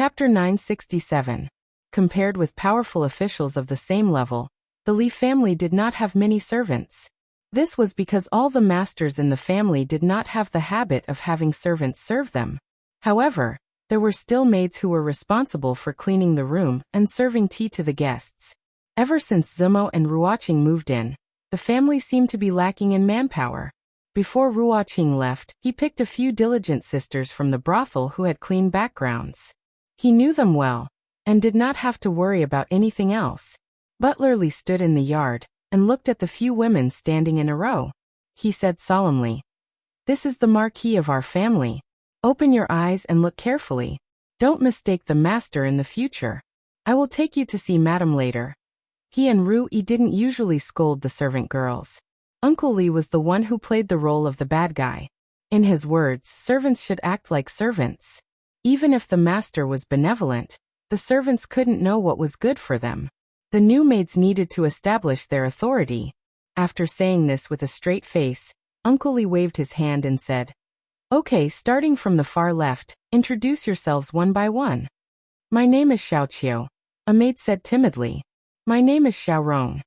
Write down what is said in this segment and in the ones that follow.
Chapter 967. Compared with powerful officials of the same level, the Li family did not have many servants. This was because all the masters in the family did not have the habit of having servants serve them. However, there were still maids who were responsible for cleaning the room and serving tea to the guests. Ever since Zumo and Ruoqing moved in, the family seemed to be lacking in manpower. Before Ruoqing left, he picked a few diligent sisters from the brothel who had clean backgrounds. He knew them well, and did not have to worry about anything else. Butler Li stood in the yard, and looked at the few women standing in a row. He said solemnly, "This is the marquis of our family. Open your eyes and look carefully. Don't mistake the master in the future. I will take you to see Madame later." He and Ru Yi didn't usually scold the servant girls. Uncle Li was the one who played the role of the bad guy. In his words, servants should act like servants. Even if the master was benevolent, the servants couldn't know what was good for them. The new maids needed to establish their authority. After saying this with a straight face, Uncle Li waved his hand and said, "Okay, starting from the far left, introduce yourselves one by one." "My name is Xiao Qiu," a maid said timidly. "My name is Xiao Rong."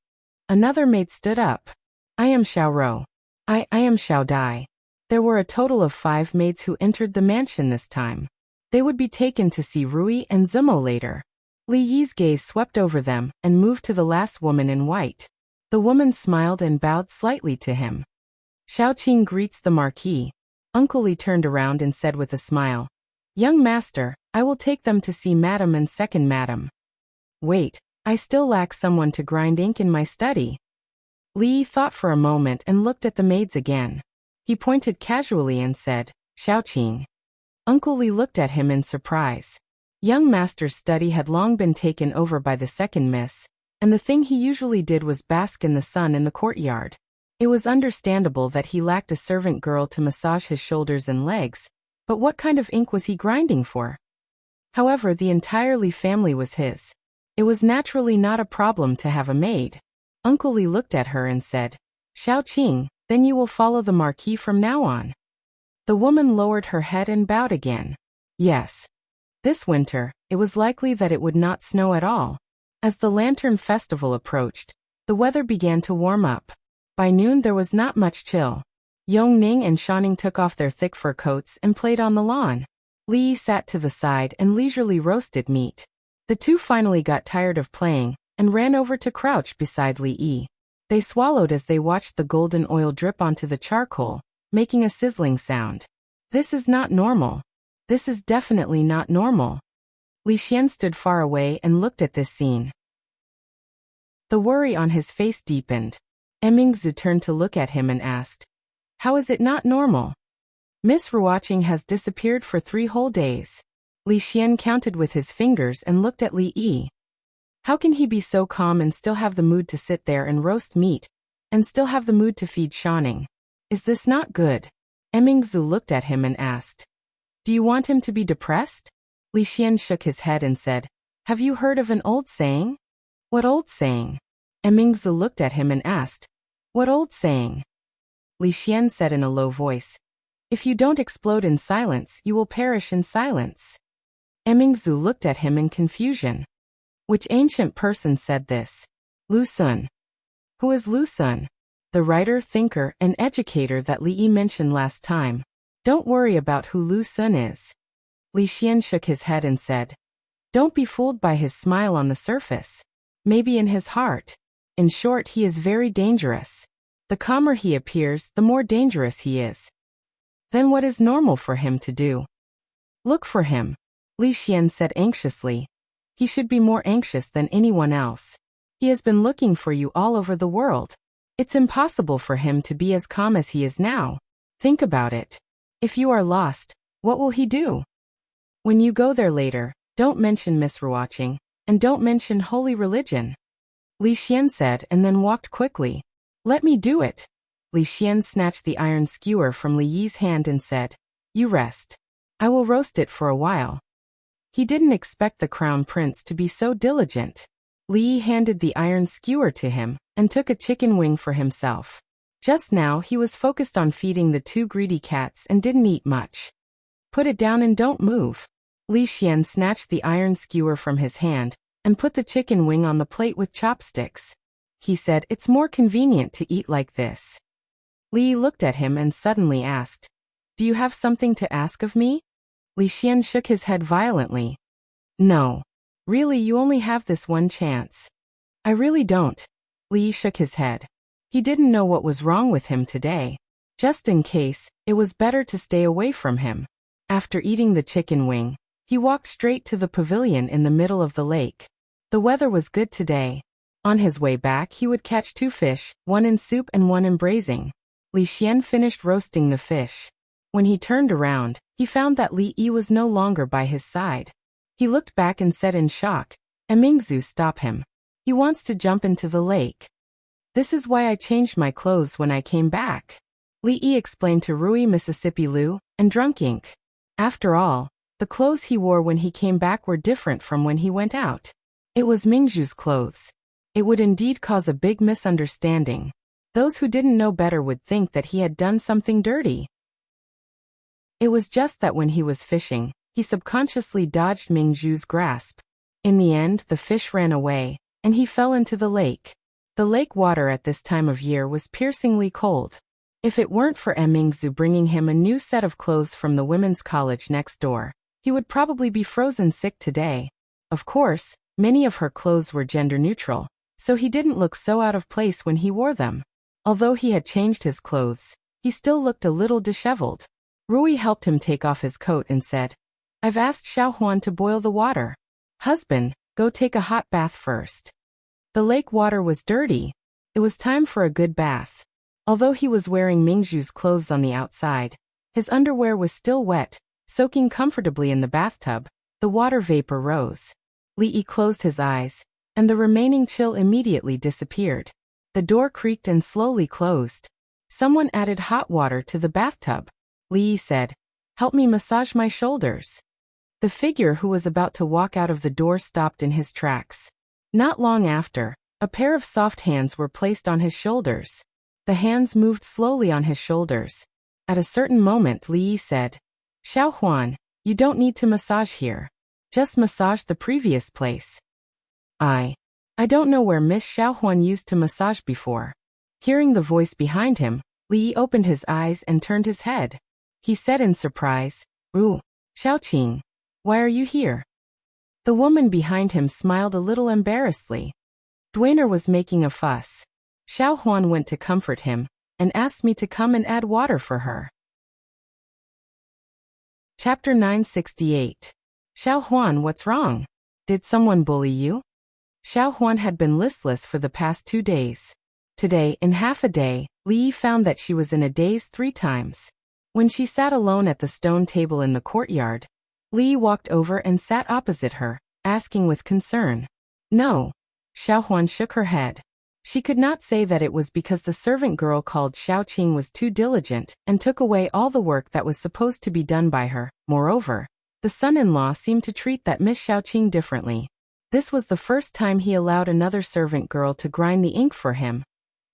Another maid stood up. "I am Xiao Rou." I am Xiao Dai." There were a total of 5 maids who entered the mansion this time. They would be taken to see Rui and Zumo later. Li Yi's gaze swept over them and moved to the last woman in white. The woman smiled and bowed slightly to him. "Xiaoqing greets the marquis." Uncle Li turned around and said with a smile, "Young master, I will take them to see Madam and second Madam." "Wait, I still lack someone to grind ink in my study." Li Yi thought for a moment and looked at the maids again. He pointed casually and said, "Xiaoqing." Uncle Li looked at him in surprise. Young master's study had long been taken over by the second miss, and the thing he usually did was bask in the sun in the courtyard. It was understandable that he lacked a servant girl to massage his shoulders and legs, but what kind of ink was he grinding for? However, the entire Li family was his. It was naturally not a problem to have a maid. Uncle Li looked at her and said, "Xiaoqing, then you will follow the marquis from now on." The woman lowered her head and bowed again. Yes. This winter, it was likely that it would not snow at all. As the Lantern Festival approached, the weather began to warm up. By noon there was not much chill. Yongning and Shanning took off their thick fur coats and played on the lawn. Li Yi sat to the side and leisurely roasted meat. The two finally got tired of playing, and ran over to crouch beside Li Yi. They swallowed as they watched the golden oil drip onto the charcoal, making a sizzling sound. This is not normal. This is definitely not normal. Li Xian stood far away and looked at this scene. The worry on his face deepened. Emingzu turned to look at him and asked, "How is it not normal?" "Miss Ruoqing has disappeared for 3 whole days." Li Xian counted with his fingers and looked at Li Yi. How can he be so calm and still have the mood to sit there and roast meat, and still have the mood to feed Shanning? Is this not good? Emingzu looked at him and asked, "Do you want him to be depressed?" Li Xian shook his head and said, "Have you heard of an old saying?" "What old saying?" Emingzu looked at him and asked, "What old saying?" Li Xian said in a low voice, "If you don't explode in silence, you will perish in silence." Emingzu looked at him in confusion. Which ancient person said this? Lu Sun. Who is Lu Sun? The writer, thinker, and educator that Li Yi mentioned last time. Don't worry about who Lu Sun is. Li Xian shook his head and said, "Don't be fooled by his smile on the surface. Maybe in his heart. In short, he is very dangerous. The calmer he appears, the more dangerous he is." Then what is normal for him to do? "Look for him," Li Xian said anxiously. "He should be more anxious than anyone else. He has been looking for you all over the world. It's impossible for him to be as calm as he is now. Think about it. If you are lost, what will he do? When you go there later, don't mention Miss Ruoqing, and don't mention holy religion." Li Xian said and then walked quickly. "Let me do it." Li Xian snatched the iron skewer from Li Yi's hand and said, "You rest. I will roast it for a while." He didn't expect the crown prince to be so diligent. Li Yi handed the iron skewer to him, and took a chicken wing for himself. Just now he was focused on feeding the 2 greedy cats and didn't eat much. "Put it down and don't move." Li Xian snatched the iron skewer from his hand and put the chicken wing on the plate with chopsticks. He said, "It's more convenient to eat like this." Li looked at him and suddenly asked, "Do you have something to ask of me?" Li Xian shook his head violently. "No. Really, you only have this one chance." "I really don't." Li shook his head. He didn't know what was wrong with him today. Just in case, it was better to stay away from him. After eating the chicken wing, he walked straight to the pavilion in the middle of the lake. The weather was good today. On his way back, he would catch 2 fish, one in soup and one in braising. Li Xian finished roasting the fish. When he turned around, he found that Li Yi was no longer by his side. He looked back and said in shock, "Mingzu, stop him. He wants to jump into the lake." "This is why I changed my clothes when I came back," Li Yi explained to Rui Mississippi Lu and Drunk Ink. After all, the clothes he wore when he came back were different from when he went out. It was Mingzhu's clothes. It would indeed cause a big misunderstanding. Those who didn't know better would think that he had done something dirty. It was just that when he was fishing, he subconsciously dodged Mingzhu's grasp. In the end, the fish ran away, and he fell into the lake. The lake water at this time of year was piercingly cold. If it weren't for Mingzu bringing him a new set of clothes from the women's college next door, he would probably be frozen sick today. Of course, many of her clothes were gender neutral, so he didn't look so out of place when he wore them. Although he had changed his clothes, he still looked a little disheveled. Rui helped him take off his coat and said, "I've asked Xiao Huan to boil the water. Husband, go take a hot bath first." The lake water was dirty. It was time for a good bath. Although he was wearing Mingzhu's clothes on the outside, his underwear was still wet, soaking comfortably in the bathtub. The water vapor rose. Li Yi closed his eyes, and the remaining chill immediately disappeared. The door creaked and slowly closed. Someone added hot water to the bathtub. Li Yi said, "Help me massage my shoulders." The figure who was about to walk out of the door stopped in his tracks. Not long after, a pair of soft hands were placed on his shoulders. The hands moved slowly on his shoulders. At a certain moment, Li Yi said, "Xiao Huan, you don't need to massage here. Just massage the previous place." I don't know where Miss Xiao Huan used to massage before." Hearing the voice behind him, Li Yi opened his eyes and turned his head. He said in surprise, "Ooh, Xiaoqing, why are you here?" The woman behind him smiled a little embarrassedly. Dwainer was making a fuss. Xiao Huan went to comfort him and asked me to come and add water for her. Chapter 968. Xiao Huan, what's wrong? Did someone bully you? Xiao Huan had been listless for the past 2 days. Today, in half a day, Li Yi found that she was in a daze 3 times. When she sat alone at the stone table in the courtyard, Li Yi walked over and sat opposite her, asking with concern. "No." Xiao Huan shook her head. She could not say that it was because the servant girl called Xiaoqing was too diligent and took away all the work that was supposed to be done by her. Moreover, the son-in-law seemed to treat that Miss Xiaoqing differently. This was the first time he allowed another servant girl to grind the ink for him,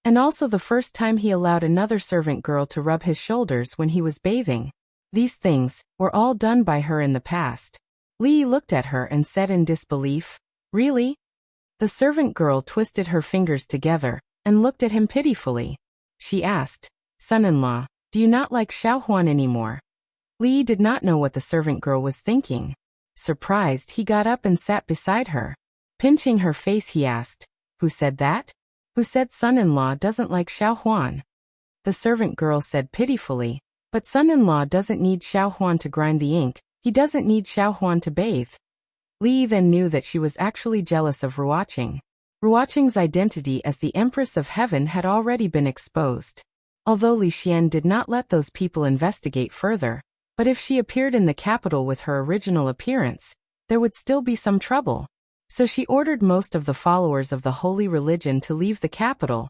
and also the first time he allowed another servant girl to rub his shoulders when he was bathing. These things were all done by her in the past. Li Yi looked at her and said in disbelief, "Really?" The servant girl twisted her fingers together and looked at him pitifully. She asked, "Son-in-law, do you not like Xiao Huan anymore?" Li Yi did not know what the servant girl was thinking. Surprised, he got up and sat beside her. Pinching her face, he asked, "Who said that? Who said son-in-law doesn't like Xiao Huan?" The servant girl said pitifully, "But son-in-law doesn't need Xiao Huan to grind the ink, he doesn't need Xiao Huan to bathe." Li Yi then knew that she was actually jealous of Ruoqing. Ruoqing's identity as the Empress of Heaven had already been exposed. Although Li Xian did not let those people investigate further, but if she appeared in the capital with her original appearance, there would still be some trouble. So she ordered most of the followers of the holy religion to leave the capital,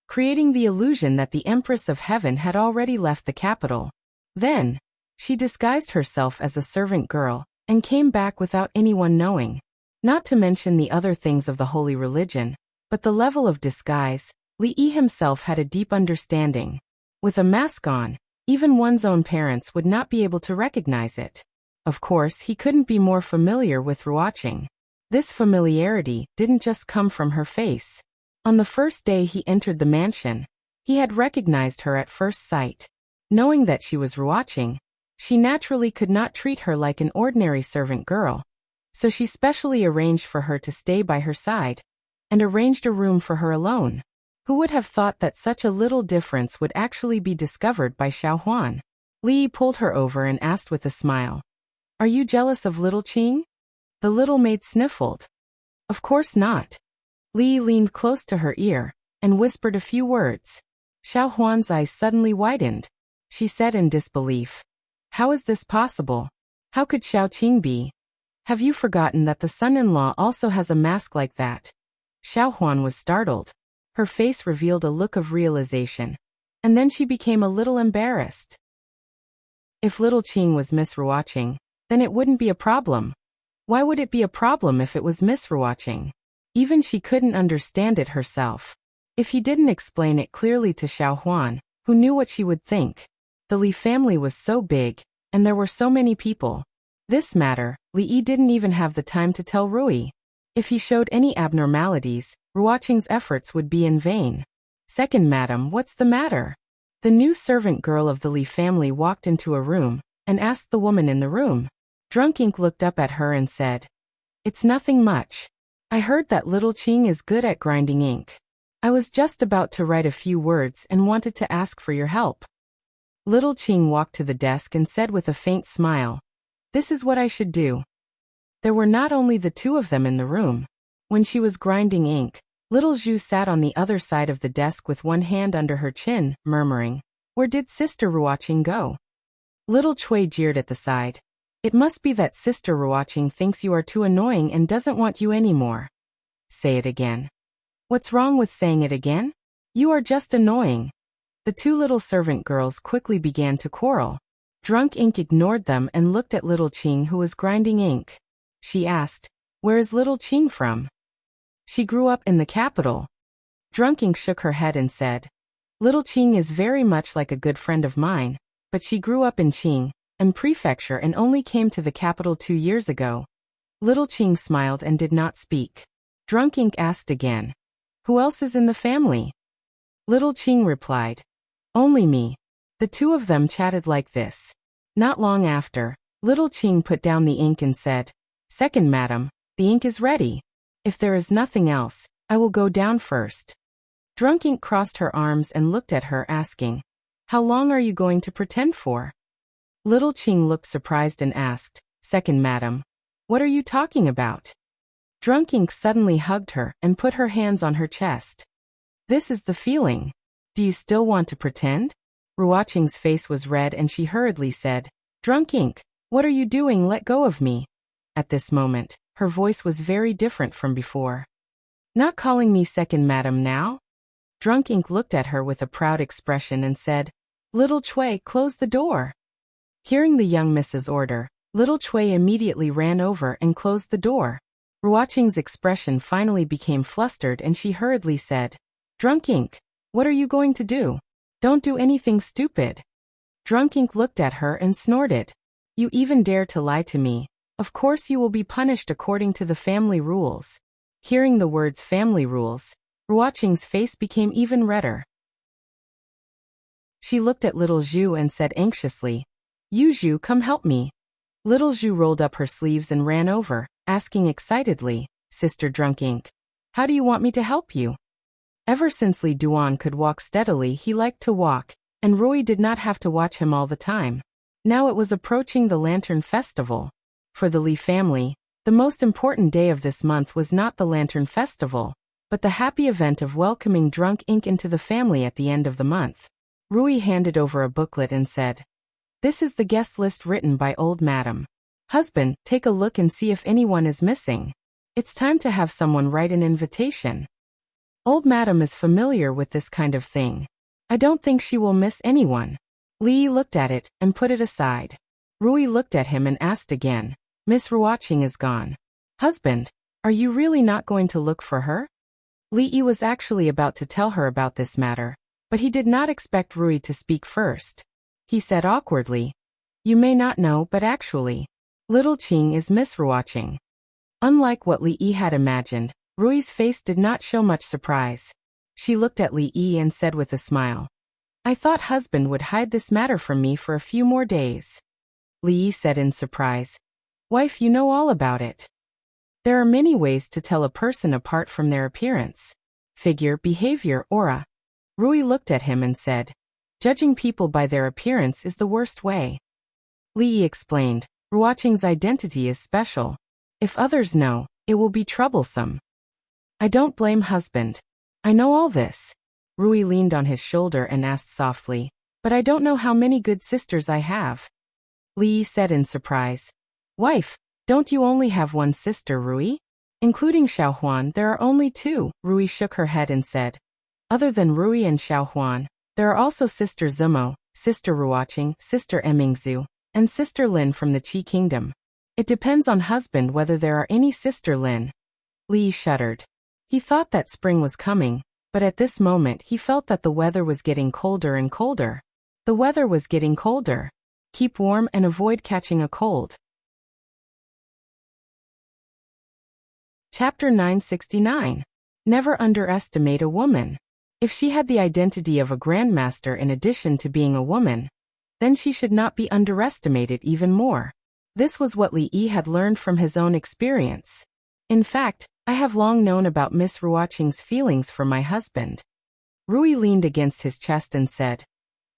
creating the illusion that the Empress of Heaven had already left the capital. Then, she disguised herself as a servant girl and came back without anyone knowing. Not to mention the other things of the holy religion, but the level of disguise, Li Yi himself had a deep understanding. With a mask on, even one's own parents would not be able to recognize it. Of course, he couldn't be more familiar with Ruoqing. This familiarity didn't just come from her face. On the first day he entered the mansion, he had recognized her at first sight. Knowing that she was Ruoqing, she naturally could not treat her like an ordinary servant girl. So she specially arranged for her to stay by her side, and arranged a room for her alone. Who would have thought that such a little difference would actually be discovered by Xiao Huan? Li pulled her over and asked with a smile, "Are you jealous of little Qing?" The little maid sniffled. "Of course not." Li leaned close to her ear and whispered a few words. Xiao Huan's eyes suddenly widened. She said in disbelief, "How is this possible? How could Xiao Qing be? Have you forgotten that the son-in-law also has a mask like that?" Xiao Huan was startled. Her face revealed a look of realization, and then she became a little embarrassed. If little Qing was Miss Ruoqing, then it wouldn't be a problem. Why would it be a problem if it was Miss Ruoqing? Even she couldn't understand it herself. If he didn't explain it clearly to Xiao Huan, who knew what she would think? The Li family was so big, and there were so many people. This matter, Li Yi didn't even have the time to tell Rui. If he showed any abnormalities, Ruoqing's efforts would be in vain. "Second madam, what's the matter?" The new servant girl of the Li family walked into a room, and asked the woman in the room. Drunk Ink looked up at her and said, "It's nothing much. I heard that little Qing is good at grinding ink. I was just about to write a few words and wanted to ask for your help." Little Qing walked to the desk and said with a faint smile, "This is what I should do." There were not only the two of them in the room. When she was grinding ink, little Zhu sat on the other side of the desk with one hand under her chin, murmuring, "Where did Sister Ruoqing go?" Little Cui jeered at the side. "It must be that Sister Ruoqing thinks you are too annoying and doesn't want you anymore." "Say it again." "What's wrong with saying it again? You are just annoying." The two little servant girls quickly began to quarrel. Drunk Ink ignored them and looked at little Qing, who was grinding ink. She asked, "Where is little Qing from?" "She grew up in the capital." Drunk Ink shook her head and said, "Little Qing is very much like a good friend of mine, but she grew up in Qing and prefecture and only came to the capital 2 years ago." Little Qing smiled and did not speak. Drunk Ink asked again, "Who else is in the family?" Little Qing replied, "Only me." The two of them chatted like this. Not long after, little Qing put down the ink and said, "Second madam, the ink is ready. If there is nothing else, I will go down first." Drunk Ink crossed her arms and looked at her, asking, "How long are you going to pretend for?" Little Qing looked surprised and asked, "Second madam, what are you talking about?" Drunk Ink suddenly hugged her and put her hands on her chest. "This is the feeling. Do you still want to pretend?" Ruoqing's face was red and she hurriedly said, "Drunk Ink, what are you doing? Let go of me." At this moment, her voice was very different from before. "Not calling me second madam now?" Drunk Ink looked at her with a proud expression and said, "Little Cui, close the door." Hearing the young Mrs. order, little Cui immediately ran over and closed the door. Ruoqing's expression finally became flustered and she hurriedly said, "Drunk Ink, what are you going to do? Don't do anything stupid." Drunk Ink looked at her and snorted. "You even dare to lie to me. Of course you will be punished according to the family rules." Hearing the words family rules, Ruoqing's face became even redder. She looked at little Zhu and said anxiously, "You Zhu, come help me." Little Zhu rolled up her sleeves and ran over, asking excitedly, "Sister Drunk Ink, how do you want me to help you?" Ever since Li Duan could walk steadily, he liked to walk, and Rui did not have to watch him all the time. Now it was approaching the Lantern Festival. For the Li family, the most important day of this month was not the Lantern Festival, but the happy event of welcoming Drunk Ink into the family at the end of the month. Rui handed over a booklet and said, "This is the guest list written by old madam. Husband, take a look and see if anyone is missing. It's time to have someone write an invitation. Old madam is familiar with this kind of thing. I don't think she will miss anyone." Li looked at it and put it aside. Rui looked at him and asked again, "Miss Ruoqing is gone. Husband, are you really not going to look for her?" Li Yi was actually about to tell her about this matter, but he did not expect Rui to speak first. He said awkwardly, "You may not know, but actually, Little Qing is Miss Ruoqing. Unlike what Li Yi had imagined, Rui's face did not show much surprise. She looked at Li Yi and said with a smile, I thought husband would hide this matter from me for a few more days. Li Yi said in surprise, Wife, you know all about it. There are many ways to tell a person apart from their appearance, figure, behavior, aura. Rui looked at him and said, Judging people by their appearance is the worst way. Li Yi explained, Ruoqing's identity is special. If others know, it will be troublesome. I don't blame husband. I know all this. Rui leaned on his shoulder and asked softly, But I don't know how many good sisters I have. Li Yi said in surprise, Wife, don't you only have one sister, Rui? Including Xiaohuan, there are only two. Rui shook her head and said, Other than Rui and Xiaohuan, there are also Sister Zumo, Sister Ruoqing, Sister Emingzu, and Sister Lin from the Qi Kingdom. It depends on husband whether there are any Sister Lin. Li Yi shuddered. He thought that spring was coming, but at this moment he felt that the weather was getting colder and colder. The weather was getting colder. Keep warm and avoid catching a cold. Chapter 969. Never underestimate a woman. If she had the identity of a grandmaster in addition to being a woman, then she should not be underestimated even more. This was what Li Yi had learned from his own experience. In fact, I have long known about Miss Ruoqing's feelings for my husband. Rui leaned against his chest and said,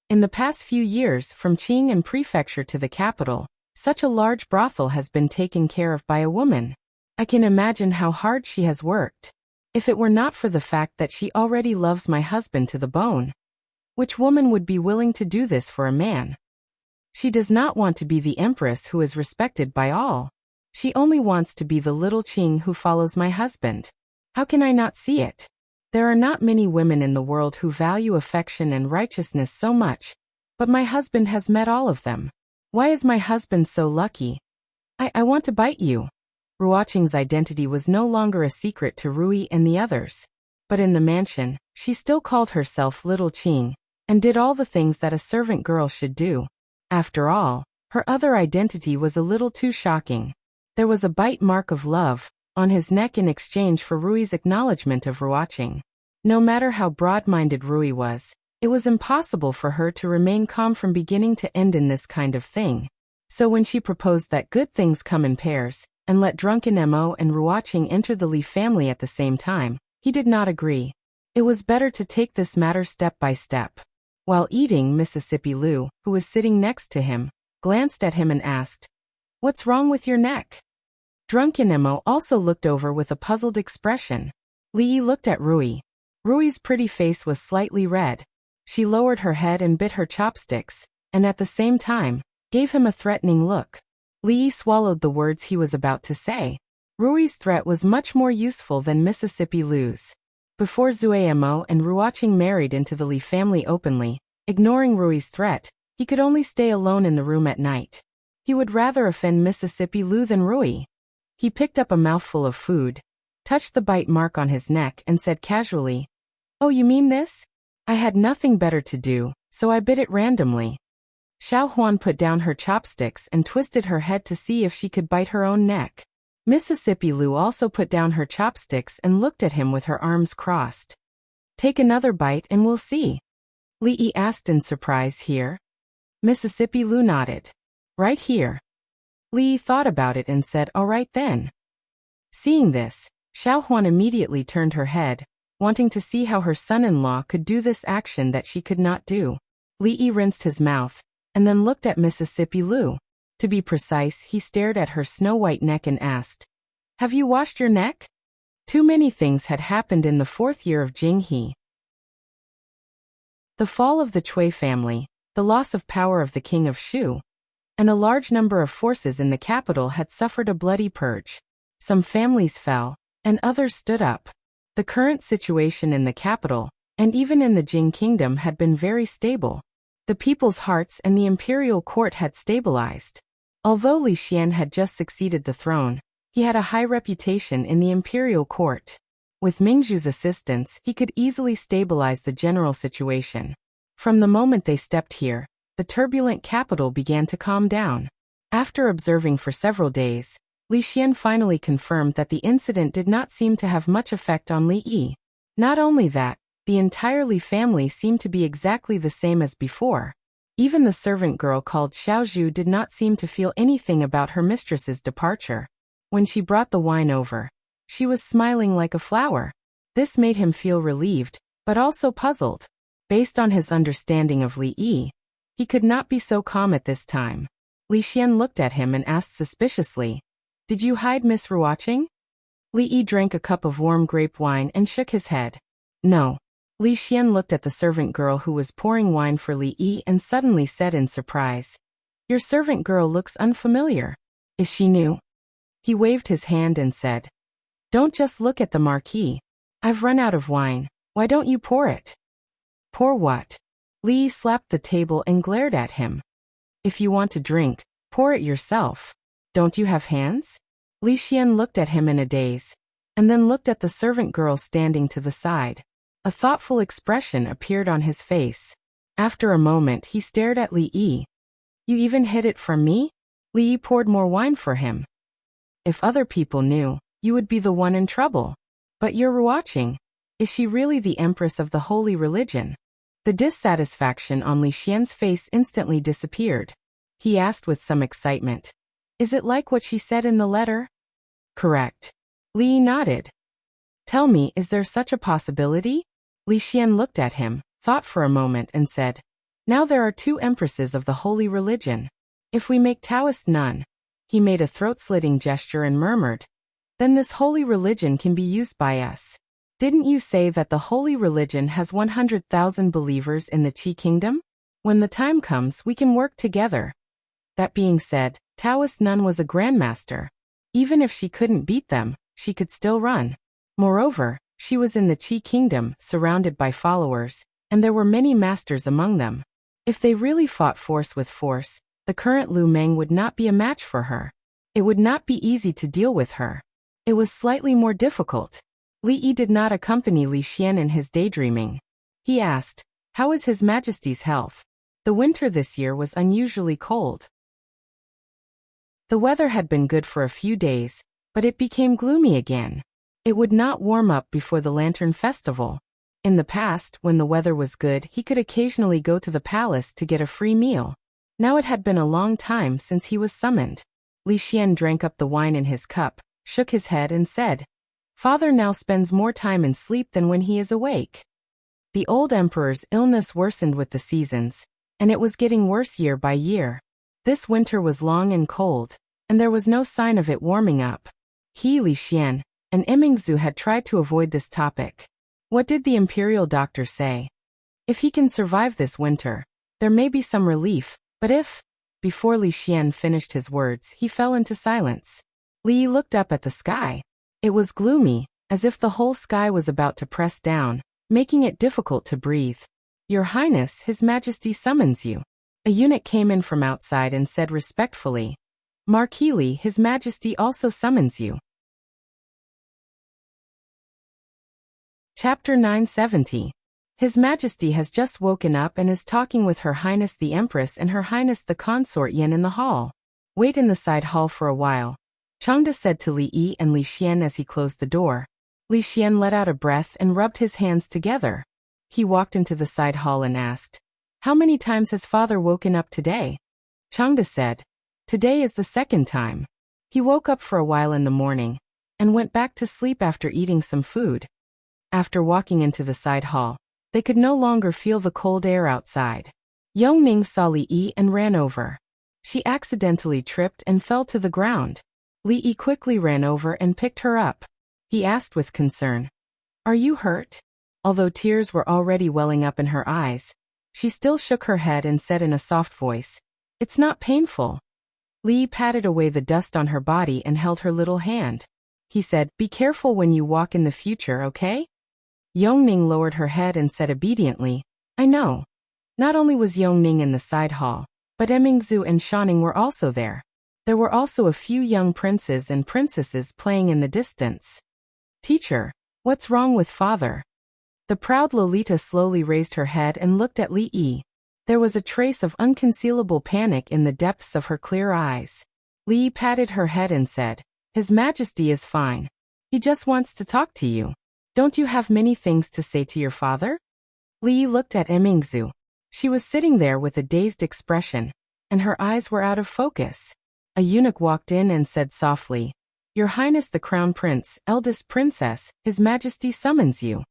In the past few years, from Qing and prefecture to the capital, such a large brothel has been taken care of by a woman. I can imagine how hard she has worked. If it were not for the fact that she already loves my husband to the bone, which woman would be willing to do this for a man? She does not want to be the empress who is respected by all. She only wants to be the little Qing who follows my husband. How can I not see it? There are not many women in the world who value affection and righteousness so much, but my husband has met all of them. Why is my husband so lucky? I want to bite you. Ruoqing's identity was no longer a secret to Rui and the others. But in the mansion, she still called herself Little Qing, and did all the things that a servant girl should do. After all, her other identity was a little too shocking. There was a bite mark of love on his neck in exchange for Rui's acknowledgement of Ruoqing. No matter how broad-minded Rui was, it was impossible for her to remain calm from beginning to end in this kind of thing. So when she proposed that good things come in pairs, and let drunken Mo and Ruoqing enter the Li family at the same time, he did not agree. It was better to take this matter step by step. While eating, Mississippi Lu, who was sitting next to him, glanced at him and asked, What's wrong with your neck? Drunken Mo also looked over with a puzzled expression. Li Yi looked at Rui. Rui's pretty face was slightly red. She lowered her head and bit her chopsticks, and at the same time, gave him a threatening look. Li Yi swallowed the words he was about to say. Rui's threat was much more useful than Mississippi Lu's. Before Zue Mo and Ruoqing married into the Li family openly, ignoring Rui's threat, he could only stay alone in the room at night. He would rather offend Mississippi Lu than Rui. He picked up a mouthful of food, touched the bite mark on his neck and said casually, Oh, you mean this? I had nothing better to do, so I bit it randomly. Xiaohuan put down her chopsticks and twisted her head to see if she could bite her own neck. Mississippi Lu also put down her chopsticks and looked at him with her arms crossed. Take another bite and we'll see. Li Yi asked in surprise. Here? Mississippi Lu nodded. Right here. Li Yi thought about it and said, All right then. Seeing this, Xiaohuan immediately turned her head, wanting to see how her son-in-law could do this action that she could not do. Li Yi rinsed his mouth, and then looked at Mississippi Lu. To be precise, he stared at her snow-white neck and asked, Have you washed your neck? Too many things had happened in the 4th year of Jinghe. The fall of the Cui family, the loss of power of the king of Shu, and a large number of forces in the capital had suffered a bloody purge. Some families fell, and others stood up. The current situation in the capital, and even in the Jing kingdom, had been very stable. The people's hearts and the imperial court had stabilized. Although Li Xian had just succeeded the throne, he had a high reputation in the imperial court. With Mingzhu's assistance, he could easily stabilize the general situation. From the moment they stepped here, the turbulent capital began to calm down. After observing for several days, Li Xian finally confirmed that the incident did not seem to have much effect on Li Yi. Not only that, the entire Li family seemed to be exactly the same as before. Even the servant girl called Xiaozhu did not seem to feel anything about her mistress's departure. When she brought the wine over, she was smiling like a flower. This made him feel relieved, but also puzzled. Based on his understanding of Li Yi, he could not be so calm at this time. Li Xian looked at him and asked suspiciously, "Did you hide Miss Ruoqing?" Li Yi drank a cup of warm grape wine and shook his head. "No." Li Xian looked at the servant girl who was pouring wine for Li Yi and suddenly said in surprise, "Your servant girl looks unfamiliar. Is she new?" He waved his hand and said, "Don't just look at the marquee. I've run out of wine. Why don't you pour it?" "Pour what?" Li Yi slapped the table and glared at him. "If you want to drink, pour it yourself. Don't you have hands?" Li Xian looked at him in a daze, and then looked at the servant girl standing to the side. A thoughtful expression appeared on his face. After a moment he stared at Li Yi. "You even hid it from me?" Li Yi poured more wine for him. "If other people knew, you would be the one in trouble. But you're watching. Is she really the empress of the holy religion?" The dissatisfaction on Li Xian's face instantly disappeared. He asked with some excitement, "Is it like what she said in the letter?" "Correct." Li Yi nodded. "Tell me, is there such a possibility?" Li Xian looked at him, thought for a moment and said, "Now there are two empresses of the holy religion. If we make Taoist none," he made a throat-slitting gesture and murmured, "then this holy religion can be used by us. Didn't you say that the holy religion has 100,000 believers in the Qi kingdom? When the time comes, we can work together." That being said, Taoist Nun was a grandmaster. Even if she couldn't beat them, she could still run. Moreover, she was in the Qi kingdom, surrounded by followers, and there were many masters among them. If they really fought force with force, the current Lu Meng would not be a match for her. It would not be easy to deal with her. It was slightly more difficult. Li Yi did not accompany Li Xian in his daydreaming. He asked, "How is His Majesty's health?" The winter this year was unusually cold. The weather had been good for a few days, but it became gloomy again. It would not warm up before the Lantern Festival. In the past, when the weather was good, he could occasionally go to the palace to get a free meal. Now it had been a long time since he was summoned. Li Xian drank up the wine in his cup, shook his head and said, "Father now spends more time in sleep than when he is awake." The old emperor's illness worsened with the seasons, and it was getting worse year by year. This winter was long and cold, and there was no sign of it warming up. He, Li Xian, and Emingzu had tried to avoid this topic. What did the imperial doctor say? If he can survive this winter, there may be some relief, but if... Before Li Xian finished his words, he fell into silence. Li Yi looked up at the sky. It was gloomy, as if the whole sky was about to press down, making it difficult to breathe. "Your Highness, His Majesty summons you." A eunuch came in from outside and said respectfully, "Marquis Li, His Majesty also summons you." Chapter 970. His Majesty has just woken up and is talking with Her Highness the Empress and Her Highness the Consort Yin in the hall. "Wait in the side hall for a while," Changde said to Li Yi and Li Xian as he closed the door. Li Xian let out a breath and rubbed his hands together. He walked into the side hall and asked, "How many times has father woken up today?" Changde said, "Today is the second time." He woke up for a while in the morning, and went back to sleep after eating some food. After walking into the side hall, they could no longer feel the cold air outside. Yongning saw Li Yi and ran over. She accidentally tripped and fell to the ground. Li Yi quickly ran over and picked her up. He asked with concern, "Are you hurt?" Although tears were already welling up in her eyes, she still shook her head and said in a soft voice, "It's not painful." Li Yi patted away the dust on her body and held her little hand. He said, "Be careful when you walk in the future, okay?" Yongning lowered her head and said obediently, "I know." Not only was Yongning in the side hall, but Emingzu and Shanning were also there. There were also a few young princes and princesses playing in the distance. "Teacher, what's wrong with father?" The proud Lolita slowly raised her head and looked at Li Yi. There was a trace of unconcealable panic in the depths of her clear eyes. Li patted her head and said, "His Majesty is fine. He just wants to talk to you. Don't you have many things to say to your father?" Li looked at Emingzu. She was sitting there with a dazed expression, and her eyes were out of focus. A eunuch walked in and said softly, "Your Highness the Crown Prince, eldest princess, His Majesty summons you."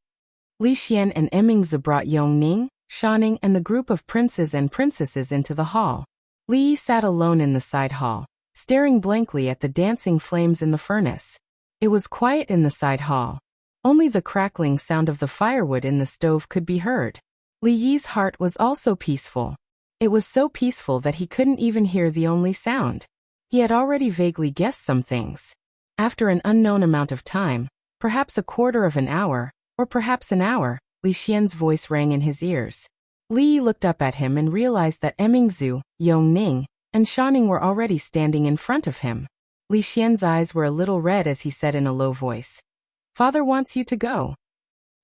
Li Xian and Emingzu brought Yongning, Shaning and the group of princes and princesses into the hall. Li sat alone in the side hall, staring blankly at the dancing flames in the furnace. It was quiet in the side hall. Only the crackling sound of the firewood in the stove could be heard. Li Yi's heart was also peaceful. It was so peaceful that he couldn't even hear the only sound. He had already vaguely guessed some things. After an unknown amount of time, perhaps a quarter of an hour, or perhaps an hour, Li Xian's voice rang in his ears. Li looked up at him and realized that Emingzu, Yongning, and Shaning were already standing in front of him. Li Xian's eyes were a little red as he said in a low voice, "Father wants you to go."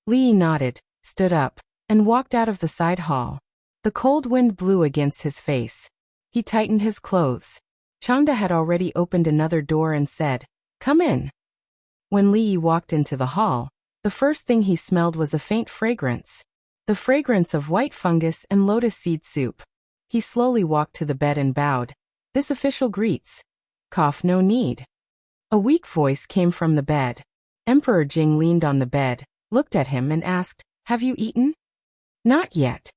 Li nodded, stood up, and walked out of the side hall. The cold wind blew against his face. He tightened his clothes. Changda had already opened another door and said, "Come in." When Li walked into the hall, the first thing he smelled was a faint fragrance. The fragrance of white fungus and lotus seed soup. He slowly walked to the bed and bowed. "This official greets. Cough, no need." A weak voice came from the bed. Emperor Jing leaned on the bed, looked at him and asked, "Have you eaten?" "Not yet."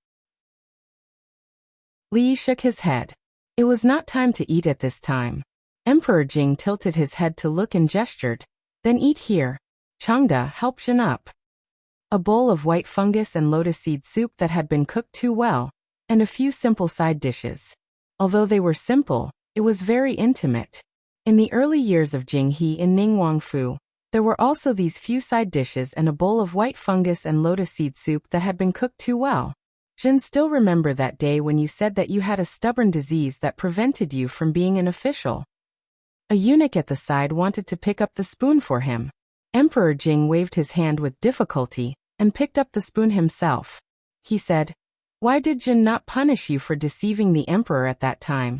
Li shook his head. It was not time to eat at this time. Emperor Jing tilted his head to look and gestured, "Then eat here. Changda, help Jin up." A bowl of white fungus and lotus seed soup that had been cooked too well, and a few simple side dishes. Although they were simple, it was very intimate. In the early years of Jing He in Ningguangfu, there were also these few side dishes and a bowl of white fungus and lotus seed soup that had been cooked too well. Jin still remember that day when you said that you had a stubborn disease that prevented you from being an official. A eunuch at the side wanted to pick up the spoon for him. Emperor Jing waved his hand with difficulty and picked up the spoon himself. He said, "Why did Jin not punish you for deceiving the emperor at that time?"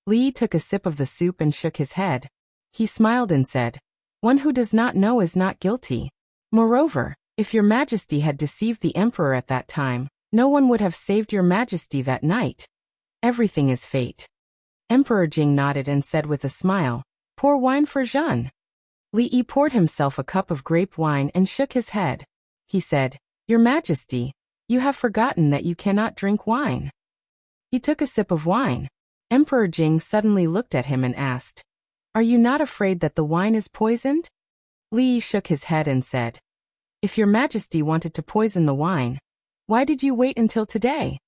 Li took a sip of the soup and shook his head. He smiled and said, "One who does not know is not guilty. Moreover, if your majesty had deceived the emperor at that time, no one would have saved your majesty that night. Everything is fate." Emperor Jing nodded and said with a smile, "Pour wine for Jean." Li poured himself a cup of grape wine and shook his head. He said, "Your Majesty, you have forgotten that you cannot drink wine." He took a sip of wine. Emperor Jing suddenly looked at him and asked, "Are you not afraid that the wine is poisoned?" Li shook his head and said, "If your Majesty wanted to poison the wine, why did you wait until today?"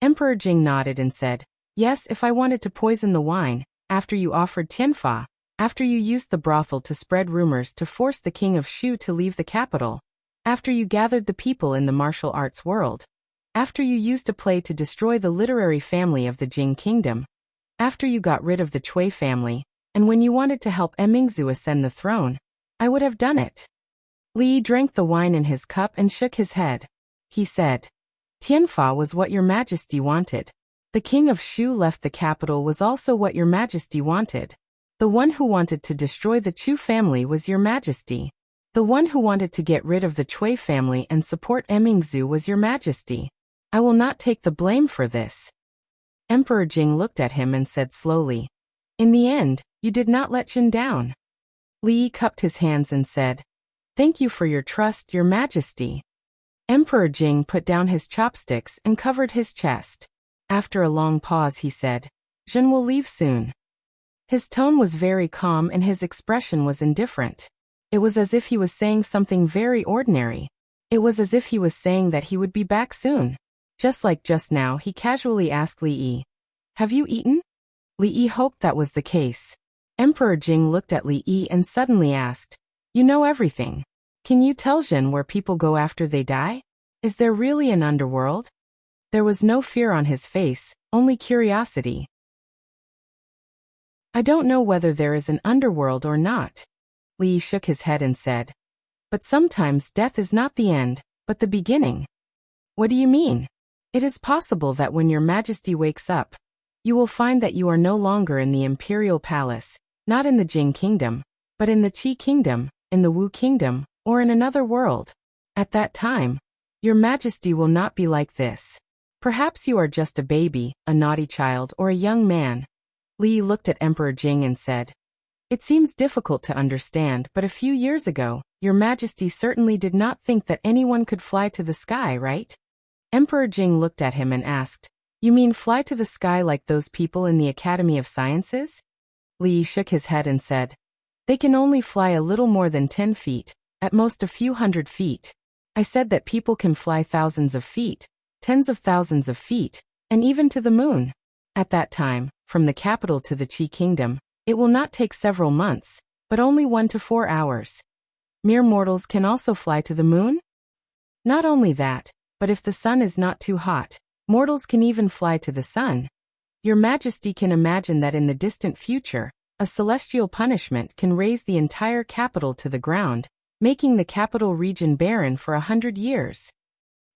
Emperor Jing nodded and said, "Yes, if I wanted to poison the wine, after you offered tianfa, after you used the brothel to spread rumors to force the king of Shu to leave the capital, after you gathered the people in the martial arts world, after you used a play to destroy the literary family of the Jing kingdom, after you got rid of the Cui family, and when you wanted to help Emingzu ascend the throne, I would have done it." Li drank the wine in his cup and shook his head. He said, "Tianfa was what your majesty wanted. The king of Shu left the capital was also what your majesty wanted. The one who wanted to destroy the Chu family was your majesty. The one who wanted to get rid of the Cui family and support Emingzu was your majesty. I will not take the blame for this." Emperor Jing looked at him and said slowly, "In the end, you did not let Jin down." Li cupped his hands and said, "Thank you for your trust, your majesty." Emperor Jing put down his chopsticks and covered his chest. After a long pause he said, "Jin will leave soon." His tone was very calm and his expression was indifferent. It was as if he was saying something very ordinary. It was as if he was saying that he would be back soon. Just like just now, he casually asked Li Yi, "Have you eaten?" Li Yi hoped that was the case. Emperor Jing looked at Li Yi and suddenly asked, "You know everything. Can you tell Jin where people go after they die? Is there really an underworld?" There was no fear on his face, only curiosity. "I don't know whether there is an underworld or not." Li shook his head and said, "But sometimes death is not the end, but the beginning." "What do you mean?" It is possible that when your majesty wakes up, you will find that you are no longer in the imperial palace, not in the Jing kingdom, but in the Qi kingdom, in the Wu kingdom, or in another world. At that time, your majesty will not be like this. Perhaps you are just a baby, a naughty child, or a young man. Li looked at Emperor Jing and said, "It seems difficult to understand, but a few years ago, your majesty certainly did not think that anyone could fly to the sky, right?" Emperor Jing looked at him and asked, "You mean fly to the sky like those people in the Academy of Sciences?" Li shook his head and said, "They can only fly a little more than 10 feet, at most a few hundred feet. I said that people can fly thousands of feet, tens of thousands of feet, and even to the moon. At that time, from the capital to the Qi kingdom, it will not take several months, but only 1 to 4 hours. Mere mortals can also fly to the moon? Not only that, but if the sun is not too hot, mortals can even fly to the sun. Your majesty can imagine that in the distant future, a celestial punishment can raise the entire capital to the ground, making the capital region barren for 100 years.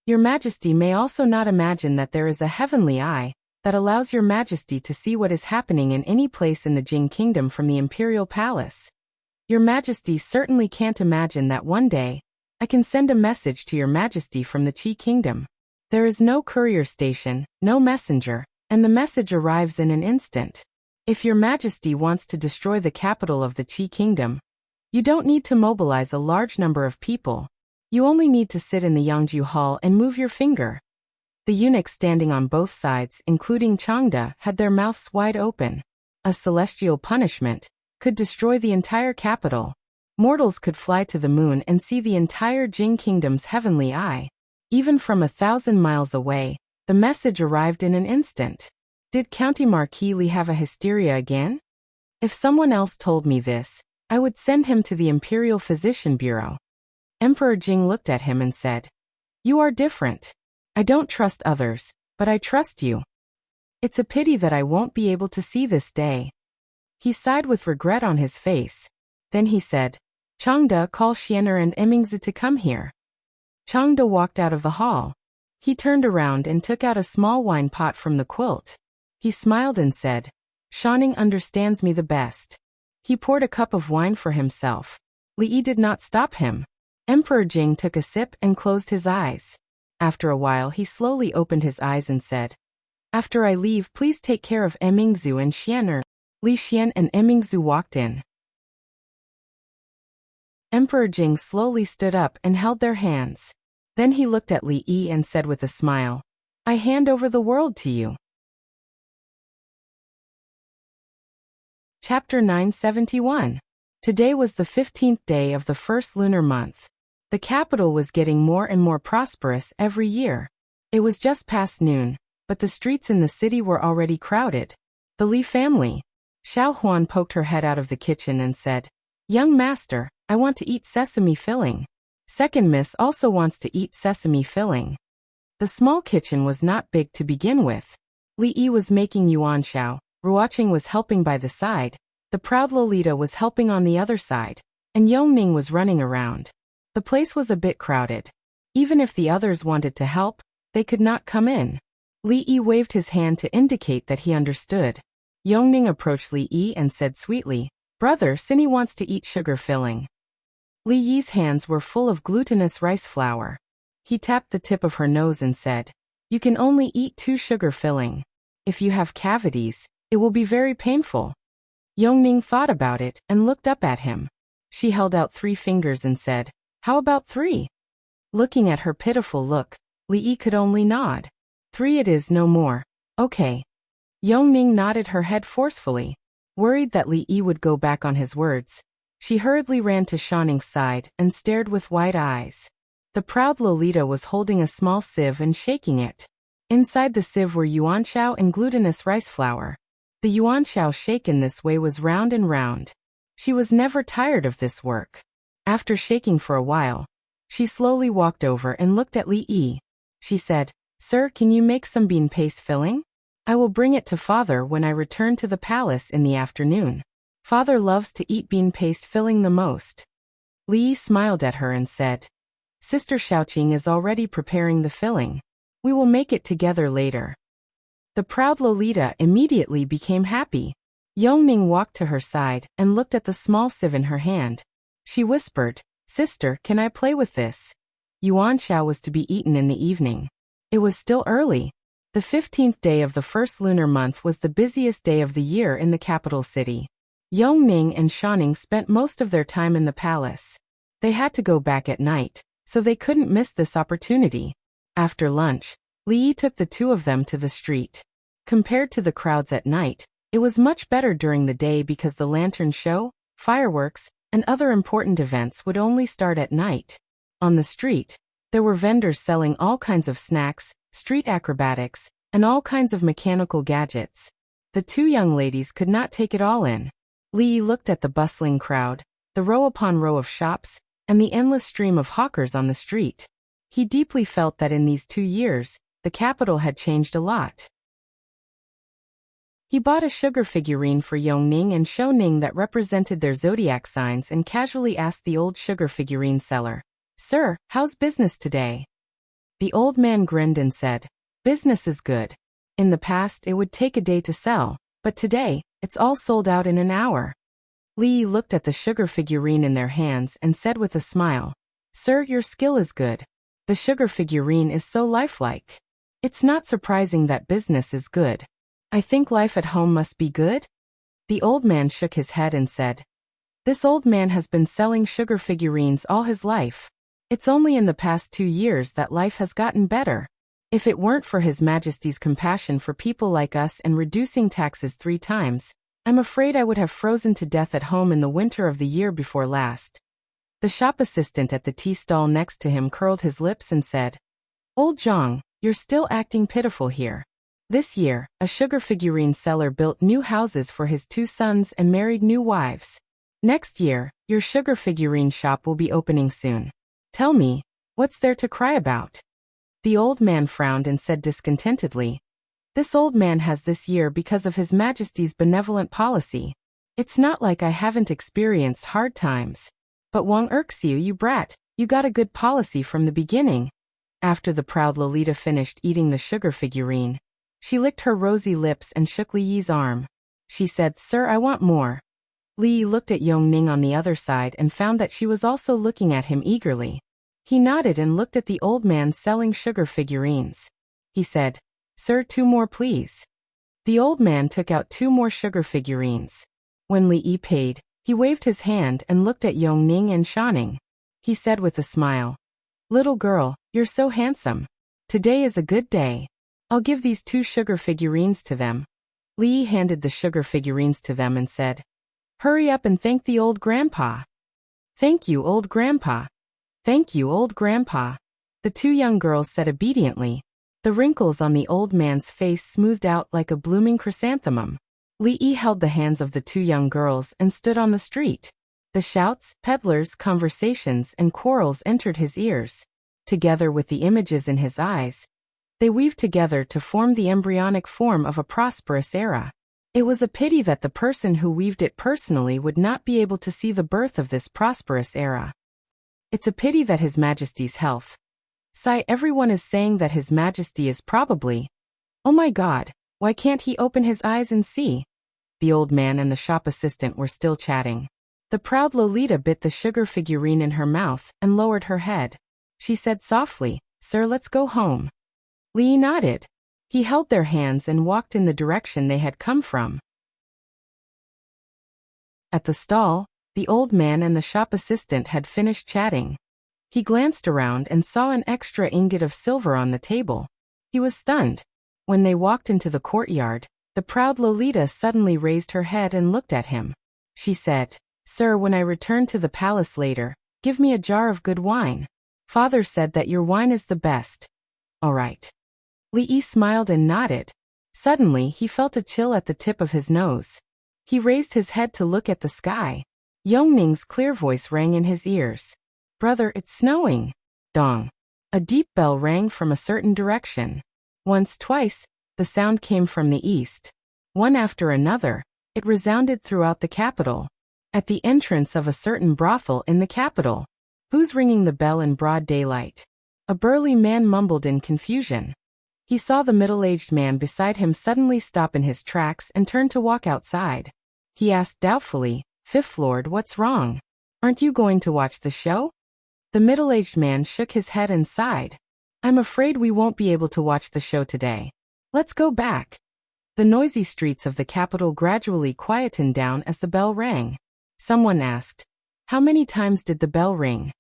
Your majesty may also not imagine that there is a heavenly eye that allows your majesty to see what is happening in any place in the Jing kingdom from the imperial palace. Your majesty certainly can't imagine that one day, I can send a message to your majesty from the Qi kingdom. There is no courier station, no messenger, and the message arrives in an instant. If your majesty wants to destroy the capital of the Qi kingdom, you don't need to mobilize a large number of people. You only need to sit in the Yangju hall and move your finger." The eunuchs standing on both sides, including Changde, had their mouths wide open. A celestial punishment could destroy the entire capital. Mortals could fly to the moon and see the entire Jing kingdom's heavenly eye. Even from 1,000 miles away, the message arrived in an instant. Did County Marquis Li have a hysteria again? If someone else told me this, I would send him to the Imperial Physician Bureau. Emperor Jing looked at him and said, "You are different. I don't trust others, but I trust you. It's a pity that I won't be able to see this day." He sighed with regret on his face. Then he said, "Changde, call Xianer and Emingzi to come here." Changde walked out of the hall. He turned around and took out a small wine pot from the quilt. He smiled and said, "Shanning understands me the best." He poured a cup of wine for himself. Li Yi did not stop him. Emperor Jing took a sip and closed his eyes. After a while he slowly opened his eyes and said, "After I leave, please take care of Emingzu and Xianer." Li Xian and Emingzu walked in. Emperor Jing slowly stood up and held their hands. Then he looked at Li Yi and said with a smile, "I hand over the world to you." Chapter 971. Today was the 15th day of the first lunar month. The capital was getting more and more prosperous every year. It was just past noon, but the streets in the city were already crowded. The Li family. Xiao Huan poked her head out of the kitchen and said, "Young master, I want to eat sesame filling." Second miss also wants to eat sesame filling. The small kitchen was not big to begin with. Li Yi was making yuan xiao, Ruoqing was helping by the side, the proud Lolita was helping on the other side, and Yongning was running around. The place was a bit crowded. Even if the others wanted to help, they could not come in. Li Yi waved his hand to indicate that he understood. Yongning approached Li Yi and said sweetly, "Brother, Cindy wants to eat sugar filling." Li Yi's hands were full of glutinous rice flour. He tapped the tip of her nose and said, "You can only eat 2 sugar filling. If you have cavities, it will be very painful." Yongning thought about it and looked up at him. She held out 3 fingers and said, "How about 3? Looking at her pitiful look, Li Yi could only nod. 3 it is, no more. Okay. Yongning nodded her head forcefully. Worried that Li Yi would go back on his words, she hurriedly ran to Shanning's side and stared with wide eyes. The proud Lolita was holding a small sieve and shaking it. Inside the sieve were yuanxiao and glutinous rice flour. The yuanxiao shaken this way was round and round. She was never tired of this work. After shaking for a while, she slowly walked over and looked at Li Yi. She said, "Sir, can you make some bean paste filling? I will bring it to father when I return to the palace in the afternoon. Father loves to eat bean paste filling the most." Li Yi smiled at her and said, "Sister Xiaoqing is already preparing the filling. We will make it together later. The proud Lolita immediately became happy. Yongning walked to her side and looked at the small sieve in her hand. She whispered, "Sister, can I play with this?" Yuanxiao was to be eaten in the evening. It was still early. The 15th day of the first lunar month was the busiest day of the year in the capital city. Yongning and Shanning spent most of their time in the palace. They had to go back at night, so they couldn't miss this opportunity. After lunch, Li Yi took the two of them to the street. Compared to the crowds at night, it was much better during the day because the lantern show, fireworks, and other important events would only start at night. On the street, there were vendors selling all kinds of snacks, street acrobatics, and all kinds of mechanical gadgets. The two young ladies could not take it all in. Li Yi looked at the bustling crowd, the row upon row of shops, and the endless stream of hawkers on the street. He deeply felt that in these 2 years, the capital had changed a lot. He bought a sugar figurine for Yongning and Shouning that represented their zodiac signs and casually asked the old sugar figurine seller, "Sir, how's business today?" The old man grinned and said, "Business is good. In the past it would take a day to sell, but today, it's all sold out in an hour." Li Yi looked at the sugar figurine in their hands and said with a smile, "Sir, your skill is good. The sugar figurine is so lifelike. It's not surprising that business is good. I think life at home must be good?" The old man shook his head and said, "This old man has been selling sugar figurines all his life. It's only in the past 2 years that life has gotten better. If it weren't for His Majesty's compassion for people like us and reducing taxes 3 times, I'm afraid I would have frozen to death at home in the winter of the year before last." The shop assistant at the tea stall next to him curled his lips and said, "Old Zhang, you're still acting pitiful here. This year, a sugar figurine seller built new houses for his 2 sons and married new wives. Next year, your sugar figurine shop will be opening soon. Tell me, what's there to cry about?" The old man frowned and said discontentedly, "This old man has this year because of His Majesty's benevolent policy. It's not like I haven't experienced hard times. But Wang irks you, you brat, you got a good policy from the beginning." After the proud Lolita finished eating the sugar figurine, she licked her rosy lips and shook Li Yi's arm. She said, "Sir, I want more." Li Yi looked at Yongning on the other side and found that she was also looking at him eagerly. He nodded and looked at the old man selling sugar figurines. He said, "Sir, 2 more please." The old man took out 2 more sugar figurines. When Li Yi paid, he waved his hand and looked at Yongning and Shanning. He said with a smile, "Little girl, you're so handsome. Today is a good day. I'll give these 2 sugar figurines to them." Li Yi handed the sugar figurines to them and said, "Hurry up and thank the old grandpa." "Thank you, old grandpa." "Thank you, old grandpa." The 2 young girls said obediently. The wrinkles on the old man's face smoothed out like a blooming chrysanthemum. Li Yi held the hands of the 2 young girls and stood on the street. The shouts, peddlers, conversations, and quarrels entered his ears. Together with the images in his eyes, they weaved together to form the embryonic form of a prosperous era. It was a pity that the person who weaved it personally would not be able to see the birth of this prosperous era. It's a pity that His Majesty's health. Sigh, everyone is saying that His Majesty is probably... Oh my God, why can't he open his eyes and see? The old man and the shop assistant were still chatting. The proud Lolita bit the sugar figurine in her mouth and lowered her head. She said softly, "Sir, let's go home." Li Yi nodded. He held their hands and walked in the direction they had come from. At the stall, the old man and the shop assistant had finished chatting. He glanced around and saw an extra ingot of silver on the table. He was stunned. When they walked into the courtyard, the proud Lolita suddenly raised her head and looked at him. She said, "Sir, when I return to the palace later, give me a jar of good wine. Father said that your wine is the best." "All right." Li Yi smiled and nodded. Suddenly, he felt a chill at the tip of his nose. He raised his head to look at the sky. Yongning's clear voice rang in his ears. "Brother, it's snowing." Dong. A deep bell rang from a certain direction. Once, twice, the sound came from the east. One after another, it resounded throughout the capital. At the entrance of a certain brothel in the capital. "Who's ringing the bell in broad daylight?" A burly man mumbled in confusion. He saw the middle-aged man beside him suddenly stop in his tracks and turn to walk outside. He asked doubtfully, "Fifth Lord, what's wrong? Aren't you going to watch the show?" The middle-aged man shook his head and sighed. "I'm afraid we won't be able to watch the show today. Let's go back." The noisy streets of the capital gradually quietened down as the bell rang. Someone asked, "How many times did the bell ring?"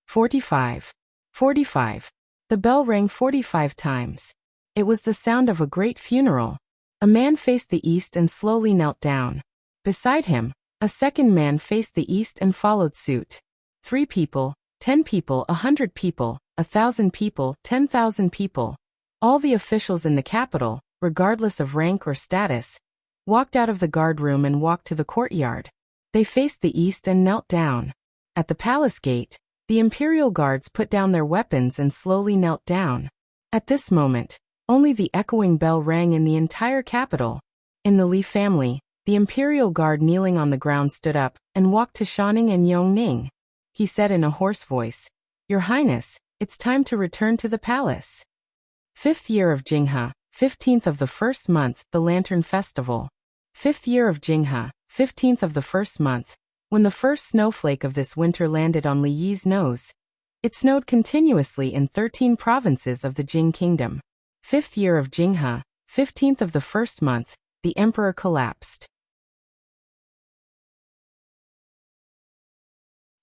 45. 45. The bell rang 45 times. It was the sound of a great funeral. A man faced the east and slowly knelt down. Beside him, a second man faced the east and followed suit. 3 people, 10 people, 100 people, 1,000 people, 10,000 people. All the officials in the capital, regardless of rank or status, walked out of the guard room and walked to the courtyard. They faced the east and knelt down. At the palace gate, the imperial guards put down their weapons and slowly knelt down. At this moment, only the echoing bell rang in the entire capital. In the Li family, the imperial guard kneeling on the ground stood up and walked to Shanning and Yongning. He said in a hoarse voice, "Your Highness, it's time to return to the palace." 5th year of Jinghe, 15th of the first month, the Lantern Festival. 5th year of Jinghe, 15th of the first month, when the first snowflake of this winter landed on Li Yi's nose. It snowed continuously in 13 provinces of the Jing Kingdom. 5th year of Jinghe, 15th of the first month, the emperor collapsed.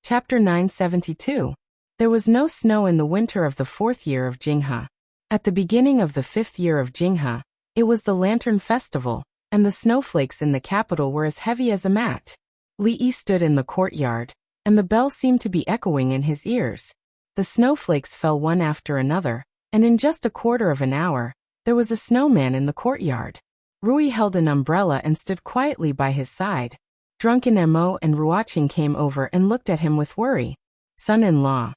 Chapter 972. There was no snow in the winter of the 4th year of Jinghe. At the beginning of the 5th year of Jinghe, it was the Lantern Festival, and the snowflakes in the capital were as heavy as a mat. Li Yi stood in the courtyard, and the bell seemed to be echoing in his ears. The snowflakes fell one after another, and in just a quarter of an hour, there was a snowman in the courtyard. Rui held an umbrella and stood quietly by his side. Drunken Mo and Ruoqing came over and looked at him with worry. Son-in-law.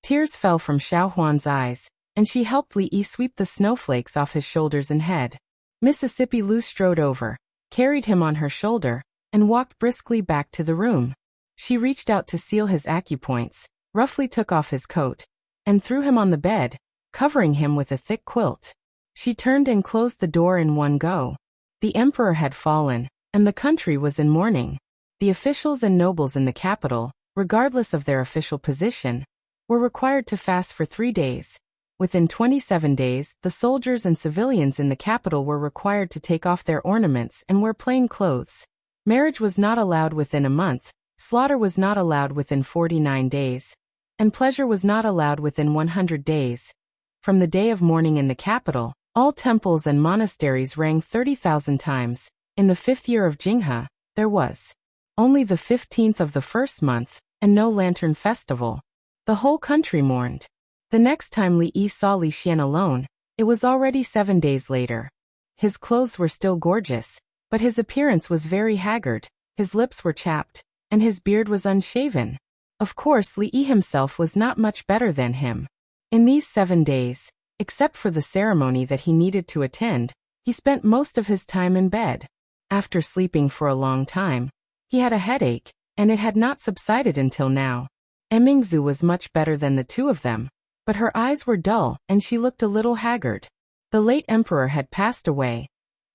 Tears fell from Xiaohuan's eyes, and she helped Li Yi sweep the snowflakes off his shoulders and head. Mississippi Lu strode over, carried him on her shoulder, and walked briskly back to the room. She reached out to seal his acupoints, roughly took off his coat, and threw him on the bed, covering him with a thick quilt. She turned and closed the door in one go. The emperor had fallen, and the country was in mourning. The officials and nobles in the capital, regardless of their official position, were required to fast for 3 days. Within 27 days, the soldiers and civilians in the capital were required to take off their ornaments and wear plain clothes. Marriage was not allowed within a month, slaughter was not allowed within 49 days, and pleasure was not allowed within 100 days. From the day of mourning in the capital, all temples and monasteries rang 30,000 times. In the 5th year of Jinghe, there was only the 15th of the first month, and no lantern festival. The whole country mourned. The next time Li Yi saw Li Xian alone, it was already 7 days later. His clothes were still gorgeous, but his appearance was very haggard, his lips were chapped, and his beard was unshaven. Of course, Li Yi himself was not much better than him. In these 7 days, except for the ceremony that he needed to attend, he spent most of his time in bed. After sleeping for a long time, he had a headache, and it had not subsided until now. Emingzu was much better than the two of them, but her eyes were dull and she looked a little haggard. The late emperor had passed away,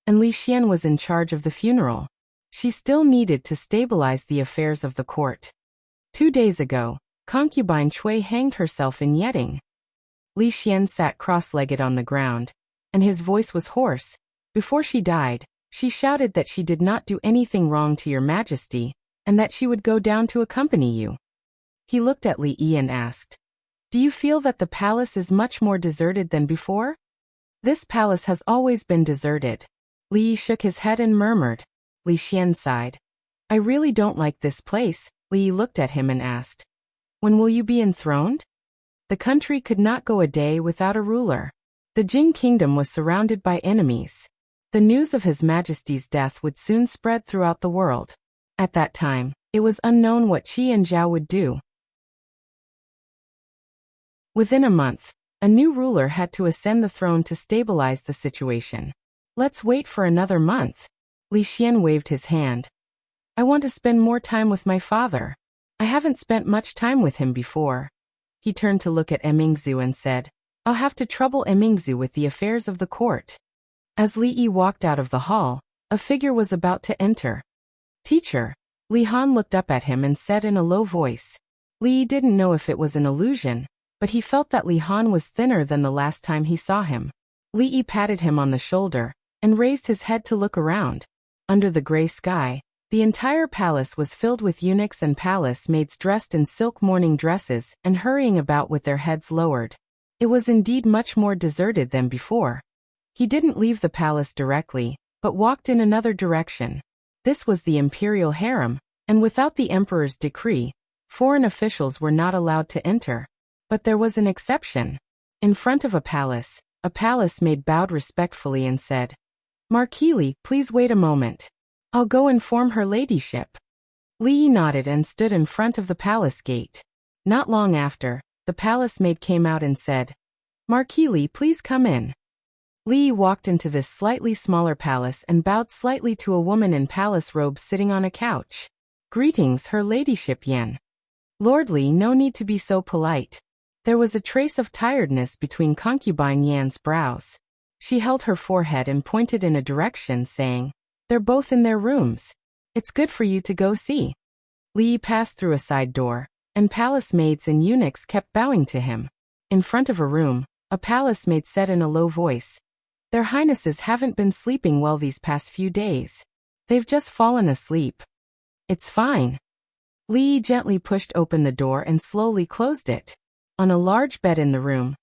and Li Xian was in charge of the funeral. She still needed to stabilize the affairs of the court. 2 days ago, concubine Cui hanged herself in Yeding. Li Xian sat cross-legged on the ground, and his voice was hoarse. Before she died, she shouted that she did not do anything wrong to your majesty, and that she would go down to accompany you. He looked at Li Yi and asked, "Do you feel that the palace is much more deserted than before?" "This palace has always been deserted." Li Yi shook his head and murmured. Li Xian sighed. "I really don't like this place." Li Yi looked at him and asked, "When will you be enthroned?" The country could not go a day without a ruler. The Jing kingdom was surrounded by enemies. The news of His Majesty's death would soon spread throughout the world. At that time, it was unknown what Qi and Zhao would do. Within a month, a new ruler had to ascend the throne to stabilize the situation. "Let's wait for another month." Li Xian waved his hand. "I want to spend more time with my father. I haven't spent much time with him before." He turned to look at Emingzu and said, I'll have to trouble Emingzu with the affairs of the court. As Li Yi walked out of the hall, a figure was about to enter. Teacher. Li Han looked up at him and said in a low voice. Li Yi didn't know if it was an illusion, but he felt that Li Han was thinner than the last time he saw him. Li Yi patted him on the shoulder and raised his head to look around. Under the gray sky, the entire palace was filled with eunuchs and palace maids dressed in silk mourning dresses and hurrying about with their heads lowered. It was indeed much more deserted than before. He didn't leave the palace directly, but walked in another direction. This was the imperial harem, and without the emperor's decree, foreign officials were not allowed to enter. But there was an exception. In front of a palace maid bowed respectfully and said, Marquis Li, please wait a moment. I'll go inform her ladyship. Li Yi nodded and stood in front of the palace gate. Not long after, the palace maid came out and said, Marquis Li, please come in. Li Yi walked into this slightly smaller palace and bowed slightly to a woman in palace robes sitting on a couch. Greetings, her ladyship Yan. Lord Li, no need to be so polite. There was a trace of tiredness between concubine Yan's brows. She held her forehead and pointed in a direction, saying, They're both in their rooms. It's good for you to go see. Li Yi passed through a side door, and palace maids and eunuchs kept bowing to him. In front of a room, a palace maid said in a low voice, Their highnesses haven't been sleeping well these past few days. They've just fallen asleep. It's fine. Li Yi gently pushed open the door and slowly closed it. On a large bed in the room,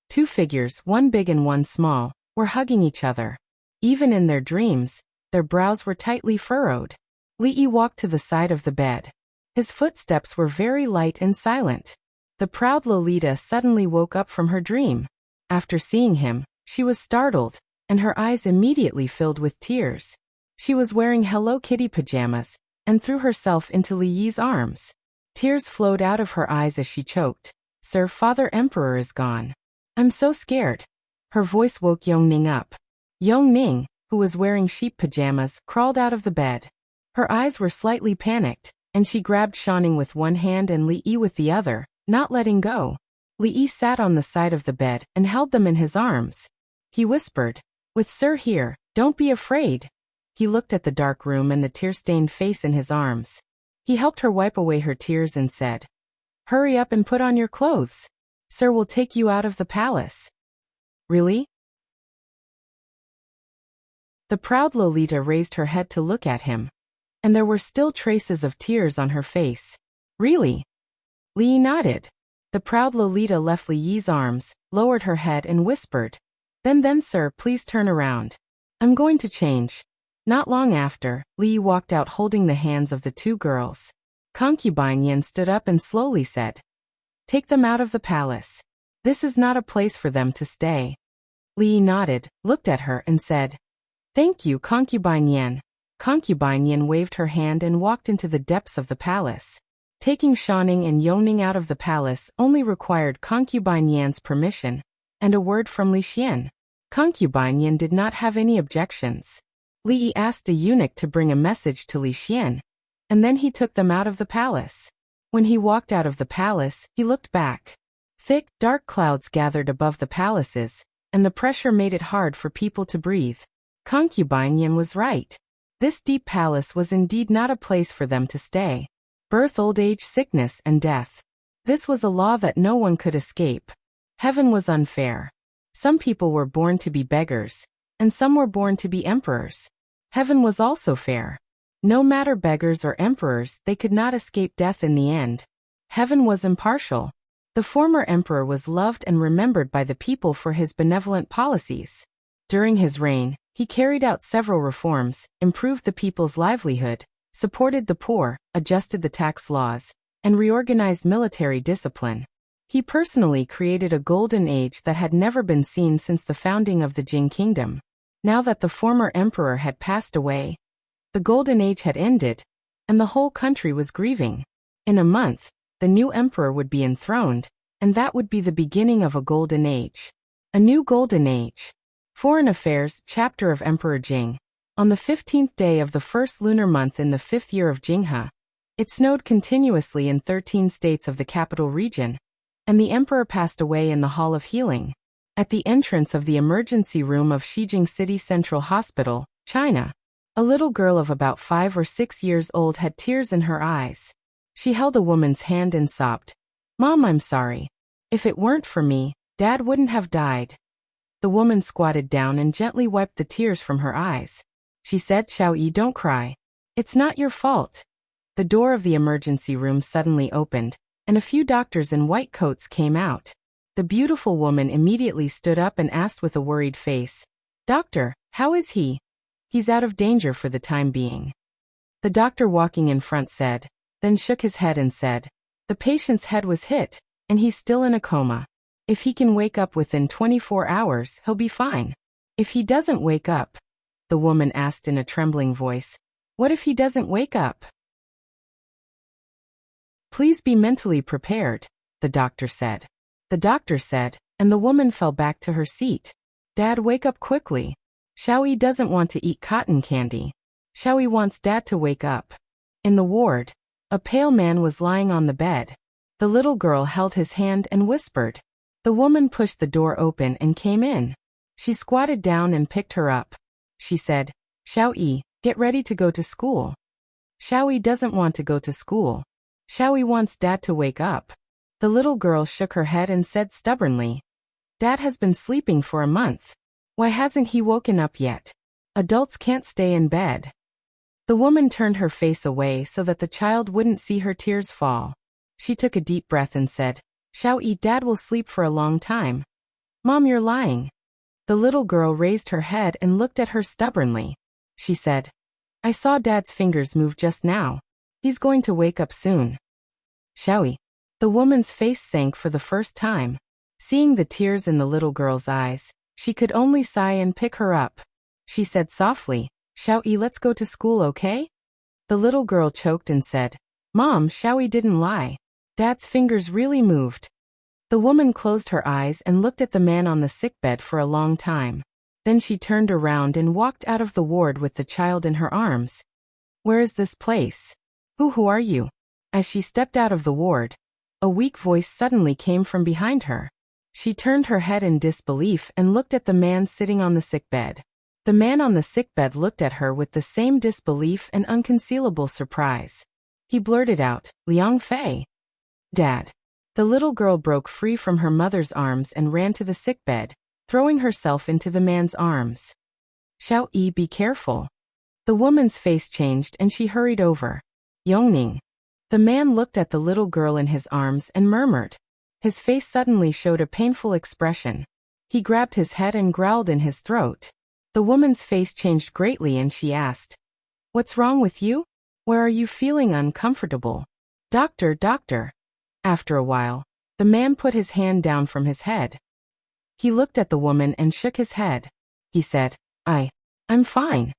two figures, one big and one small, were hugging each other. Even in their dreams, their brows were tightly furrowed. Li Yi walked to the side of the bed. His footsteps were very light and silent. The proud Lolita suddenly woke up from her dream. After seeing him, she was startled, and her eyes immediately filled with tears. She was wearing Hello Kitty pajamas, and threw herself into Li Yi's arms. Tears flowed out of her eyes as she choked. Sir, Father Emperor is gone. I'm so scared. Her voice woke Yongning up. Yongning, who was wearing sheep pajamas, crawled out of the bed. Her eyes were slightly panicked, and she grabbed Shanning with one hand and Li Yi with the other, not letting go. Li Yi sat on the side of the bed and held them in his arms. He whispered, With Sir here, don't be afraid. He looked at the dark room and the tear-stained face in his arms. He helped her wipe away her tears and said, Hurry up and put on your clothes. Sir will take you out of the palace. Really? The proud Lolita raised her head to look at him, and there were still traces of tears on her face. Really? Li Yi nodded. The proud Lolita left Li Yi's arms, lowered her head and whispered, Then sir, please turn around. I'm going to change. Not long after, Li Yi walked out holding the hands of the two girls. Concubine Yan stood up and slowly said, Take them out of the palace. This is not a place for them to stay. Li Yi nodded, looked at her and said, Thank you, Concubine Yan. Concubine Yan waved her hand and walked into the depths of the palace. Taking Shanning and Yongning out of the palace only required Concubine Yan's permission, and a word from Li Xian. Concubine Yan did not have any objections. Li Yi asked a eunuch to bring a message to Li Xian, and then he took them out of the palace. When he walked out of the palace, he looked back. Thick, dark clouds gathered above the palaces, and the pressure made it hard for people to breathe. Concubine Yan was right. This deep palace was indeed not a place for them to stay. Birth, old age, sickness, and death. This was a law that no one could escape. Heaven was unfair. Some people were born to be beggars, and some were born to be emperors. Heaven was also fair. No matter beggars or emperors, they could not escape death in the end. Heaven was impartial. The former emperor was loved and remembered by the people for his benevolent policies. During his reign, he carried out several reforms, improved the people's livelihood, supported the poor, adjusted the tax laws, and reorganized military discipline. He personally created a golden age that had never been seen since the founding of the Jing Kingdom. Now that the former emperor had passed away, the golden age had ended, and the whole country was grieving. In a month, the new emperor would be enthroned, and that would be the beginning of a golden age. A new golden age. Foreign Affairs, Chapter of Emperor Jing. On the 15th day of the first lunar month in the 5th year of Jinghe, it snowed continuously in 13 states of the capital region, and the emperor passed away in the Hall of Healing. at the entrance of the emergency room of Xijing City Central Hospital, China. A little girl of about 5 or 6 years old had tears in her eyes. She held a woman's hand and sobbed, "Mom, I'm sorry. If it weren't for me, Dad wouldn't have died." The woman squatted down and gently wiped the tears from her eyes. She said, "Xiaoyi, don't cry. It's not your fault." The door of the emergency room suddenly opened, and a few doctors in white coats came out. The beautiful woman immediately stood up and asked with a worried face, "Doctor, how is he?" "He's out of danger for the time being." The doctor walking in front said, then shook his head and said, "The patient's head was hit, and he's still in a coma. If he can wake up within 24 hours, he'll be fine." "If he doesn't wake up?" the woman asked in a trembling voice. "What if he doesn't wake up?" "Please be mentally prepared," the doctor said. The doctor said, and the woman fell back to her seat. "Dad, wake up quickly. Xiaoyi doesn't want to eat cotton candy. Xiaoyi wants Dad to wake up." In the ward, a pale man was lying on the bed. The little girl held his hand and whispered. The woman pushed the door open and came in. She squatted down and picked her up. She said, "Xiaoyi, get ready to go to school." "Xiaoyi doesn't want to go to school. Xiaoyi wants Dad to wake up." The little girl shook her head and said stubbornly, "Dad has been sleeping for a month. Why hasn't he woken up yet? Adults can't stay in bed." The woman turned her face away so that the child wouldn't see her tears fall. She took a deep breath and said, "Xiaoyi, Dad will sleep for a long time." "Mom, you're lying." The little girl raised her head and looked at her stubbornly. She said, "I saw Dad's fingers move just now. He's going to wake up soon." "Xiaoyi." The woman's face sank for the first time. Seeing the tears in the little girl's eyes, she could only sigh and pick her up. She said softly, "Xiaoyi, let's go to school, okay?" The little girl choked and said, "Mom, Xiaoyi didn't lie. Dad's fingers really moved." The woman closed her eyes and looked at the man on the sickbed for a long time. Then she turned around and walked out of the ward with the child in her arms. "Where is this place? Who are you?" As she stepped out of the ward, a weak voice suddenly came from behind her. She turned her head in disbelief and looked at the man sitting on the sickbed. The man on the sickbed looked at her with the same disbelief and unconcealable surprise. He blurted out, "Liang Fei." "Dad." The little girl broke free from her mother's arms and ran to the sickbed, throwing herself into the man's arms. "Xiaoyi, be careful." The woman's face changed and she hurried over. "Yongning." The man looked at the little girl in his arms and murmured. His face suddenly showed a painful expression. He grabbed his head and growled in his throat. The woman's face changed greatly and she asked, "What's wrong with you? Where are you feeling uncomfortable?" "Doctor, doctor." After a while, the man put his hand down from his head. He looked at the woman and shook his head. He said, I'm fine."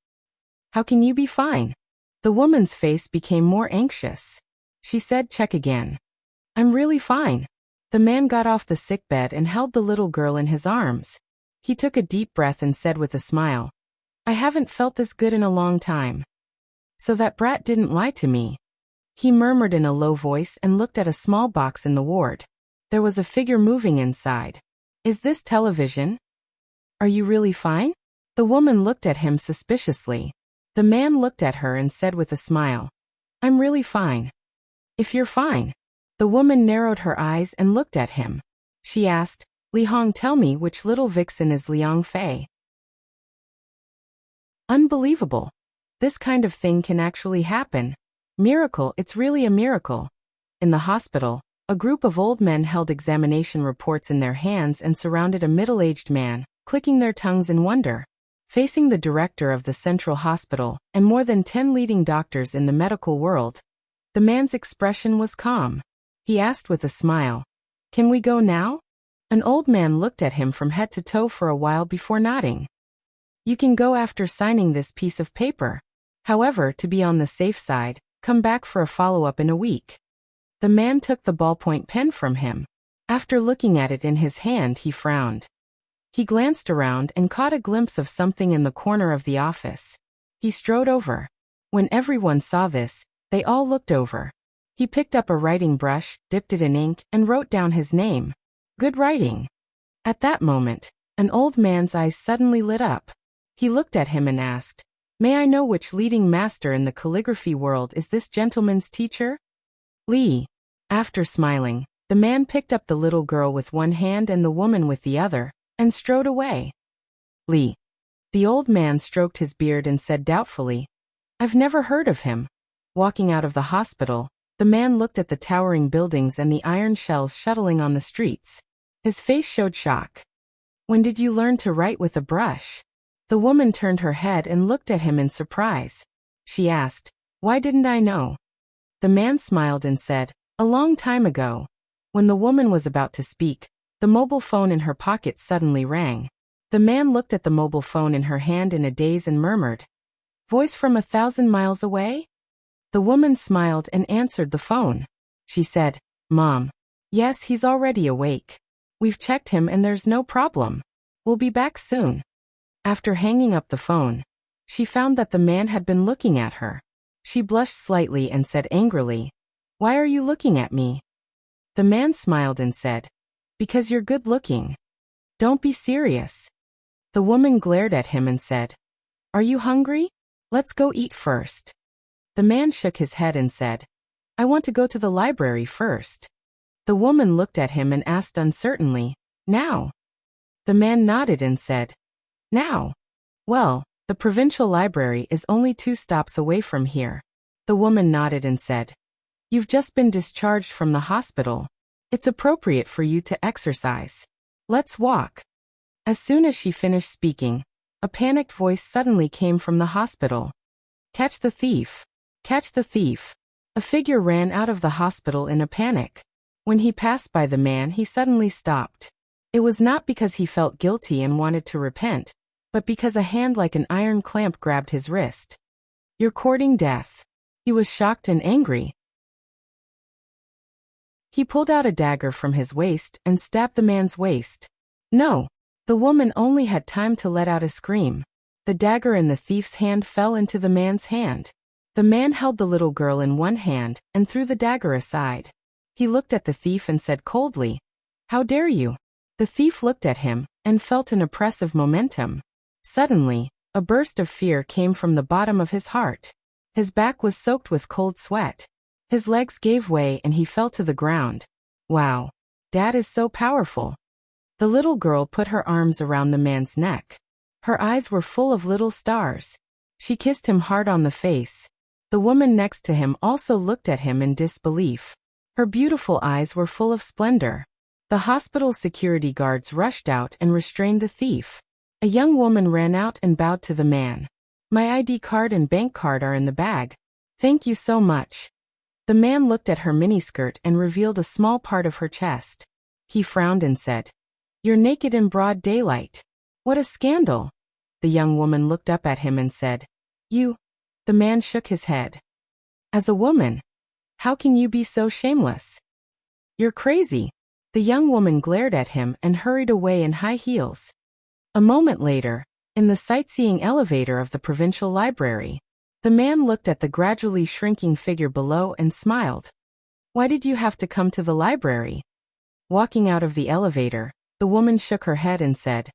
"How can you be fine?" The woman's face became more anxious. She said, "Check again." "I'm really fine." The man got off the sickbed and held the little girl in his arms. He took a deep breath and said with a smile, "I haven't felt this good in a long time. So that brat didn't lie to me." He murmured in a low voice and looked at a small box in the ward. There was a figure moving inside. "Is this television? Are you really fine?" The woman looked at him suspiciously. The man looked at her and said with a smile, "I'm really fine." "If you're fine." The woman narrowed her eyes and looked at him. She asked, "Li Hong, tell me which little vixen is Liang Fei." Unbelievable. This kind of thing can actually happen. Miracle, it's really a miracle. In the hospital, a group of old men held examination reports in their hands and surrounded a middle-aged man, clicking their tongues in wonder. Facing the director of the central hospital and more than 10 leading doctors in the medical world, the man's expression was calm. He asked with a smile, "Can we go now?" An old man looked at him from head to toe for a while before nodding. "You can go after signing this piece of paper. However, to be on the safe side, come back for a follow-up in a week." The man took the ballpoint pen from him. After looking at it in his hand, he frowned. He glanced around and caught a glimpse of something in the corner of the office. He strode over. When everyone saw this, they all looked over. He picked up a writing brush, dipped it in ink, and wrote down his name. "Good writing." At that moment, an old man's eyes suddenly lit up. He looked at him and asked, "May I know which leading master in the calligraphy world is this gentleman's teacher?" Li. After smiling, the man picked up the little girl with one hand and the woman with the other, and strode away. Li. The old man stroked his beard and said doubtfully, "I've never heard of him." Walking out of the hospital, the man looked at the towering buildings and the iron shells shuttling on the streets. His face showed shock. "When did you learn to write with a brush?" The woman turned her head and looked at him in surprise. She asked, "Why didn't I know?" The man smiled and said, "A long time ago." When the woman was about to speak, the mobile phone in her pocket suddenly rang. The man looked at the mobile phone in her hand in a daze and murmured, "Voice from 1,000 miles away?" The woman smiled and answered the phone. She said, "Mom. Yes, he's already awake. We've checked him and there's no problem. We'll be back soon." After hanging up the phone, she found that the man had been looking at her. She blushed slightly and said angrily, "Why are you looking at me?" The man smiled and said, "Because you're good looking. Don't be serious." The woman glared at him and said, "Are you hungry? Let's go eat first." The man shook his head and said, "I want to go to the library first." The woman looked at him and asked uncertainly, "Now?" The man nodded and said, "Now? Well, the provincial library is only 2 stops away from here." The woman nodded and said, "You've just been discharged from the hospital. It's appropriate for you to exercise. Let's walk." As soon as she finished speaking, a panicked voice suddenly came from the hospital. "Catch the thief! Catch the thief!" A figure ran out of the hospital in a panic. When he passed by the man, he suddenly stopped. It was not because he felt guilty and wanted to repent, but because a hand like an iron clamp grabbed his wrist. "You're courting death." He was shocked and angry. He pulled out a dagger from his waist and stabbed the man's waist. No! The woman only had time to let out a scream. The dagger in the thief's hand fell into the man's hand. The man held the little girl in one hand and threw the dagger aside. He looked at the thief and said coldly, "How dare you?" The thief looked at him and felt an oppressive momentum. Suddenly, a burst of fear came from the bottom of his heart. His back was soaked with cold sweat. His legs gave way and he fell to the ground. "Wow. Dad is so powerful." The little girl put her arms around the man's neck. Her eyes were full of little stars. She kissed him hard on the face. The woman next to him also looked at him in disbelief. Her beautiful eyes were full of splendor. The hospital security guards rushed out and restrained the thief. A young woman ran out and bowed to the man. "My ID card and bank card are in the bag. Thank you so much." The man looked at her miniskirt and revealed a small part of her chest. He frowned and said, "You're naked in broad daylight. What a scandal." The young woman looked up at him and said, "You?" The man shook his head. "As a woman? How can you be so shameless? You're crazy." The young woman glared at him and hurried away in high heels. A moment later, in the sightseeing elevator of the provincial library, the man looked at the gradually shrinking figure below and smiled. "Why did you have to come to the library?" Walking out of the elevator, the woman shook her head and said,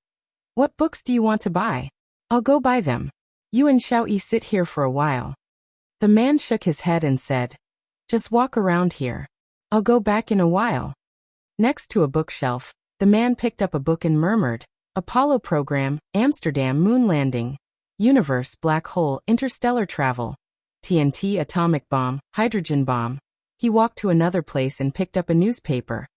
"What books do you want to buy? I'll go buy them. You and Xiao-Yi sit here for a while." The man shook his head and said, "Just walk around here. I'll go back in a while." Next to a bookshelf, the man picked up a book and murmured, "Apollo Program, Amsterdam Moon Landing, Universe Black Hole Interstellar Travel, TNT Atomic Bomb, Hydrogen Bomb." He walked to another place and picked up a newspaper.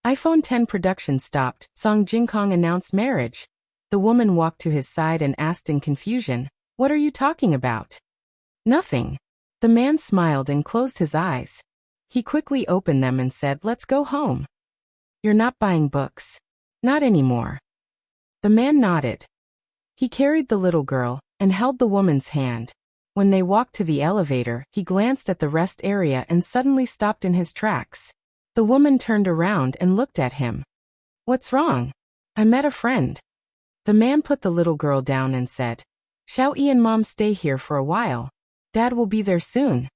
iPhone 10 production stopped, Song Jinkong announced marriage. The woman walked to his side and asked in confusion, "What are you talking about?" "Nothing." The man smiled and closed his eyes. He quickly opened them and said, "Let's go home." "You're not buying books." "Not anymore." The man nodded. He carried the little girl and held the woman's hand. When they walked to the elevator, he glanced at the rest area and suddenly stopped in his tracks. The woman turned around and looked at him. "What's wrong?" "I met a friend." The man put the little girl down and said, "Xiao-Yi and Mom stay here for a while. Dad will be there soon."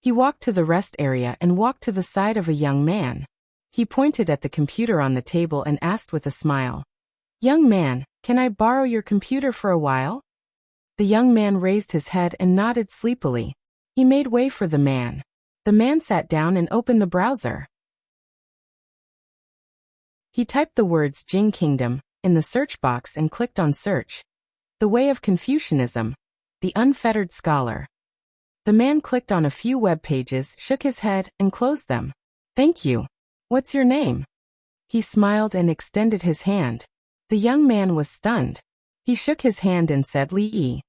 He walked to the rest area and walked to the side of a young man. He pointed at the computer on the table and asked with a smile, Young man, can I borrow your computer for a while? The young man raised his head and nodded sleepily. He made way for the man. The man sat down and opened the browser. He typed the words Jing Kingdom in the search box and clicked on Search. The Way of Confucianism, The Unfettered Scholar. The man clicked on a few web pages, shook his head, and closed them. Thank you. What's your name? He smiled and extended his hand. The young man was stunned. He shook his hand and said Li Yi.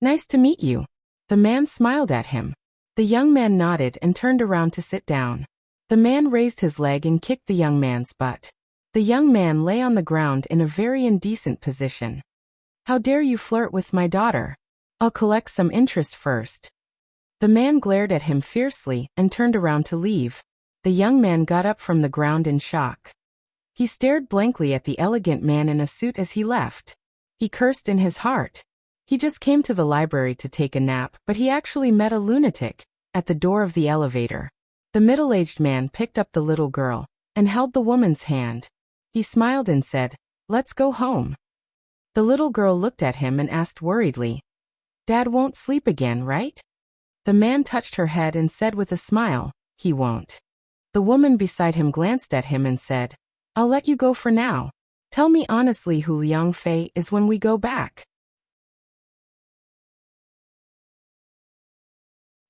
Nice to meet you. The man smiled at him. The young man nodded and turned around to sit down. The man raised his leg and kicked the young man's butt. The young man lay on the ground in a very indecent position. How dare you flirt with my daughter? I'll collect some interest first. The man glared at him fiercely and turned around to leave. The young man got up from the ground in shock. He stared blankly at the elegant man in a suit as he left. He cursed in his heart. He just came to the library to take a nap, but he actually met a lunatic at the door of the elevator. The middle-aged man picked up the little girl and held the woman's hand. He smiled and said, "Let's go home." The little girl looked at him and asked worriedly, "Dad won't sleep again, right?" The man touched her head and said with a smile, "He won't." The woman beside him glanced at him and said, "I'll let you go for now. Tell me honestly who Liang Fei is when we go back."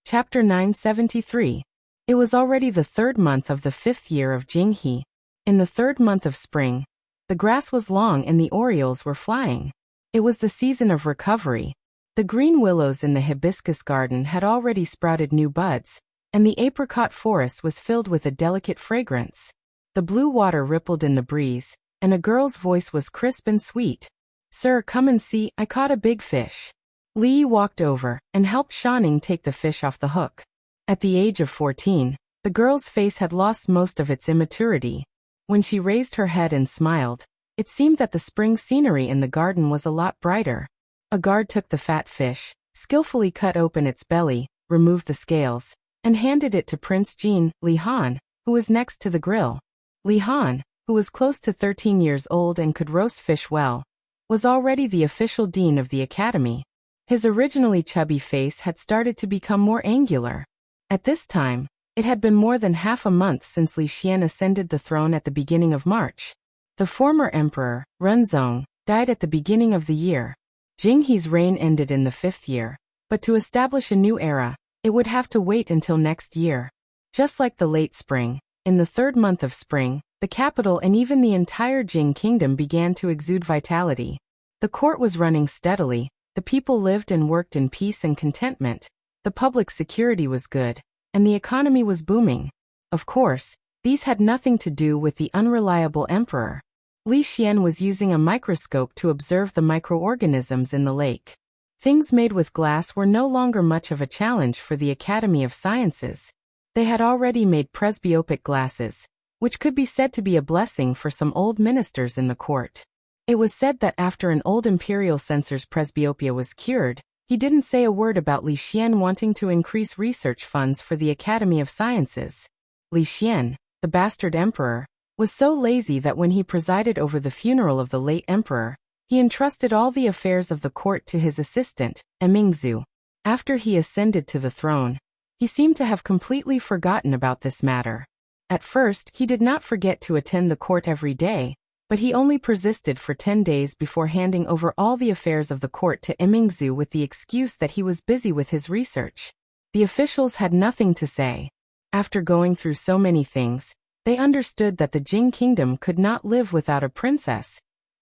Chapter 973. It was already the 3rd month of the 5th year of Jing He. In the 3rd month of spring, the grass was long and the orioles were flying. It was the season of recovery. The green willows in the hibiscus garden had already sprouted new buds, and the apricot forest was filled with a delicate fragrance. The blue water rippled in the breeze, and a girl's voice was crisp and sweet. "Sir, come and see, I caught a big fish." Li walked over and helped Shanning take the fish off the hook. At the age of 14, the girl's face had lost most of its immaturity. When she raised her head and smiled, it seemed that the spring scenery in the garden was a lot brighter. A guard took the fat fish, skillfully cut open its belly, removed the scales, and handed it to Prince Jean, Li Han, who was next to the grill. Li Han, who was close to 13 years old and could roast fish well, was already the official dean of the academy. His originally chubby face had started to become more angular. At this time, it had been more than half a month since Li Xian ascended the throne at the beginning of March. The former emperor, Renzong, died at the beginning of the year. Jing He's reign ended in the 5th year, but to establish a new era, it would have to wait until next year. Just like the late spring, in the 3rd month of spring, the capital and even the entire Jing kingdom began to exude vitality. The court was running steadily, the people lived and worked in peace and contentment, the public security was good, and the economy was booming. Of course, these had nothing to do with the unreliable emperor. Li Xian was using a microscope to observe the microorganisms in the lake. Things made with glass were no longer much of a challenge for the Academy of Sciences. They had already made presbyopic glasses, which could be said to be a blessing for some old ministers in the court. It was said that after an old imperial censor's presbyopia was cured, he didn't say a word about Li Xian wanting to increase research funds for the Academy of Sciences. Li Xian, the bastard emperor, was so lazy that when he presided over the funeral of the late emperor, he entrusted all the affairs of the court to his assistant, Emingzu. After he ascended to the throne, he seemed to have completely forgotten about this matter. At first, he did not forget to attend the court every day, but he only persisted for 10 days before handing over all the affairs of the court to Emingzu with the excuse that he was busy with his research. The officials had nothing to say. After going through so many things, they understood that the Jing kingdom could not live without a princess,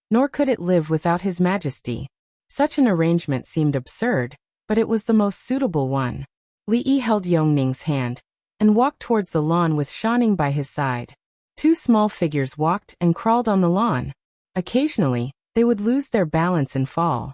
nor could it live without His Majesty. Such an arrangement seemed absurd, but it was the most suitable one. Li Yi held Yongning's hand and walked towards the lawn with Shanning by his side. 2 small figures walked and crawled on the lawn. Occasionally, they would lose their balance and fall.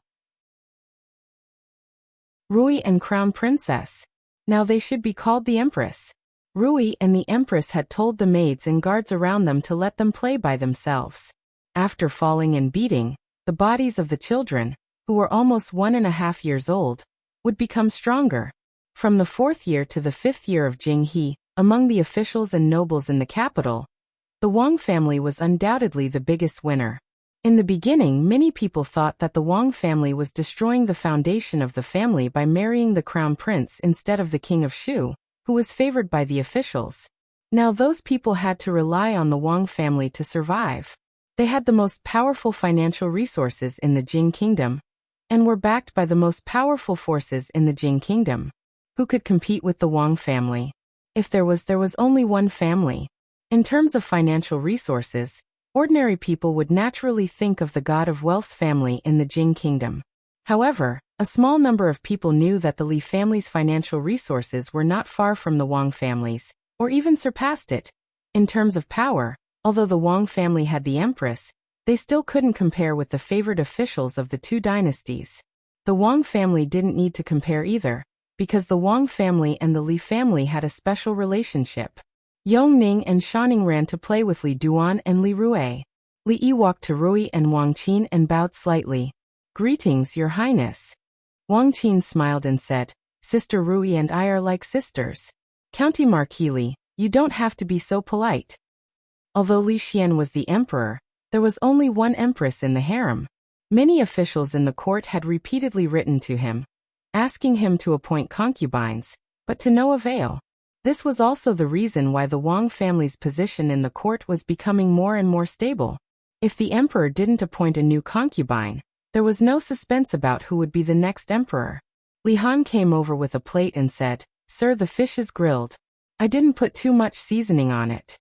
Rui and Crown Princess. Now they should be called the Empress. Rui and the Empress had told the maids and guards around them to let them play by themselves. After falling and beating, the bodies of the children, who were almost 1.5 years old, would become stronger. From the 4th year to the 5th year of Jing He, among the officials and nobles in the capital, the Wang family was undoubtedly the biggest winner. In the beginning, many people thought that the Wang family was destroying the foundation of the family by marrying the crown prince instead of the king of Shu, who was favored by the officials. Now those people had to rely on the Wang family to survive. They had the most powerful financial resources in the Jing kingdom, and were backed by the most powerful forces in the Jing kingdom. Who could compete with the Wang family? If there was only one family. In terms of financial resources, ordinary people would naturally think of the god of wealth's family in the Jing kingdom. However, a small number of people knew that the Li family's financial resources were not far from the Wang family's, or even surpassed it. In terms of power, although the Wang family had the empress, they still couldn't compare with the favored officials of the two dynasties. The Wang family didn't need to compare either, because the Wang family and the Li family had a special relationship. Yong Ning and Shaning ran to play with Li Duan and Li Rui. Li Yi walked to Rui and Wang Qin and bowed slightly. "Greetings, Your Highness." Wang Qin smiled and said, "Sister Rui and I are like sisters." "County Marquis Li, you don't have to be so polite." Although Li Xian was the emperor, there was only one empress in the harem. Many officials in the court had repeatedly written to him, asking him to appoint concubines, but to no avail. This was also the reason why the Wang family's position in the court was becoming more and more stable. If the emperor didn't appoint a new concubine, there was no suspense about who would be the next emperor. Li Han came over with a plate and said, "Sir, the fish is grilled. I didn't put too much seasoning on it."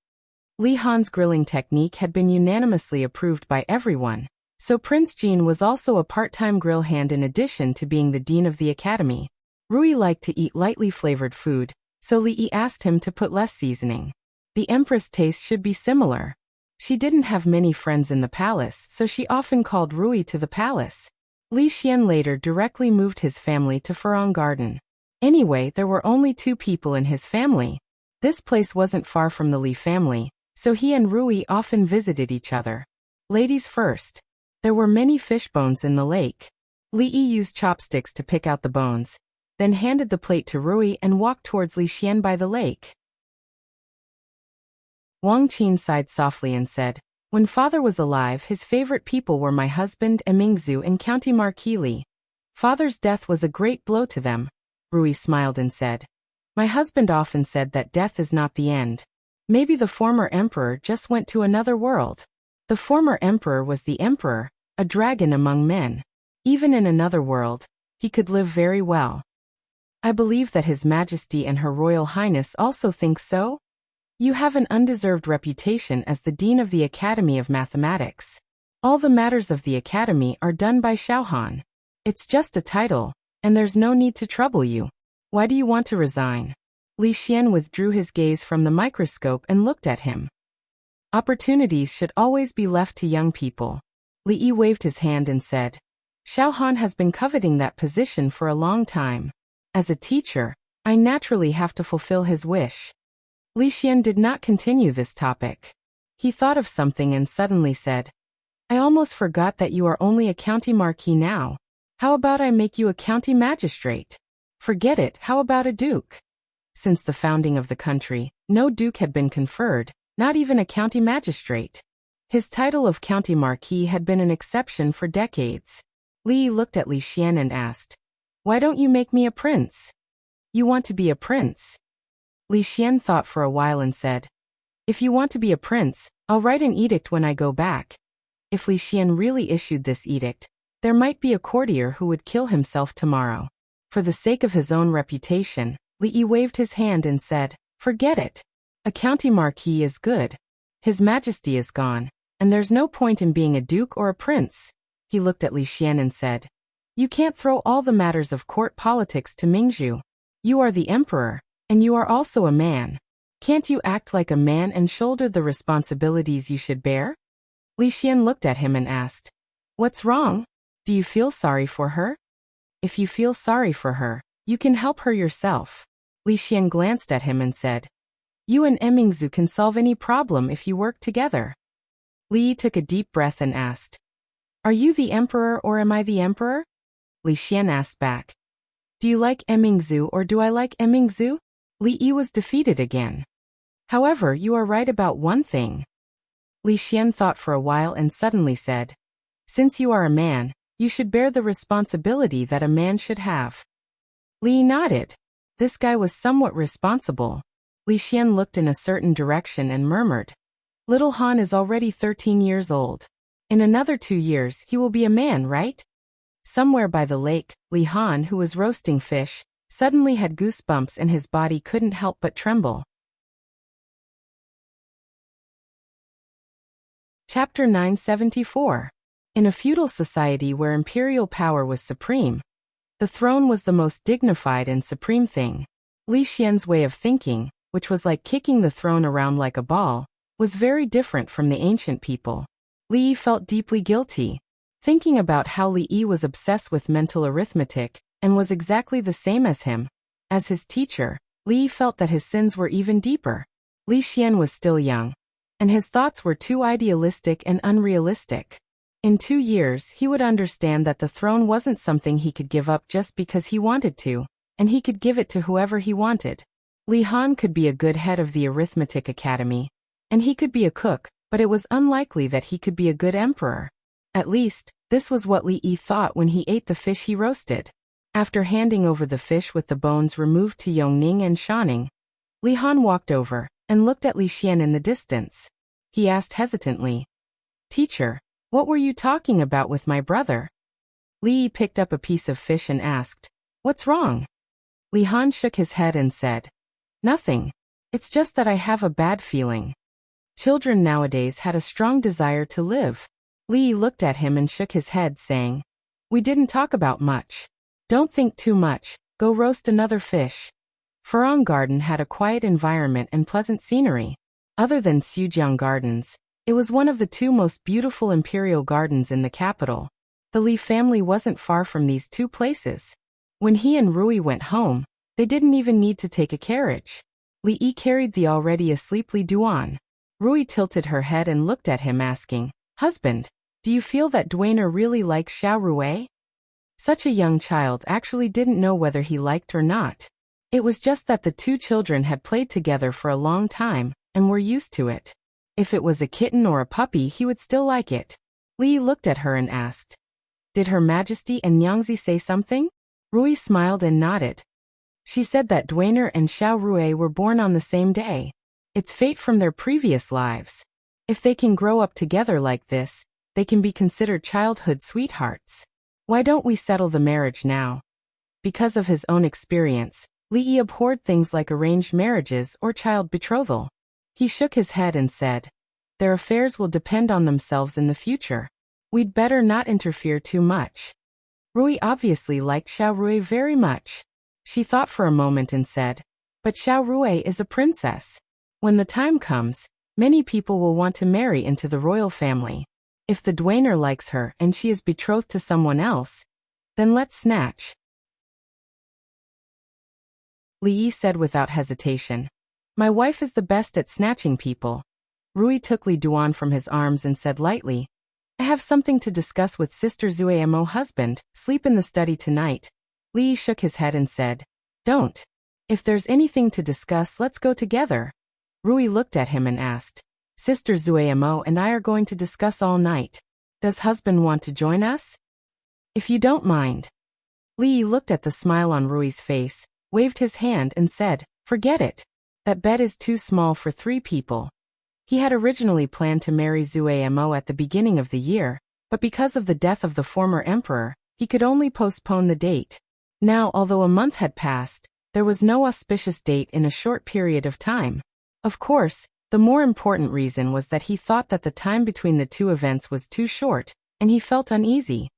Li Han's grilling technique had been unanimously approved by everyone, so Prince Jin was also a part-time grill hand in addition to being the dean of the academy. Rui liked to eat lightly flavored food, so Li Yi asked him to put less seasoning. The empress' taste should be similar. She didn't have many friends in the palace, so she often called Rui to the palace. Li Xian later directly moved his family to Furong Garden. Anyway, there were only 2 people in his family. This place wasn't far from the Li family, so he and Rui often visited each other. Ladies first. There were many fish bones in the lake. Li Yi used chopsticks to pick out the bones, then handed the plate to Rui and walked towards Li Xian by the lake. Wang Qin sighed softly and said, "When father was alive, his favorite people were my husband Emingzu and County Marquis Li. Father's death was a great blow to them." Rui smiled and said, "My husband often said that death is not the end. Maybe the former emperor just went to another world. The former emperor was the emperor, a dragon among men. Even in another world, he could live very well. I believe that His Majesty and Her Royal Highness also think so? You have an undeserved reputation as the Dean of the Academy of Mathematics. All the matters of the Academy are done by Xiaohan. It's just a title, and there's no need to trouble you. Why do you want to resign?" Li Xian withdrew his gaze from the microscope and looked at him. Opportunities should always be left to young people. Li Yi waved his hand and said, "Xiaohan has been coveting that position for a long time. As a teacher, I naturally have to fulfill his wish." Li Xian did not continue this topic. He thought of something and suddenly said, "I almost forgot that you are only a county marquis now. How about I make you a county magistrate?" "Forget it, how about a duke?" Since the founding of the country, no duke had been conferred, not even a county magistrate. His title of county marquis had been an exception for decades. Li Yi looked at Li Xian and asked, "Why don't you make me a prince?" "You want to be a prince?" Li Xian thought for a while and said, "If you want to be a prince, I'll write an edict when I go back." If Li Xian really issued this edict, there might be a courtier who would kill himself tomorrow. For the sake of his own reputation, Li Yi waved his hand and said, "Forget it. A county marquis is good. His Majesty is gone, and there's no point in being a duke or a prince." He looked at Li Xian and said, "You can't throw all the matters of court politics to Mingzhu. You are the emperor, and you are also a man. Can't you act like a man and shoulder the responsibilities you should bear?" Li Xian looked at him and asked, "What's wrong? Do you feel sorry for her?" "If you feel sorry for her, you can help her yourself." Li Xian glanced at him and said, "You and Emingzu can solve any problem if you work together." Li Yi took a deep breath and asked, "Are you the emperor or am I the emperor?" Li Xian asked back, "Do you like Emingzu or do I like Emingzu?" Li Yi was defeated again. "However, you are right about one thing." Li Xian thought for a while and suddenly said, Since you are a man, you should bear the responsibility that a man should have. Li nodded. This guy was somewhat responsible. Li Xian looked in a certain direction and murmured, Little Han is already 13 years old. In another 2 years he will be a man, right? Somewhere by the lake, Li Han, who was roasting fish, suddenly had goosebumps and his body couldn't help but tremble. Chapter 974. In a feudal society where imperial power was supreme, the throne was the most dignified and supreme thing. Li Xian's way of thinking, which was like kicking the throne around like a ball, was very different from the ancient people. Li Yi felt deeply guilty, thinking about how Li Yi was obsessed with mental arithmetic and was exactly the same as him. As his teacher, Li Yi felt that his sins were even deeper. Li Xian was still young, and his thoughts were too idealistic and unrealistic. In 2 years he would understand that the throne wasn't something he could give up just because he wanted to, and he could give it to whoever he wanted. Li Han could be a good head of the arithmetic academy, and he could be a cook, but it was unlikely that he could be a good emperor. At least, this was what Li Yi thought when he ate the fish he roasted. After handing over the fish with the bones removed to Yongning and Shanning, Li Han walked over and looked at Li Xian in the distance. He asked hesitantly, Teacher, what were you talking about with my brother? Li Yi picked up a piece of fish and asked, What's wrong? Li Han shook his head and said, Nothing. It's just that I have a bad feeling. Children nowadays had a strong desire to live. Li Yi looked at him and shook his head, saying, We didn't talk about much. Don't think too much, go roast another fish. Furong Garden had a quiet environment and pleasant scenery. Other than Xujiang Gardens, it was one of the 2 most beautiful imperial gardens in the capital. The Li family wasn't far from these 2 places. When he and Rui went home, they didn't even need to take a carriage. Li Yi carried the already asleep Li Duan. Rui tilted her head and looked at him asking, Husband, do you feel that Duaner really likes Xiao Rui? Such a young child actually didn't know whether he liked or not. It was just that the 2 children had played together for a long time and were used to it. If it was a kitten or a puppy he would still like it. Li looked at her and asked, Did Her Majesty and Nyangzi say something? Rui smiled and nodded. She said that Duaner and Xiao Rui were born on the same day. It's fate from their previous lives. If they can grow up together like this, they can be considered childhood sweethearts. Why don't we settle the marriage now? Because of his own experience, Li Yi abhorred things like arranged marriages or child betrothal. He shook his head and said, Their affairs will depend on themselves in the future. We'd better not interfere too much. Rui obviously liked Xiao Rui very much. She thought for a moment and said, But Xiao Rui is a princess. When the time comes, many people will want to marry into the royal family. If the Duaner likes her and she is betrothed to someone else, then let's snatch. Li Yi said without hesitation, My wife is the best at snatching people. Rui took Li Duan from his arms and said lightly, I have something to discuss with Sister Zuemo. Husband, sleep in the study tonight. Li Yi shook his head and said, Don't. If there's anything to discuss, let's go together. Rui looked at him and asked, Sister Zuemo and I are going to discuss all night. Does husband want to join us? If you don't mind. Li Yi looked at the smile on Rui's face, waved his hand and said, Forget it. That bed is too small for 3 people. He had originally planned to marry Zuemo at the beginning of the year, but because of the death of the former emperor, he could only postpone the date. Now, although a month had passed, there was no auspicious date in a short period of time. Of course, the more important reason was that he thought that the time between the 2 events was too short, and he felt uneasy.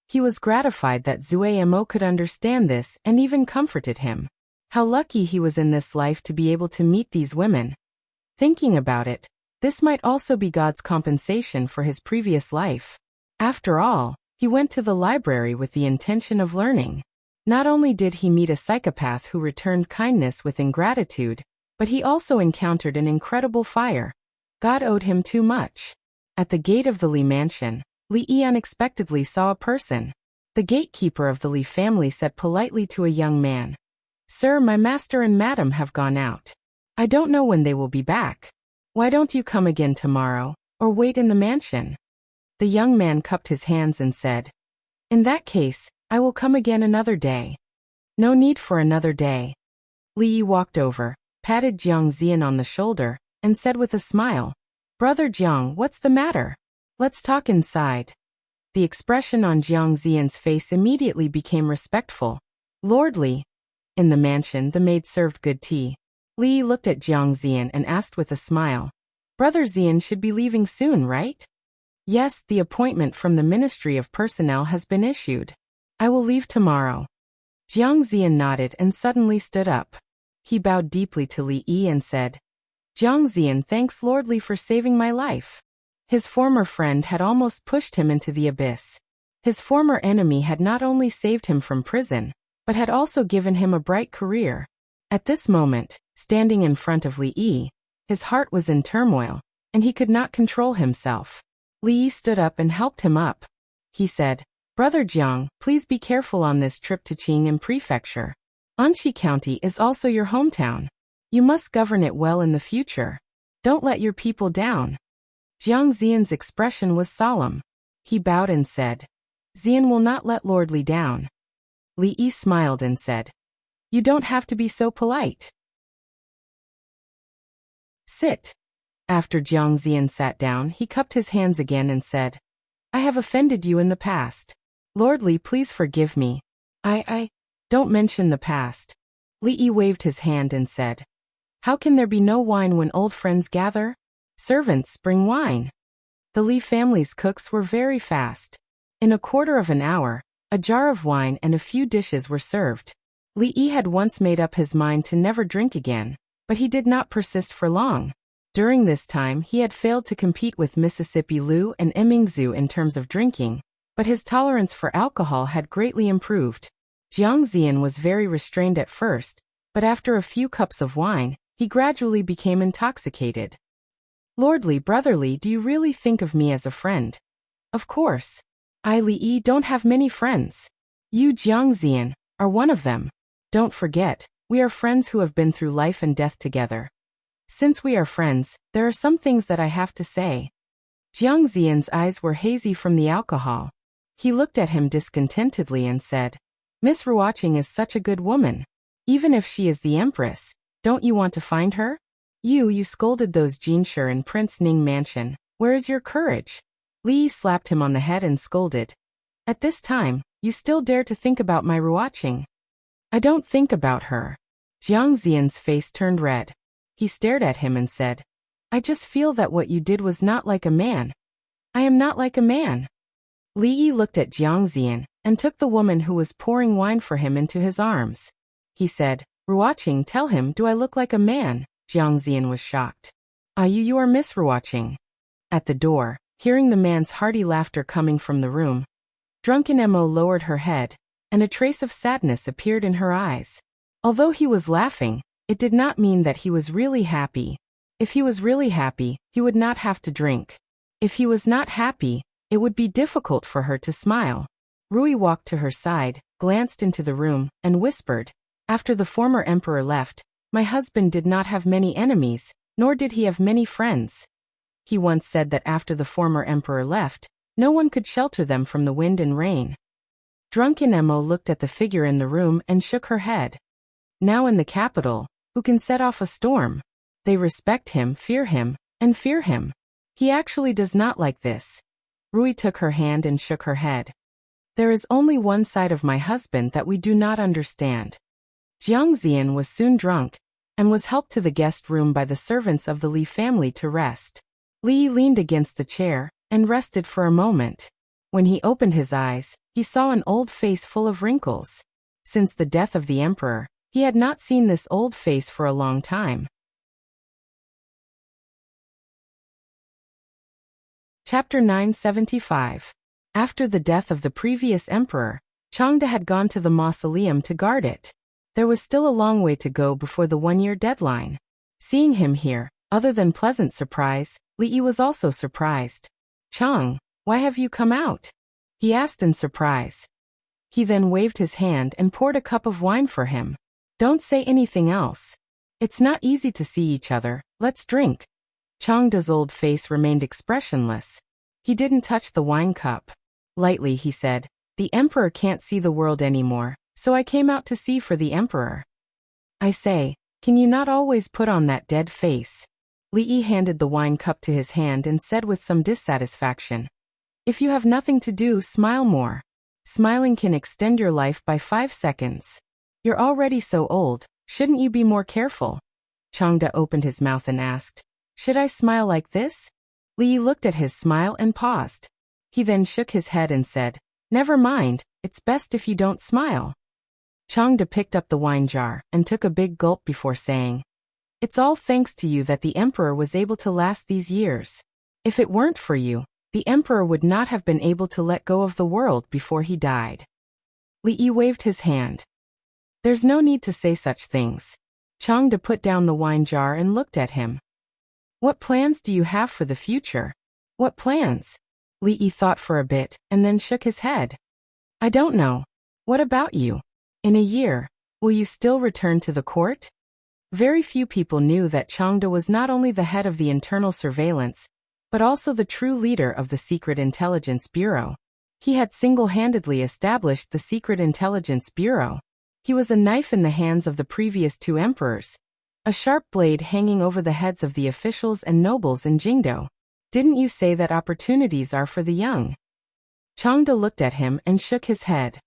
He was gratified that Zuemo could understand this and even comforted him. How lucky he was in this life to be able to meet these women. Thinking about it, this might also be God's compensation for his previous life. After all, he went to the library with the intention of learning. Not only did he meet a psychopath who returned kindness with ingratitude, but he also encountered an incredible fire. God owed him too much. At the gate of the Li mansion, Li Yi unexpectedly saw a person. The gatekeeper of the Li family said politely to a young man, Sir, my master and madam have gone out. I don't know when they will be back. Why don't you come again tomorrow, or wait in the mansion? The young man cupped his hands and said, "In that case, I will come again another day." "No need for another day." Li Yi walked over, patted Jiang Ziyan on the shoulder, and said with a smile, "Brother Jiang, what's the matter? Let's talk inside." The expression on Jiang Ziyan's face immediately became respectful. "Lordly." In the mansion, the maid served good tea. Li Yi looked at Jiang Ziyan and asked with a smile, "Brother Ziyan should be leaving soon, right?" "Yes, the appointment from the Ministry of Personnel has been issued. I will leave tomorrow." Jiang Ziyan nodded and suddenly stood up. He bowed deeply to Li Yi and said, "Jiang Ziyan thanks Lordly for saving my life." His former friend had almost pushed him into the abyss. His former enemy had not only saved him from prison, but had also given him a bright career. At this moment, standing in front of Li Yi, his heart was in turmoil, and he could not control himself. Li Yi stood up and helped him up. He said, "Brother Jiang, please be careful on this trip to Qingyun Prefecture. Anxi County is also your hometown. You must govern it well in the future. Don't let your people down." Jiang Ziyan's expression was solemn. He bowed and said, "Ziyan will not let Lordly down." Li Yi smiled and said, "You don't have to be so polite. Sit." After Jiang Ziyan sat down, he cupped his hands again and said, "I have offended you in the past. Lordly, please forgive me. I don't mention the past." Li Yi waved his hand and said, "How can there be no wine when old friends gather? Servants, bring wine." The Li family's cooks were very fast. In a quarter of an hour, a jar of wine and a few dishes were served. Li Yi had once made up his mind to never drink again, but he did not persist for long. During this time, he had failed to compete with Mississippi Liu and Emingzu in terms of drinking, but his tolerance for alcohol had greatly improved. Jiang Ziyan was very restrained at first, but after a few cups of wine, he gradually became intoxicated. "Lordly, brotherly, do you really think of me as a friend?" "Of course. I, Li Yi, don't have many friends. You, Jiang Ziyan, are one of them. Don't forget, we are friends who have been through life and death together. Since we are friends, there are some things that I have to say." Jiang Ziyan's eyes were hazy from the alcohol. He looked at him discontentedly and said, "Miss Ruoqing is such a good woman. Even if she is the empress, don't you want to find her? You scolded those Jinshi in Prince Ning Mansion. Where is your courage?" Li Yi slapped him on the head and scolded, "At this time, you still dare to think about my Ruoqing?" "I don't think about her." Jiang Ziyan's face turned red. He stared at him and said, "I just feel that what you did was not like a man." "I am not like a man." Li Yi looked at Jiang Ziyan and took the woman who was pouring wine for him into his arms. He said, "Ruoqing, tell him, do I look like a man?" Jiang Ziyan was shocked. "Ah, you are Miss Ruoqing." At the door, hearing the man's hearty laughter coming from the room, drunken Emo lowered her head, and a trace of sadness appeared in her eyes. Although he was laughing, it did not mean that he was really happy. If he was really happy, he would not have to drink. If he was not happy, it would be difficult for her to smile. Rui walked to her side, glanced into the room, and whispered, "After the former emperor left, my husband did not have many enemies, nor did he have many friends. He once said that after the former emperor left, no one could shelter them from the wind and rain." Drunken Emo looked at the figure in the room and shook her head. Now in the capital, who can set off a storm? They respect him, and fear him. He actually does not like this. Rui took her hand and shook her head. "There is only one side of my husband that we do not understand." Jiang Ziyan was soon drunk, and was helped to the guest room by the servants of the Li family to rest. Li leaned against the chair, and rested for a moment. When he opened his eyes, he saw an old face full of wrinkles. Since the death of the emperor, he had not seen this old face for a long time. Chapter 975. After the death of the previous emperor, Changde had gone to the mausoleum to guard it. There was still a long way to go before the one-year deadline. Seeing him here, other than pleasant surprise, Li Yi was also surprised. "Chang, why have you come out?" he asked in surprise. He then waved his hand and poured a cup of wine for him. "Don't say anything else. It's not easy to see each other, let's drink." Changde's old face remained expressionless. He didn't touch the wine cup. Lightly he said, "The emperor can't see the world anymore, so I came out to see for the emperor." "I say, can you not always put on that dead face?" Li Yi handed the wine cup to his hand and said with some dissatisfaction, "If you have nothing to do, smile more. Smiling can extend your life by 5 seconds. You're already so old, shouldn't you be more careful?" Changde opened his mouth and asked, "Should I smile like this?" Li Yi looked at his smile and paused. He then shook his head and said, "Never mind, it's best if you don't smile." Changde picked up the wine jar and took a big gulp before saying, "It's all thanks to you that the emperor was able to last these years. If it weren't for you, the emperor would not have been able to let go of the world before he died." Li Yi waved his hand. "There's no need to say such things." Changde put down the wine jar and looked at him. "What plans do you have for the future?" "What plans?" Li Yi thought for a bit and then shook his head. "I don't know. What about you? In a year, will you still return to the court?" Very few people knew that Changde was not only the head of the internal surveillance, but also the true leader of the Secret Intelligence Bureau. He had single-handedly established the Secret Intelligence Bureau. He was a knife in the hands of the previous 2 emperors, a sharp blade hanging over the heads of the officials and nobles in Jingdo. "Didn't you say that opportunities are for the young?" Changde looked at him and shook his head.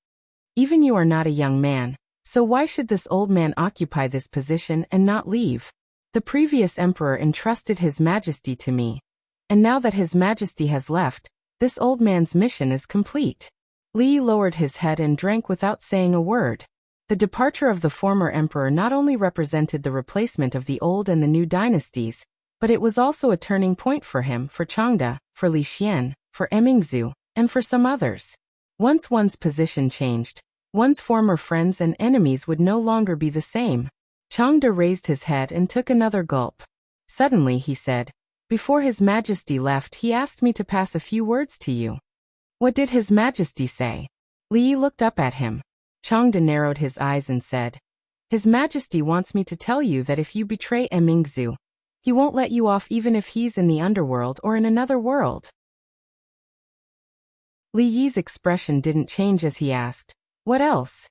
"Even you are not a young man, so why should this old man occupy this position and not leave? The previous emperor entrusted His Majesty to me, and now that His Majesty has left, this old man's mission is complete." Li Yi lowered his head and drank without saying a word. The departure of the former emperor not only represented the replacement of the old and the new dynasties, but it was also a turning point for him, for Changde, for Li Xian, for Emingzu, and for some others. Once one's position changed, one's former friends and enemies would no longer be the same. Changde raised his head and took another gulp. Suddenly he said, "Before His Majesty left, he asked me to pass a few words to you." "What did His Majesty say?" Li Yi looked up at him. Changde narrowed his eyes and said, "His Majesty wants me to tell you that if you betray Emingzu, he won't let you off even if he's in the underworld or in another world." Li Yi's expression didn't change as he asked, "What else?"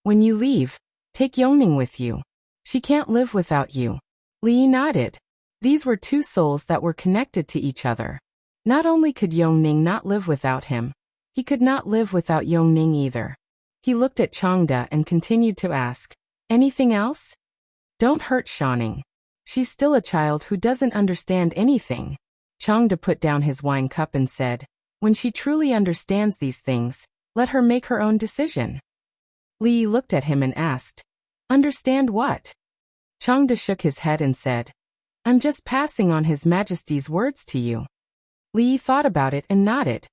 "When you leave, take Yongning with you. She can't live without you." Li Yi nodded. These were 2 souls that were connected to each other. Not only could Yongning not live without him, he could not live without Yongning either. He looked at Changde and continued to ask, "Anything else?" "Don't hurt Xiaoning. She's still a child who doesn't understand anything." Changde put down his wine cup and said, "When she truly understands these things, let her make her own decision." Li Yi looked at him and asked, "Understand what?" Changde shook his head and said, "I'm just passing on His Majesty's words to you." Li Yi thought about it and nodded.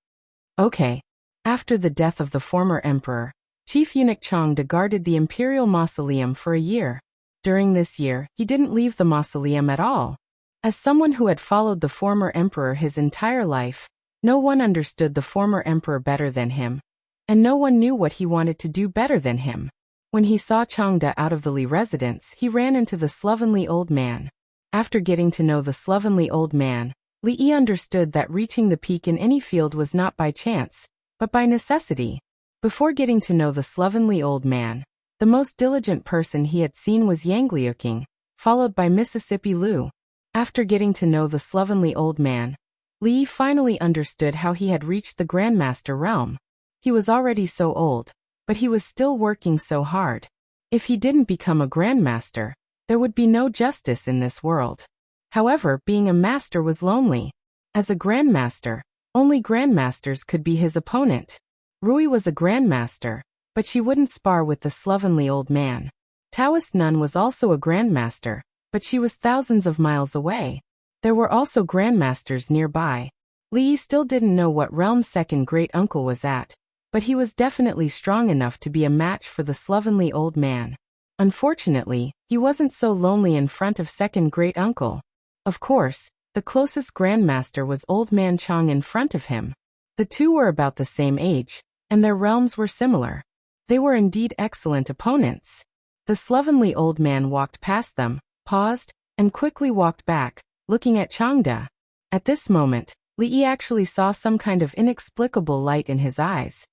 "Okay." After the death of the former emperor, Chief Eunuch Changde guarded the imperial mausoleum for a year. During this year, he didn't leave the mausoleum at all. As someone who had followed the former emperor his entire life, no one understood the former emperor better than him, and no one knew what he wanted to do better than him. When he saw Changde out of the Li residence, he ran into the slovenly old man. After getting to know the slovenly old man, Li Yi understood that reaching the peak in any field was not by chance, but by necessity. Before getting to know the slovenly old man, the most diligent person he had seen was Yang Liuqing, followed by Mississippi Lu. After getting to know the slovenly old man, Li Yi finally understood how he had reached the Grandmaster realm. He was already so old, but he was still working so hard. If he didn't become a Grandmaster, there would be no justice in this world. However, being a master was lonely. As a Grandmaster, only Grandmasters could be his opponent. Rui was a Grandmaster, but she wouldn't spar with the slovenly old man. Taoist Nun was also a Grandmaster, but she was thousands of miles away. There were also Grandmasters nearby. Li Yi still didn't know what realm second great-uncle was at, but he was definitely strong enough to be a match for the slovenly old man. Unfortunately, he wasn't so lonely in front of second great-uncle. Of course, the closest Grandmaster was Old Man Chang in front of him. The 2 were about the same age, and their realms were similar. They were indeed excellent opponents. The slovenly old man walked past them, paused, and quickly walked back, looking at Changde. At this moment, Li actually saw some kind of inexplicable light in his eyes.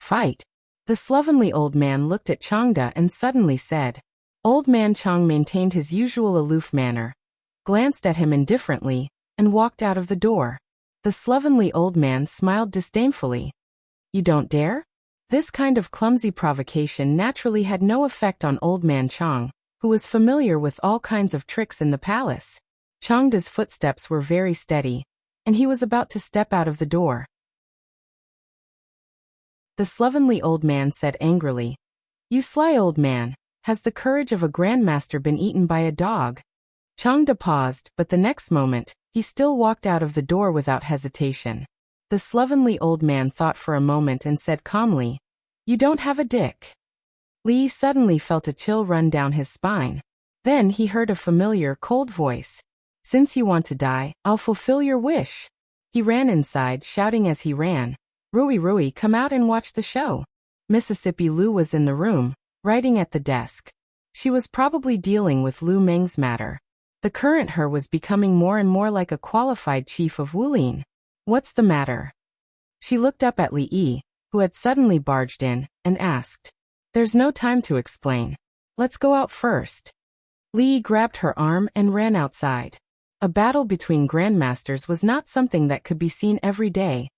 Fight. The slovenly old man looked at Changda and suddenly said. Old man Chang maintained his usual aloof manner, glanced at him indifferently, and walked out of the door. The slovenly old man smiled disdainfully. You don't dare? This kind of clumsy provocation naturally had no effect on old man Chang, who was familiar with all kinds of tricks in the palace. Changda's footsteps were very steady, and he was about to step out of the door. The slovenly old man said angrily, You sly old man, has the courage of a grandmaster been eaten by a dog? Changda paused, but the next moment, he still walked out of the door without hesitation. The slovenly old man thought for a moment and said calmly, You don't have a dick. Li suddenly felt a chill run down his spine. Then he heard a familiar, cold voice. Since you want to die, I'll fulfill your wish. He ran inside, shouting as he ran, Rui, come out and watch the show. Mississippi Lu was in the room, writing at the desk. She was probably dealing with Lu Meng's matter. The current her was becoming more and more like a qualified chief of Wulin. What's the matter? She looked up at Li Yi, who had suddenly barged in, and asked. There's no time to explain. Let's go out first. Li grabbed her arm and ran outside. A battle between grandmasters was not something that could be seen every day,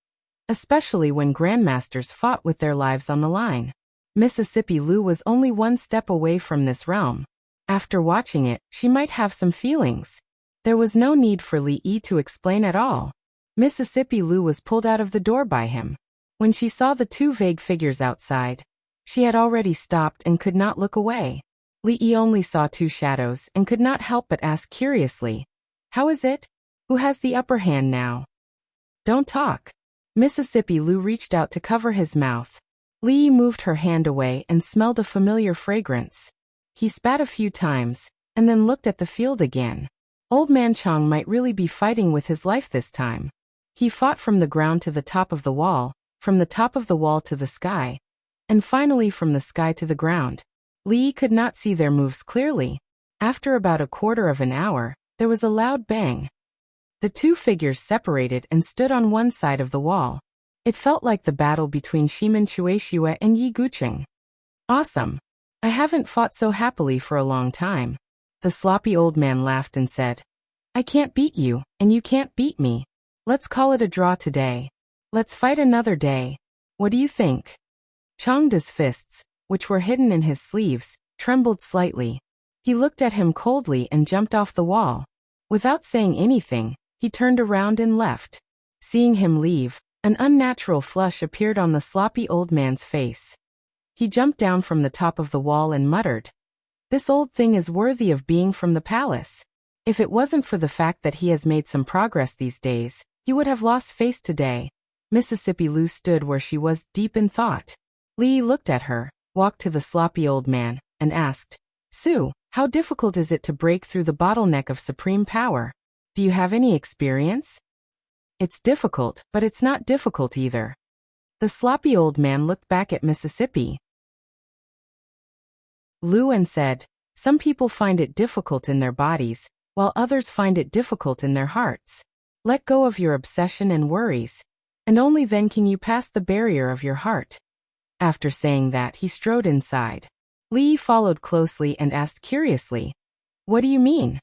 especially when grandmasters fought with their lives on the line. Mississippi Lu was only one step away from this realm. After watching it, she might have some feelings. There was no need for Li Yi to explain at all. Mississippi Lu was pulled out of the door by him. When she saw the two vague figures outside, she had already stopped and could not look away. Li Yi only saw two shadows and could not help but ask curiously, How is it? Who has the upper hand now? Don't talk. Mississippi Lu reached out to cover his mouth. Li Yi moved her hand away and smelled a familiar fragrance. He spat a few times, and then looked at the field again. Old man Chang might really be fighting with his life this time. He fought from the ground to the top of the wall, from the top of the wall to the sky, and finally from the sky to the ground. Li Yi could not see their moves clearly. After about a quarter of an hour, there was a loud bang. The two figures separated and stood on one side of the wall. It felt like the battle between Shimin Chueshue and Yi Gucheng. Awesome. I haven't fought so happily for a long time. The sloppy old man laughed and said, I can't beat you, and you can't beat me. Let's call it a draw today. Let's fight another day. What do you think? Changda's fists, which were hidden in his sleeves, trembled slightly. He looked at him coldly and jumped off the wall. Without saying anything, he turned around and left. Seeing him leave, an unnatural flush appeared on the sloppy old man's face. He jumped down from the top of the wall and muttered, This old thing is worthy of being from the palace. If it wasn't for the fact that he has made some progress these days, he would have lost face today. Mississippi Lu stood where she was, deep in thought. Li looked at her, walked to the sloppy old man, and asked, Sue, how difficult is it to break through the bottleneck of supreme power? Do you have any experience? It's difficult, but it's not difficult either. The sloppy old man looked back at Mississippi Lu and said, Some people find it difficult in their bodies, while others find it difficult in their hearts. Let go of your obsession and worries, and only then can you pass the barrier of your heart. After saying that, he strode inside. Li followed closely and asked curiously, What do you mean?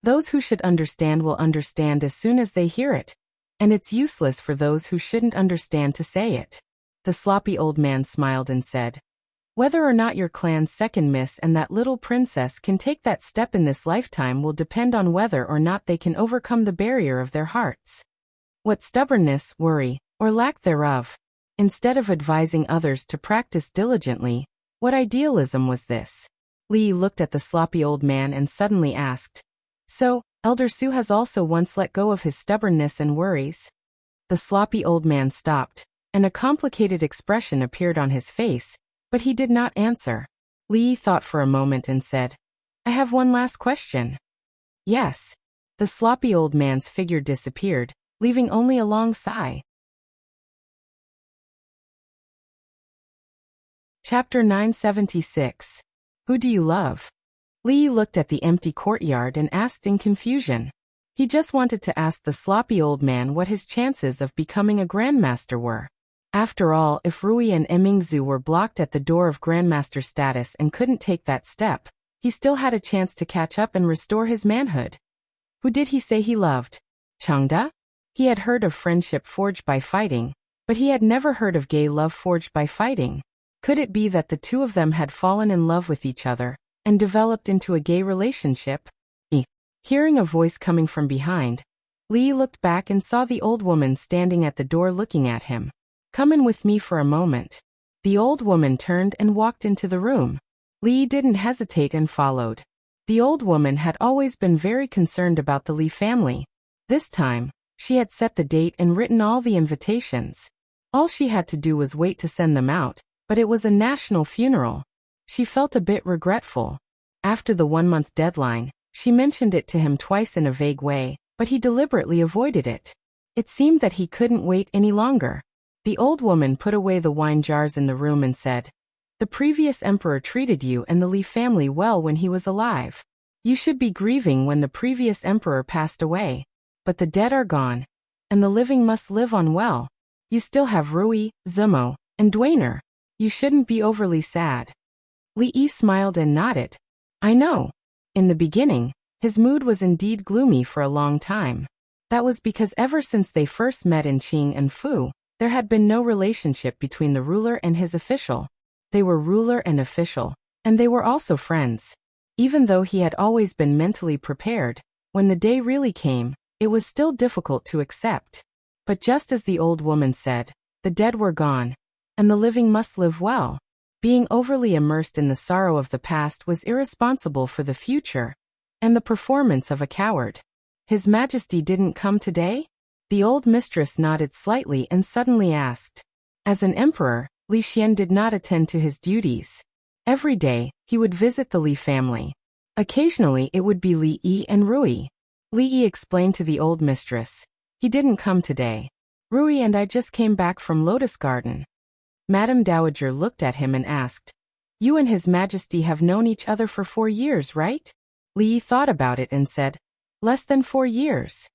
Those who should understand will understand as soon as they hear it, and it's useless for those who shouldn't understand to say it. The sloppy old man smiled and said, Whether or not your clan's second miss and that little princess can take that step in this lifetime will depend on whether or not they can overcome the barrier of their hearts. What stubbornness, worry, or lack thereof? Instead of advising others to practice diligently, what idealism was this? Li looked at the sloppy old man and suddenly asked, So, Elder Su has also once let go of his stubbornness and worries? The sloppy old man stopped, and a complicated expression appeared on his face, but he did not answer. Li thought for a moment and said, I have one last question. Yes. The sloppy old man's figure disappeared, leaving only a long sigh. Chapter 976. Who do you love? Li looked at the empty courtyard and asked in confusion. He just wanted to ask the sloppy old man what his chances of becoming a grandmaster were. After all, if Rui and Emingzu were blocked at the door of grandmaster status and couldn't take that step, he still had a chance to catch up and restore his manhood. Who did he say he loved? Changda? He had heard of friendship forged by fighting, but he had never heard of gay love forged by fighting. Could it be that the two of them had fallen in love with each other and developed into a gay relationship? Hearing a voice coming from behind, Li looked back and saw the old woman standing at the door looking at him. "Come in with me for a moment." The old woman turned and walked into the room. Li didn't hesitate and followed. The old woman had always been very concerned about the Li family. This time, she had set the date and written all the invitations. All she had to do was wait to send them out, but it was a national funeral. She felt a bit regretful. After the 1-month deadline, she mentioned it to him twice in a vague way, but he deliberately avoided it. It seemed that he couldn't wait any longer. The old woman put away the wine jars in the room and said, "The previous emperor treated you and the Li family well when he was alive. You should be grieving when the previous emperor passed away. But the dead are gone, and the living must live on well. You still have Rui, Zumo, and Dwainer. You shouldn't be overly sad." Li smiled and nodded. "I know." In the beginning, his mood was indeed gloomy for a long time. That was because ever since they first met in Qing and Fu, there had been no relationship between the ruler and his official. They were ruler and official, and they were also friends. Even though he had always been mentally prepared, when the day really came, it was still difficult to accept. But just as the old woman said, the dead were gone, and the living must live well. Being overly immersed in the sorrow of the past was irresponsible for the future, and the performance of a coward. "His Majesty didn't come today?" The old mistress nodded slightly and suddenly asked. As an emperor, Li Xian did not attend to his duties. Every day, he would visit the Li family. Occasionally it would be Li Yi and Rui. Li Yi explained to the old mistress, "He didn't come today. Rui and I just came back from Lotus Garden." Madame Dowager looked at him and asked, "You and His Majesty have known each other for 4 years, right?" Li Yi thought about it and said, "Less than 4 years."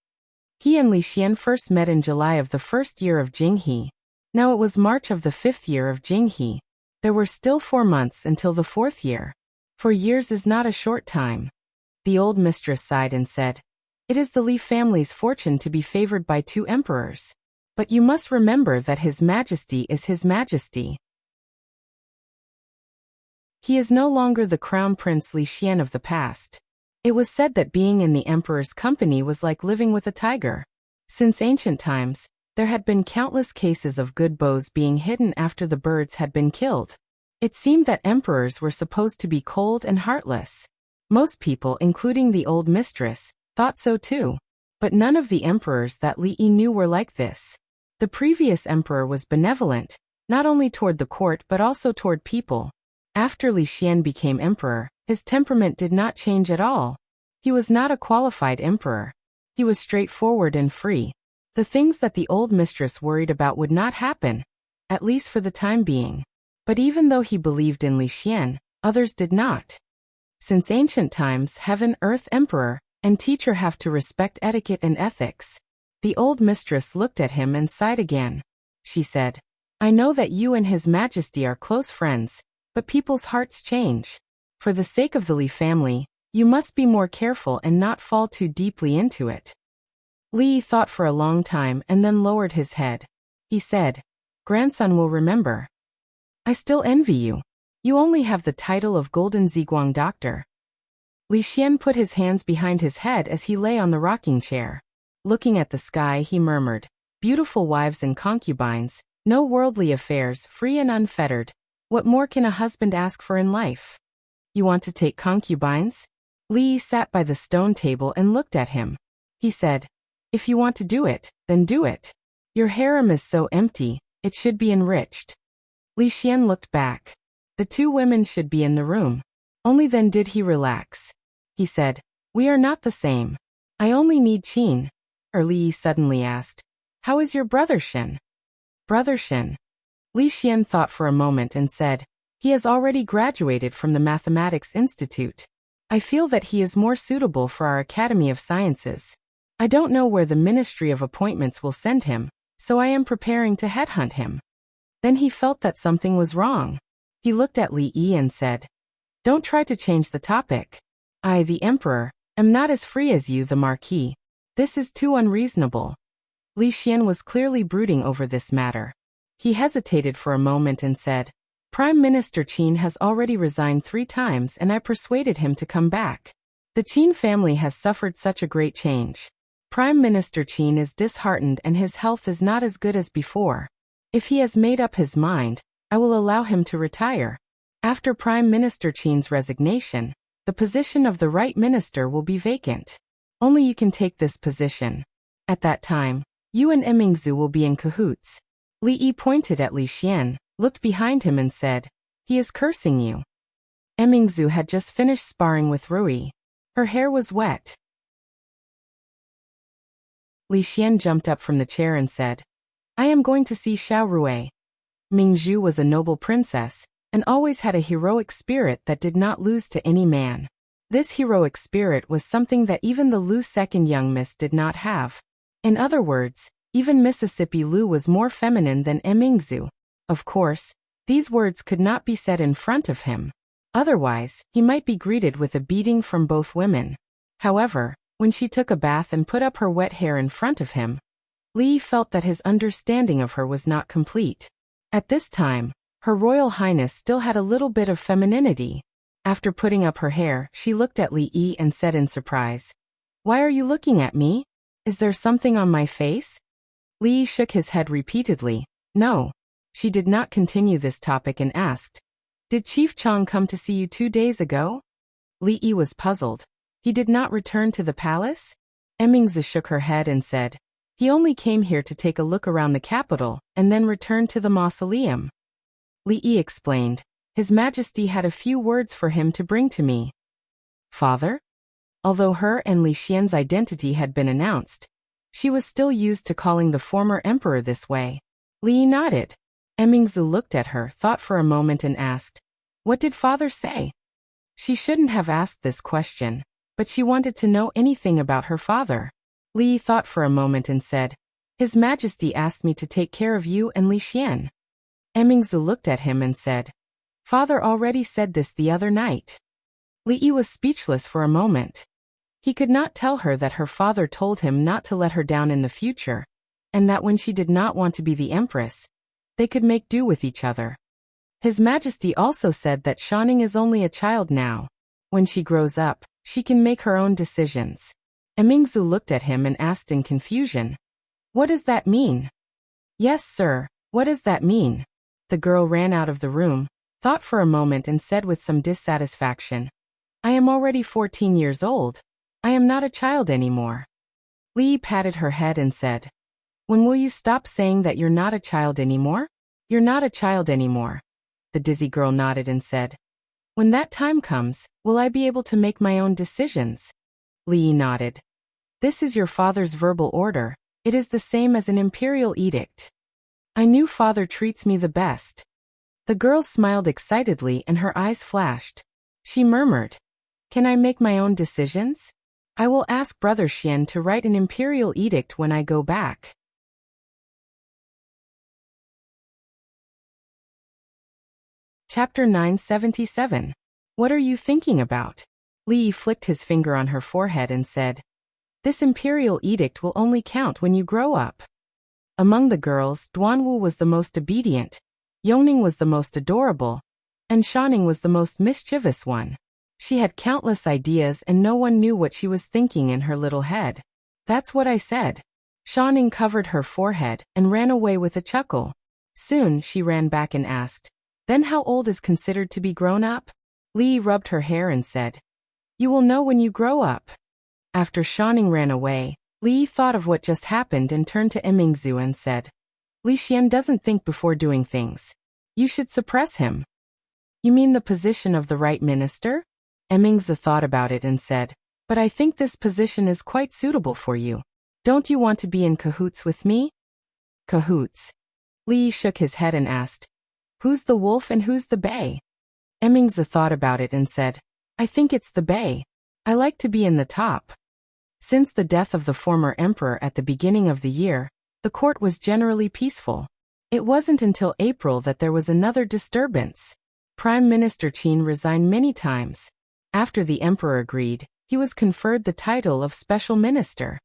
He and Li Xian first met in July of the 1st year of Jinghe. Now it was March of the 5th year of Jinghe. There were still 4 months until the 4th year. 4 years is not a short time. The old mistress sighed and said, "It is the Li family's fortune to be favored by 2 emperors. But you must remember that His Majesty is His Majesty. He is no longer the Crown Prince Li Xian of the past." It was said that being in the emperor's company was like living with a tiger. Since ancient times, there had been countless cases of good bows being hidden after the birds had been killed. It seemed that emperors were supposed to be cold and heartless. Most people, including the old mistress, thought so too. But none of the emperors that Li Yi knew were like this. The previous emperor was benevolent, not only toward the court but also toward people. After Li Xian became emperor, his temperament did not change at all. He was not a qualified emperor. He was straightforward and free. The things that the old mistress worried about would not happen, at least for the time being. But even though he believed in Li Xian, others did not. Since ancient times, heaven, earth, emperor, and teacher have to respect etiquette and ethics. The old mistress looked at him and sighed again. She said, "I know that you and His Majesty are close friends, but people's hearts change. For the sake of the Li family, you must be more careful and not fall too deeply into it." Li thought for a long time and then lowered his head. He said, "Grandson will remember. I still envy you. You only have the title of Golden Ziguang Doctor." Li Xian put his hands behind his head as he lay on the rocking chair. Looking at the sky, he murmured, "Beautiful wives and concubines, no worldly affairs, free and unfettered. What more can a husband ask for in life?" "You want to take concubines?" Li sat by the stone table and looked at him. He said, "If you want to do it, then do it. Your harem is so empty, it should be enriched." Li Xian looked back. The 2 women should be in the room. Only then did he relax. He said, "We are not the same. I only need Qin." Li suddenly asked, "How is your brother Shen?" "Brother Shen?" Li Xian thought for a moment and said, "He has already graduated from the Mathematics Institute. I feel that he is more suitable for our Academy of Sciences." I don't know where the Ministry of Appointments will send him, so I am preparing to headhunt him. Then he felt that something was wrong. He looked at Li Yi and said, "Don't try to change the topic. I, the Emperor, am not as free as you, the Marquis. This is too unreasonable." Li Xian was clearly brooding over this matter. He hesitated for a moment and said, "Prime Minister Qin has already resigned 3 times and I persuaded him to come back. The Qin family has suffered such a great change. Prime Minister Qin is disheartened and his health is not as good as before. If he has made up his mind, I will allow him to retire. After Prime Minister Qin's resignation, the position of the right minister will be vacant. Only you can take this position. At that time, you and Emingzu will be in cahoots." Li Yi pointed at Li Xian, looked behind him and said, "He is cursing you." Emingzu had just finished sparring with Rui. Her hair was wet. Li Xian jumped up from the chair and said, "I am going to see Xiao Rui." Mingzhu was a noble princess, and always had a heroic spirit that did not lose to any man. This heroic spirit was something that even the Lu second young miss did not have. In other words, even Mississippi Lu was more feminine than Emingzu. Of course, these words could not be said in front of him. Otherwise, he might be greeted with a beating from both women. However, when she took a bath and put up her wet hair in front of him, Li felt that his understanding of her was not complete. At this time, Her Royal Highness still had a little bit of femininity. After putting up her hair, she looked at Li Yi and said in surprise, "Why are you looking at me? Is there something on my face?" Li Yi shook his head repeatedly. "No." She did not continue this topic and asked, "Did Chief Chang come to see you 2 days ago?" Li Yi was puzzled. "He did not return to the palace?" Emingzi shook her head and said, "He only came here to take a look around the capital and then returned to the mausoleum." Li Yi explained, "His Majesty had a few words for him to bring to me." "Father?" Although her and Li Xian's identity had been announced, she was still used to calling the former emperor this way. Li Yi nodded. Emingzi looked at her, thought for a moment and asked, "What did father say?" She shouldn't have asked this question, but she wanted to know anything about her father. Li Yi thought for a moment and said, "His Majesty asked me to take care of you and Li Xian." Emingzi looked at him and said, "Father already said this the other night." Li Yi was speechless for a moment. He could not tell her that her father told him not to let her down in the future, and that when she did not want to be the empress, they could make do with each other. His Majesty also said that Shanning is only a child now. When she grows up, she can make her own decisions. Emingzi looked at him and asked in confusion, "What does that mean?" "Yes, sir, what does that mean?" The girl ran out of the room, thought for a moment and said with some dissatisfaction, "I am already 14 years old. I am not a child anymore." Li Yi patted her head and said, "When will you stop saying that you're not a child anymore?" "You're not a child anymore." The dizzy girl nodded and said, "When that time comes, will I be able to make my own decisions?" Li Yi nodded. "This is your father's verbal order. It is the same as an imperial edict. I knew father treats me the best." The girl smiled excitedly and her eyes flashed. She murmured, "Can I make my own decisions? I will ask Brother Xian to write an imperial edict when I go back." Chapter 977. What are you thinking about? Li Yi flicked his finger on her forehead and said, "This imperial edict will only count when you grow up." Among the girls, Duanwu was the most obedient, Yongning was the most adorable, and Shanning was the most mischievous one. She had countless ideas and no one knew what she was thinking in her little head. "That's what I said." Shanning covered her forehead and ran away with a chuckle. Soon she ran back and asked, "Then how old is considered to be grown up?" Li Yi rubbed her hair and said, "You will know when you grow up." After Shanning ran away, Li Yi thought of what just happened and turned to Emingzu and said, "Li Xian doesn't think before doing things. You should suppress him." "You mean the position of the right minister?" Emingzu thought about it and said, "But I think this position is quite suitable for you. Don't you want to be in cahoots with me?" "Cahoots?" Li Yi shook his head and asked, "Who's the wolf and who's the bay?" Emingzu thought about it and said, "I think it's the bay. I like to be in the top." Since the death of the former emperor at the beginning of the year, the court was generally peaceful. It wasn't until April that there was another disturbance. Prime Minister Qin resigned many times. After the emperor agreed, he was conferred the title of special minister.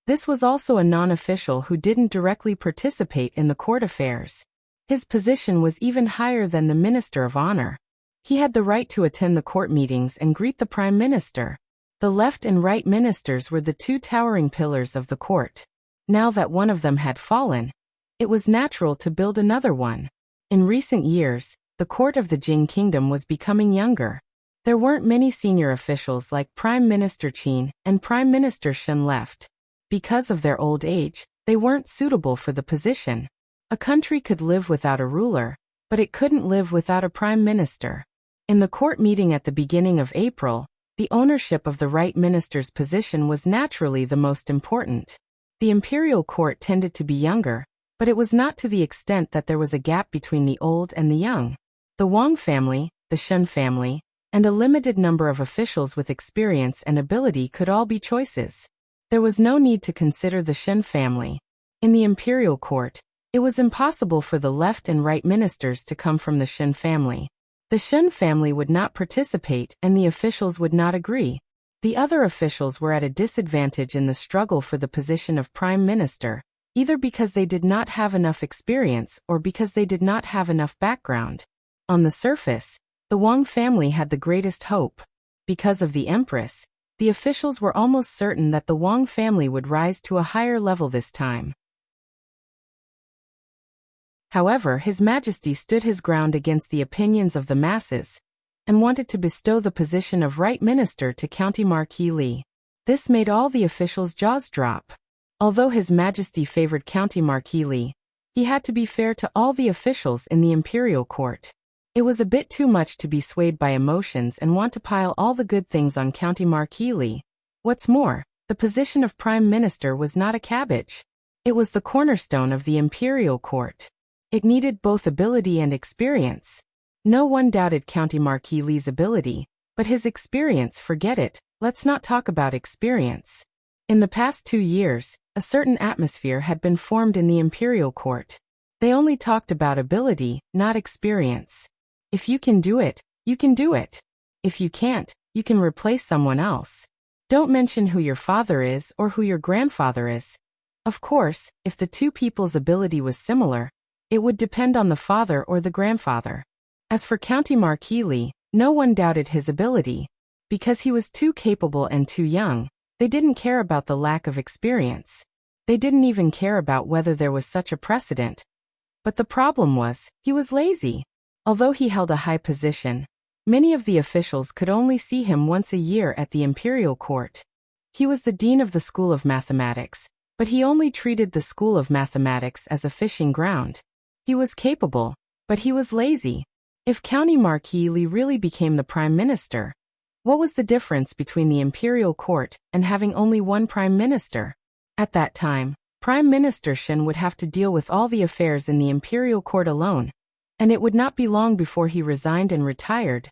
This was also a non-official who didn't directly participate in the court affairs. His position was even higher than the Minister of Honor. He had the right to attend the court meetings and greet the Prime Minister. The left and right ministers were the two towering pillars of the court. Now that one of them had fallen, it was natural to build another one. In recent years, the court of the Jing Kingdom was becoming younger. There weren't many senior officials like Prime Minister Qin and Prime Minister Shen left. Because of their old age, they weren't suitable for the position. A country could live without a ruler, but it couldn't live without a prime minister. In the court meeting at the beginning of April, the ownership of the right minister's position was naturally the most important. The imperial court tended to be younger, but it was not to the extent that there was a gap between the old and the young. The Wang family, the Shen family, and a limited number of officials with experience and ability could all be choices. There was no need to consider the Shen family. In the imperial court, it was impossible for the left and right ministers to come from the Shen family. The Shen family would not participate and the officials would not agree. The other officials were at a disadvantage in the struggle for the position of prime minister, either because they did not have enough experience or because they did not have enough background. On the surface, the Wang family had the greatest hope. Because of the empress, the officials were almost certain that the Wang family would rise to a higher level this time. However, His Majesty stood his ground against the opinions of the masses and wanted to bestow the position of right minister to County Marquis Li. This made all the officials' jaws drop. Although His Majesty favored County Marquis Li, he had to be fair to all the officials in the imperial court. It was a bit too much to be swayed by emotions and want to pile all the good things on County Marquis Li. What's more, the position of prime minister was not a cabbage. It was the cornerstone of the imperial court. It needed both ability and experience. No one doubted County Marquis Li's ability, but his experience, forget it, let's not talk about experience. In the past 2 years, a certain atmosphere had been formed in the imperial court. They only talked about ability, not experience. If you can do it, you can do it. If you can't, you can replace someone else. Don't mention who your father is or who your grandfather is. Of course, if the two people's ability was similar, it would depend on the father or the grandfather. As for County Marquis Li, no one doubted his ability. Because he was too capable and too young, they didn't care about the lack of experience. They didn't even care about whether there was such a precedent. But the problem was, he was lazy. Although he held a high position, many of the officials could only see him once a year at the imperial court. He was the dean of the School of Mathematics, but he only treated the School of Mathematics as a fishing ground. He was capable, but he was lazy. If County Marquis Li really became the prime minister, what was the difference between the imperial court and having only one prime minister? At that time, Prime Minister Shen would have to deal with all the affairs in the imperial court alone, and it would not be long before he resigned and retired.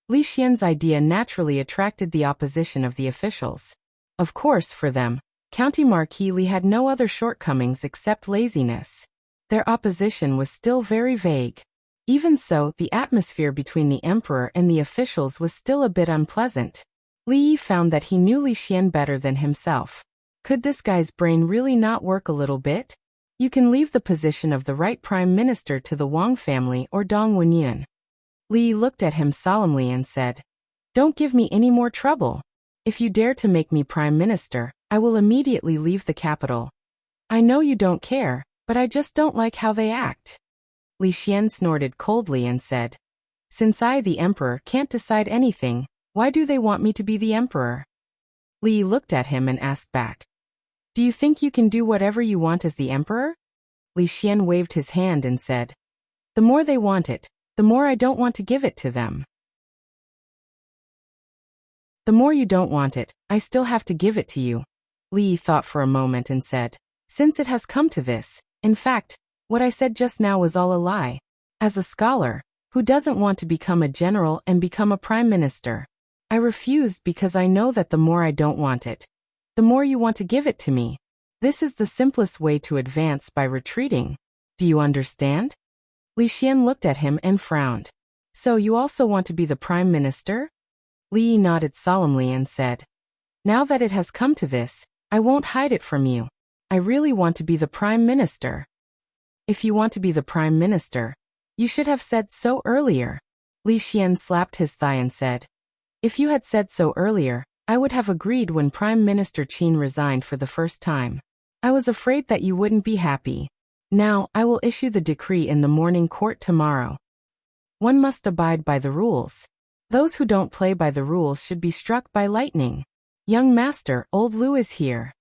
Li Xian's idea naturally attracted the opposition of the officials. Of course, for them, County Marquis Li had no other shortcomings except laziness. Their opposition was still very vague. Even so, the atmosphere between the emperor and the officials was still a bit unpleasant. Li Yi found that he knew Li Xian better than himself. Could this guy's brain really not work a little bit? You can leave the position of the right prime minister to the Wang family or Dong Wenyan. Li Yi looked at him solemnly and said, "Don't give me any more trouble. If you dare to make me prime minister, I will immediately leave the capital. I know you don't care, but I just don't like how they act." Li Xian snorted coldly and said, "Since I, the emperor, can't decide anything, why do they want me to be the emperor?" Li Yi looked at him and asked back, "Do you think you can do whatever you want as the emperor?" Li Xian waved his hand and said, "The more they want it, the more I don't want to give it to them." "The more you don't want it, I still have to give it to you." Li Yi thought for a moment and said, "Since it has come to this, in fact, what I said just now was all a lie. As a scholar, who doesn't want to become a general and become a prime minister? I refused because I know that the more I don't want it, the more you want to give it to me. This is the simplest way to advance by retreating. Do you understand? Li Xian looked at him and frowned. So you also want to be the prime minister? Li Yi nodded solemnly and said, now that it has come to this, I won't hide it from you. I really want to be the prime minister. If you want to be the prime minister, you should have said so earlier. Li Xian slapped his thigh and said, if you had said so earlier, I would have agreed when Prime Minister Qin resigned for the first time. I was afraid that you wouldn't be happy. Now, I will issue the decree in the morning court tomorrow. One must abide by the rules. Those who don't play by the rules should be struck by lightning. Young master, old Lu is here.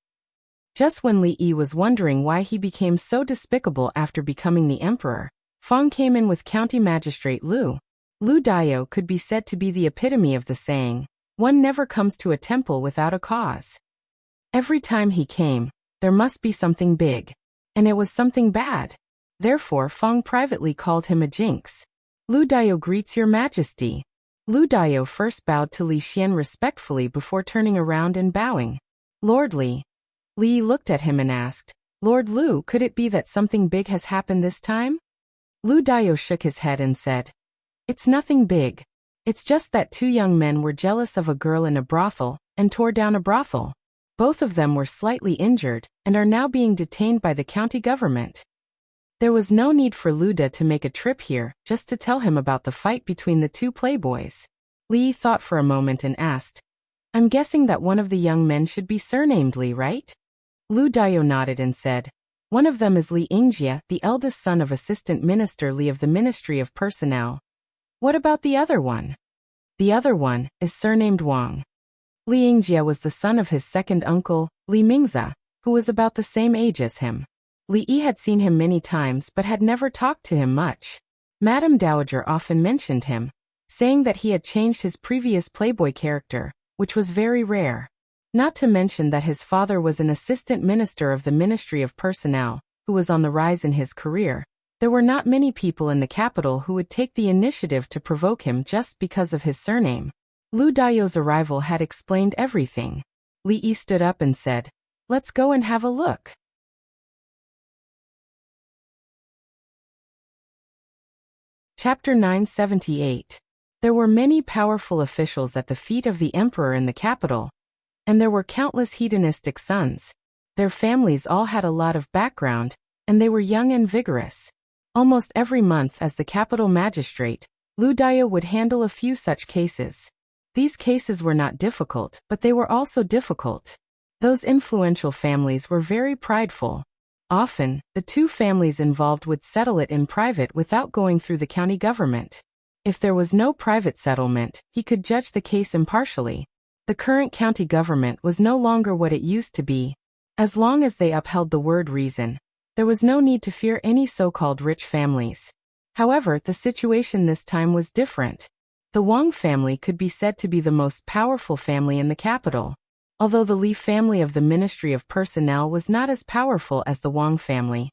Just when Li Yi was wondering why he became so despicable after becoming the emperor, Fang came in with County Magistrate Lu. Lu Dao could be said to be the epitome of the saying, one never comes to a temple without a cause. Every time he came, there must be something big. And it was something bad. Therefore Fang privately called him a jinx. Lu Dao greets your majesty. Lu Dao first bowed to Li Xian respectfully before turning around and bowing. Lord Li. Li looked at him and asked, Lord Lu, could it be that something big has happened this time? Lu Dao shook his head and said, it's nothing big. It's just that two young men were jealous of a girl in a brothel and tore down a brothel. Both of them were slightly injured and are now being detained by the county government. There was no need for Lu Da to make a trip here just to tell him about the fight between the two playboys. Li thought for a moment and asked, I'm guessing that one of the young men should be surnamed Li, right? Lu Dao nodded and said, one of them is Li Yingjie, the eldest son of Assistant Minister Li of the Ministry of Personnel. What about the other one? The other one is surnamed Wang. Li Yingjie was the son of his second uncle, Li Mingzi, who was about the same age as him. Li Yi had seen him many times but had never talked to him much. Madame Dowager often mentioned him, saying that he had changed his previous playboy character, which was very rare. Not to mention that his father was an assistant minister of the Ministry of Personnel, who was on the rise in his career. There were not many people in the capital who would take the initiative to provoke him just because of his surname. Lu Dao's arrival had explained everything. Li Yi stood up and said, let's go and have a look. Chapter 978. There were many powerful officials at the feet of the emperor in the capital, and there were countless hedonistic sons. Their families all had a lot of background, and they were young and vigorous. Almost every month as the capital magistrate, Lu Dao would handle a few such cases. These cases were not difficult, but they were also difficult. Those influential families were very prideful. Often, the two families involved would settle it in private without going through the county government. If there was no private settlement, he could judge the case impartially. The current county government was no longer what it used to be. As long as they upheld the word reason, there was no need to fear any so-called rich families. However, the situation this time was different. The Wang family could be said to be the most powerful family in the capital. Although the Li family of the Ministry of Personnel was not as powerful as the Wang family,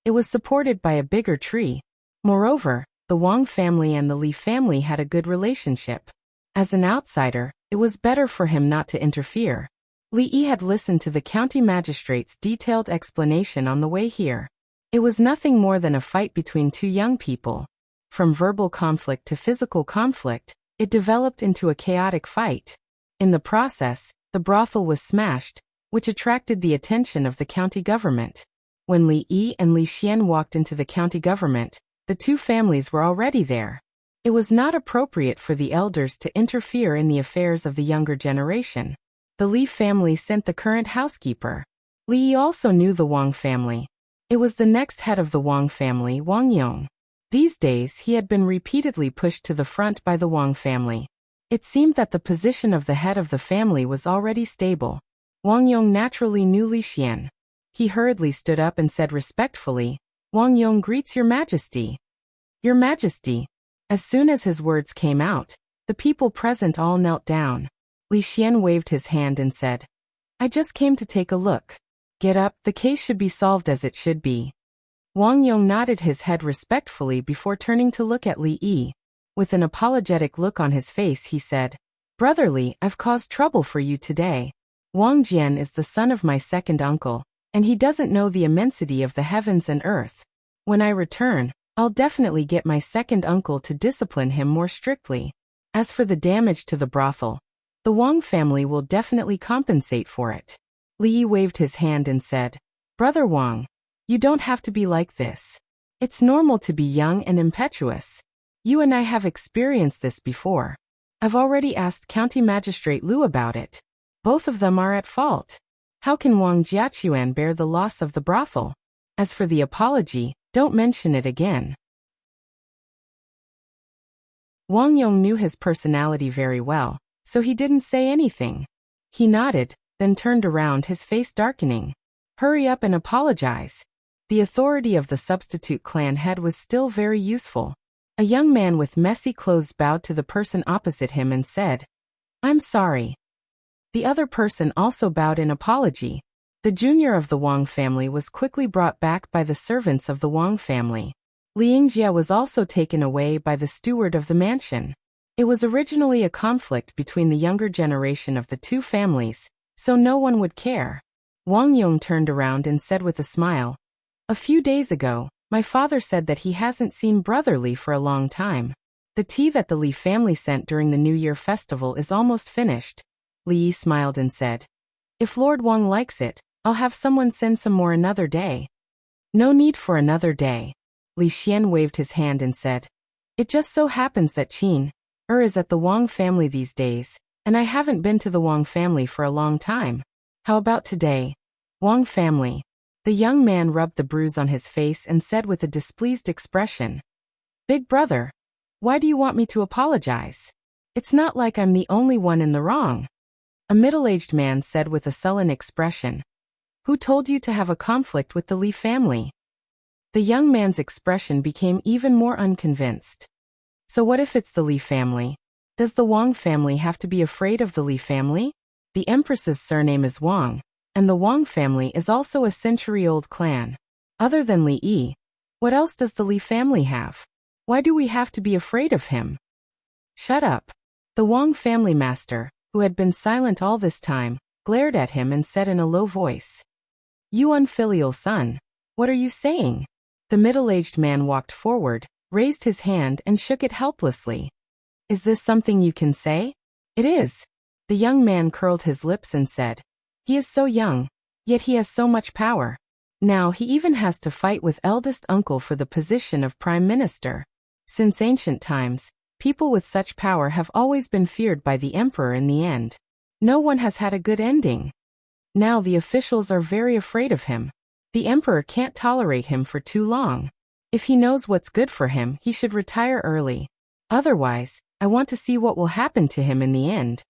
it was supported by a bigger tree. Moreover, the Wang family and the Li family had a good relationship. As an outsider, it was better for him not to interfere. Li Yi had listened to the county magistrate's detailed explanation on the way here. It was nothing more than a fight between two young people. From verbal conflict to physical conflict, it developed into a chaotic fight. In the process, the brothel was smashed, which attracted the attention of the county government. When Li Yi and Li Xian walked into the county government, the two families were already there. It was not appropriate for the elders to interfere in the affairs of the younger generation. The Li family sent the current housekeeper. Li Yi also knew the Wang family. It was the next head of the Wang family, Wang Yong. These days he had been repeatedly pushed to the front by the Wang family. It seemed that the position of the head of the family was already stable. Wang Yong naturally knew Li Xian. He hurriedly stood up and said respectfully, Wang Yong greets your majesty. Your majesty. As soon as his words came out, the people present all knelt down. Li Xian waved his hand and said, I just came to take a look. Get up, the case should be solved as it should be. Wang Yong nodded his head respectfully before turning to look at Li Yi. With an apologetic look on his face he said, Brother Li, I've caused trouble for you today. Wang Jian is the son of my second uncle, and he doesn't know the immensity of the heavens and earth. When I return, I'll definitely get my second uncle to discipline him more strictly. As for the damage to the brothel, the Wang family will definitely compensate for it. Li Yi waved his hand and said, Brother Wang, you don't have to be like this. It's normal to be young and impetuous. You and I have experienced this before. I've already asked County Magistrate Liu about it. Both of them are at fault. How can Wang Jiaquan bear the loss of the brothel? As for the apology, don't mention it again. Wang Yong knew his personality very well, so he didn't say anything. He nodded, then turned around, his face darkening. Hurry up and apologize. The authority of the substitute clan head was still very useful. A young man with messy clothes bowed to the person opposite him and said, I'm sorry. The other person also bowed in apology. The junior of the Wang family was quickly brought back by the servants of the Wang family. Liang Jia was also taken away by the steward of the mansion. It was originally a conflict between the younger generation of the two families, so no one would care. Wang Yong turned around and said with a smile, A few days ago, my father said that he hasn't seen Brother Li for a long time. The tea that the Li family sent during the New Year festival is almost finished. Li Yi smiled and said, If Lord Wang likes it, I'll have someone send some more another day. No need for another day. Li Xian waved his hand and said, It just so happens that Qin is at the Wang family these days, and I haven't been to the Wang family for a long time. How about today? Wang family. The young man rubbed the bruise on his face and said with a displeased expression, Big brother, why do you want me to apologize? It's not like I'm the only one in the wrong. A middle-aged man said with a sullen expression, Who told you to have a conflict with the Li family? The young man's expression became even more unconvinced. So what if it's the Li family? Does the Wang family have to be afraid of the Li family? The empress's surname is Wang, and the Wang family is also a century-old clan. Other than Li Yi, what else does the Li family have? Why do we have to be afraid of him? Shut up. The Wang family master, who had been silent all this time, glared at him and said in a low voice, You unfilial son, what are you saying? The middle-aged man walked forward, raised his hand and shook it helplessly. Is this something you can say? It is. The young man curled his lips and said, He is so young, yet he has so much power. Now he even has to fight with eldest uncle for the position of prime minister. Since ancient times, people with such power have always been feared by the emperor in the end. No one has had a good ending. Now the officials are very afraid of him. The emperor can't tolerate him for too long. If he knows what's good for him, he should retire early. Otherwise, I want to see what will happen to him in the end.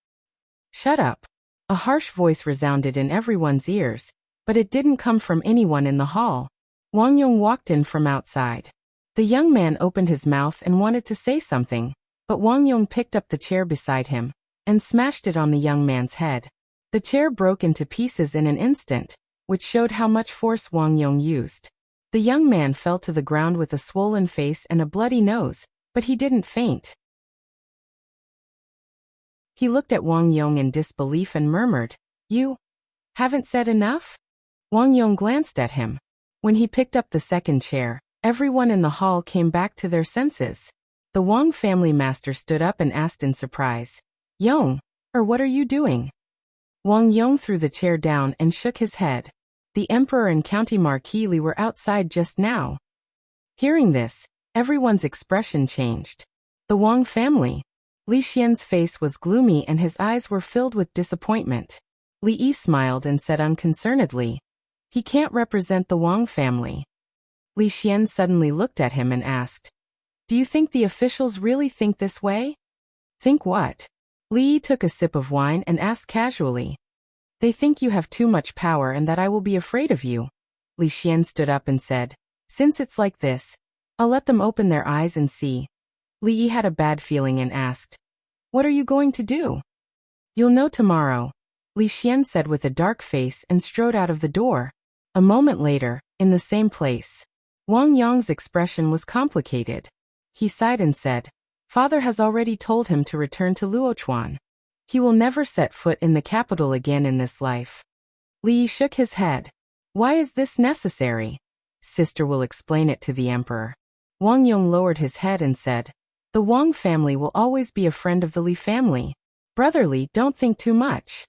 Shut up. A harsh voice resounded in everyone's ears, but it didn't come from anyone in the hall. Wang Yong walked in from outside. The young man opened his mouth and wanted to say something, but Wang Yong picked up the chair beside him and smashed it on the young man's head. The chair broke into pieces in an instant, which showed how much force Wang Yong used. The young man fell to the ground with a swollen face and a bloody nose, but he didn't faint. He looked at Wang Yong in disbelief and murmured, You haven't said enough? Wang Yong glanced at him. When he picked up the second chair, everyone in the hall came back to their senses. The Wang family master stood up and asked in surprise, Yong, what are you doing? Wang Yong threw the chair down and shook his head. The emperor and County Marquis Li were outside just now. Hearing this, everyone's expression changed. The Wang family. Li Xian's face was gloomy and his eyes were filled with disappointment. Li Yi smiled and said unconcernedly, He can't represent the Wang family. Li Xian suddenly looked at him and asked, Do you think the officials really think this way? Think what? Li Yi took a sip of wine and asked casually. They think you have too much power and that I will be afraid of you. Li Xian stood up and said, Since it's like this, I'll let them open their eyes and see. Li Yi had a bad feeling and asked, What are you going to do? You'll know tomorrow, Li Xian said with a dark face and strode out of the door. A moment later, in the same place, Wang Yong's expression was complicated. He sighed and said, Father has already told him to return to Luochuan. He will never set foot in the capital again in this life. Li Yi shook his head. Why is this necessary? Sister will explain it to the emperor. Wang Yong lowered his head and said, the Wang family will always be a friend of the Li family. Brother Li, don't think too much.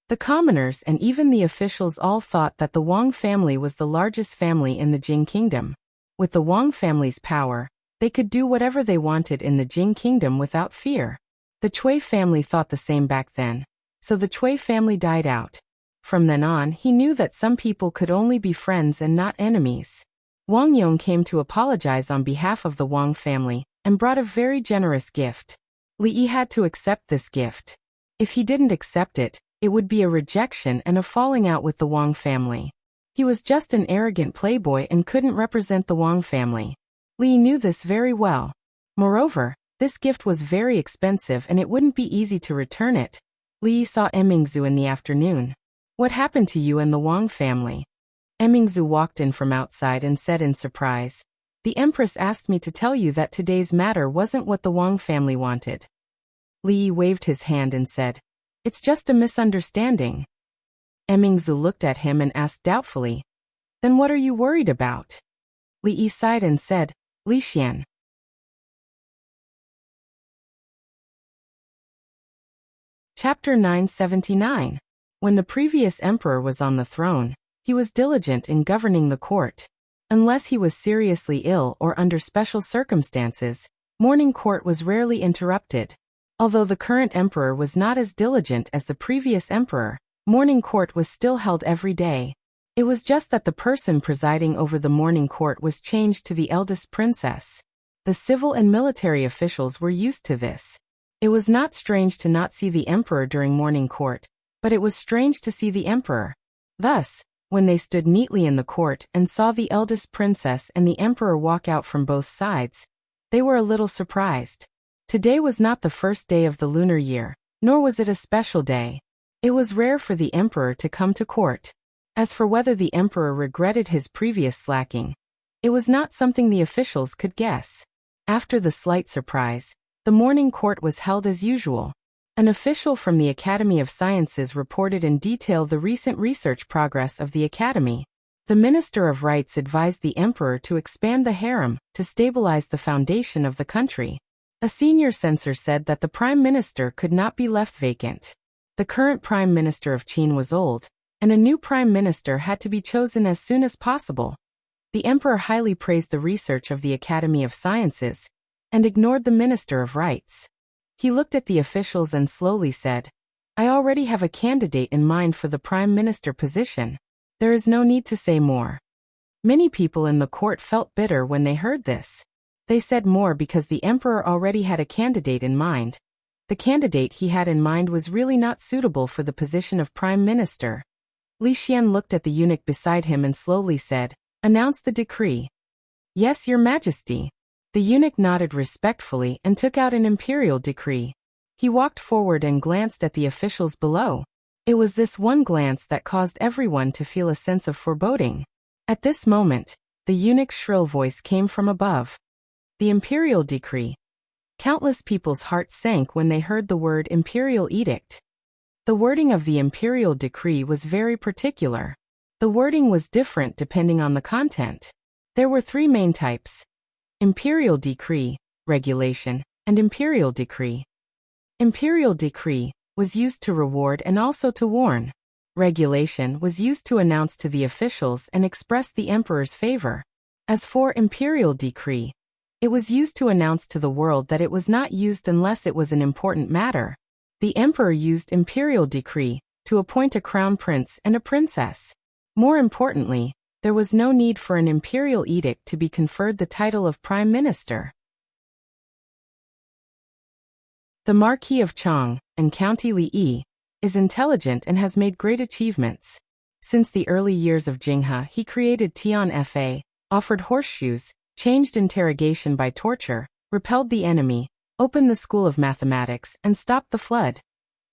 The commoners and even the officials all thought that the Wang family was the largest family in the Jing kingdom. With the Wang family's power, they could do whatever they wanted in the Jing kingdom without fear. The Cui family thought the same back then, so the Cui family died out. From then on, he knew that some people could only be friends and not enemies. Wang Yong came to apologize on behalf of the Wang family and brought a very generous gift. Li Yi had to accept this gift. If he didn't accept it, it would be a rejection and a falling out with the Wang family. He was just an arrogant playboy and couldn't represent the Wang family. Li Yi knew this very well. Moreover, this gift was very expensive and it wouldn't be easy to return it. Li Yi saw Emingzu in the afternoon. What happened to you and the Wang family? Emingzu walked in from outside and said in surprise, the Empress asked me to tell you that today's matter wasn't what the Wang family wanted. Li Yi waved his hand and said, it's just a misunderstanding. Emingzu looked at him and asked doubtfully, then what are you worried about? Li Yi sighed and said, Li Xian. Chapter 979. When the previous emperor was on the throne, he was diligent in governing the court. Unless he was seriously ill or under special circumstances, morning court was rarely interrupted. Although the current emperor was not as diligent as the previous emperor, morning court was still held every day. It was just that the person presiding over the morning court was changed to the eldest princess. The civil and military officials were used to this. It was not strange to not see the emperor during morning court, but it was strange to see the emperor. Thus, when they stood neatly in the court and saw the eldest princess and the emperor walk out from both sides, they were a little surprised. Today was not the first day of the lunar year, nor was it a special day. It was rare for the emperor to come to court. As for whether the emperor regretted his previous slacking, it was not something the officials could guess. After the slight surprise, the morning court was held as usual. An official from the Academy of Sciences reported in detail the recent research progress of the Academy. The Minister of Rights advised the emperor to expand the harem to stabilize the foundation of the country. A senior censor said that the prime minister could not be left vacant. The current prime minister of Qin was old, and a new prime minister had to be chosen as soon as possible. The emperor highly praised the research of the Academy of Sciences and ignored the Minister of Rights. He looked at the officials and slowly said, I already have a candidate in mind for the prime minister position. There is no need to say more. Many people in the court felt bitter when they heard this. They said more because the emperor already had a candidate in mind. The candidate he had in mind was really not suitable for the position of prime minister. Li Xian looked at the eunuch beside him and slowly said, announce the decree. Yes, your majesty. The eunuch nodded respectfully and took out an imperial decree. He walked forward and glanced at the officials below. It was this one glance that caused everyone to feel a sense of foreboding. At this moment, the eunuch's shrill voice came from above. The imperial decree. Countless people's hearts sank when they heard the word imperial edict. The wording of the imperial decree was very particular. The wording was different depending on the content. There were three main types: imperial decree, regulation, and imperial decree. Imperial decree was used to reward and also to warn. Regulation was used to announce to the officials and express the emperor's favor. As for imperial decree, it was used to announce to the world that it was not used unless it was an important matter. The emperor used imperial decree to appoint a crown prince and a princess. More importantly, there was no need for an imperial edict to be conferred the title of prime minister. The Marquis of Chang and County Li Yi is intelligent and has made great achievements. Since the early years of Jinghe, he created Tian Fa, offered horseshoes, changed interrogation by torture, repelled the enemy, opened the school of mathematics, and stopped the flood.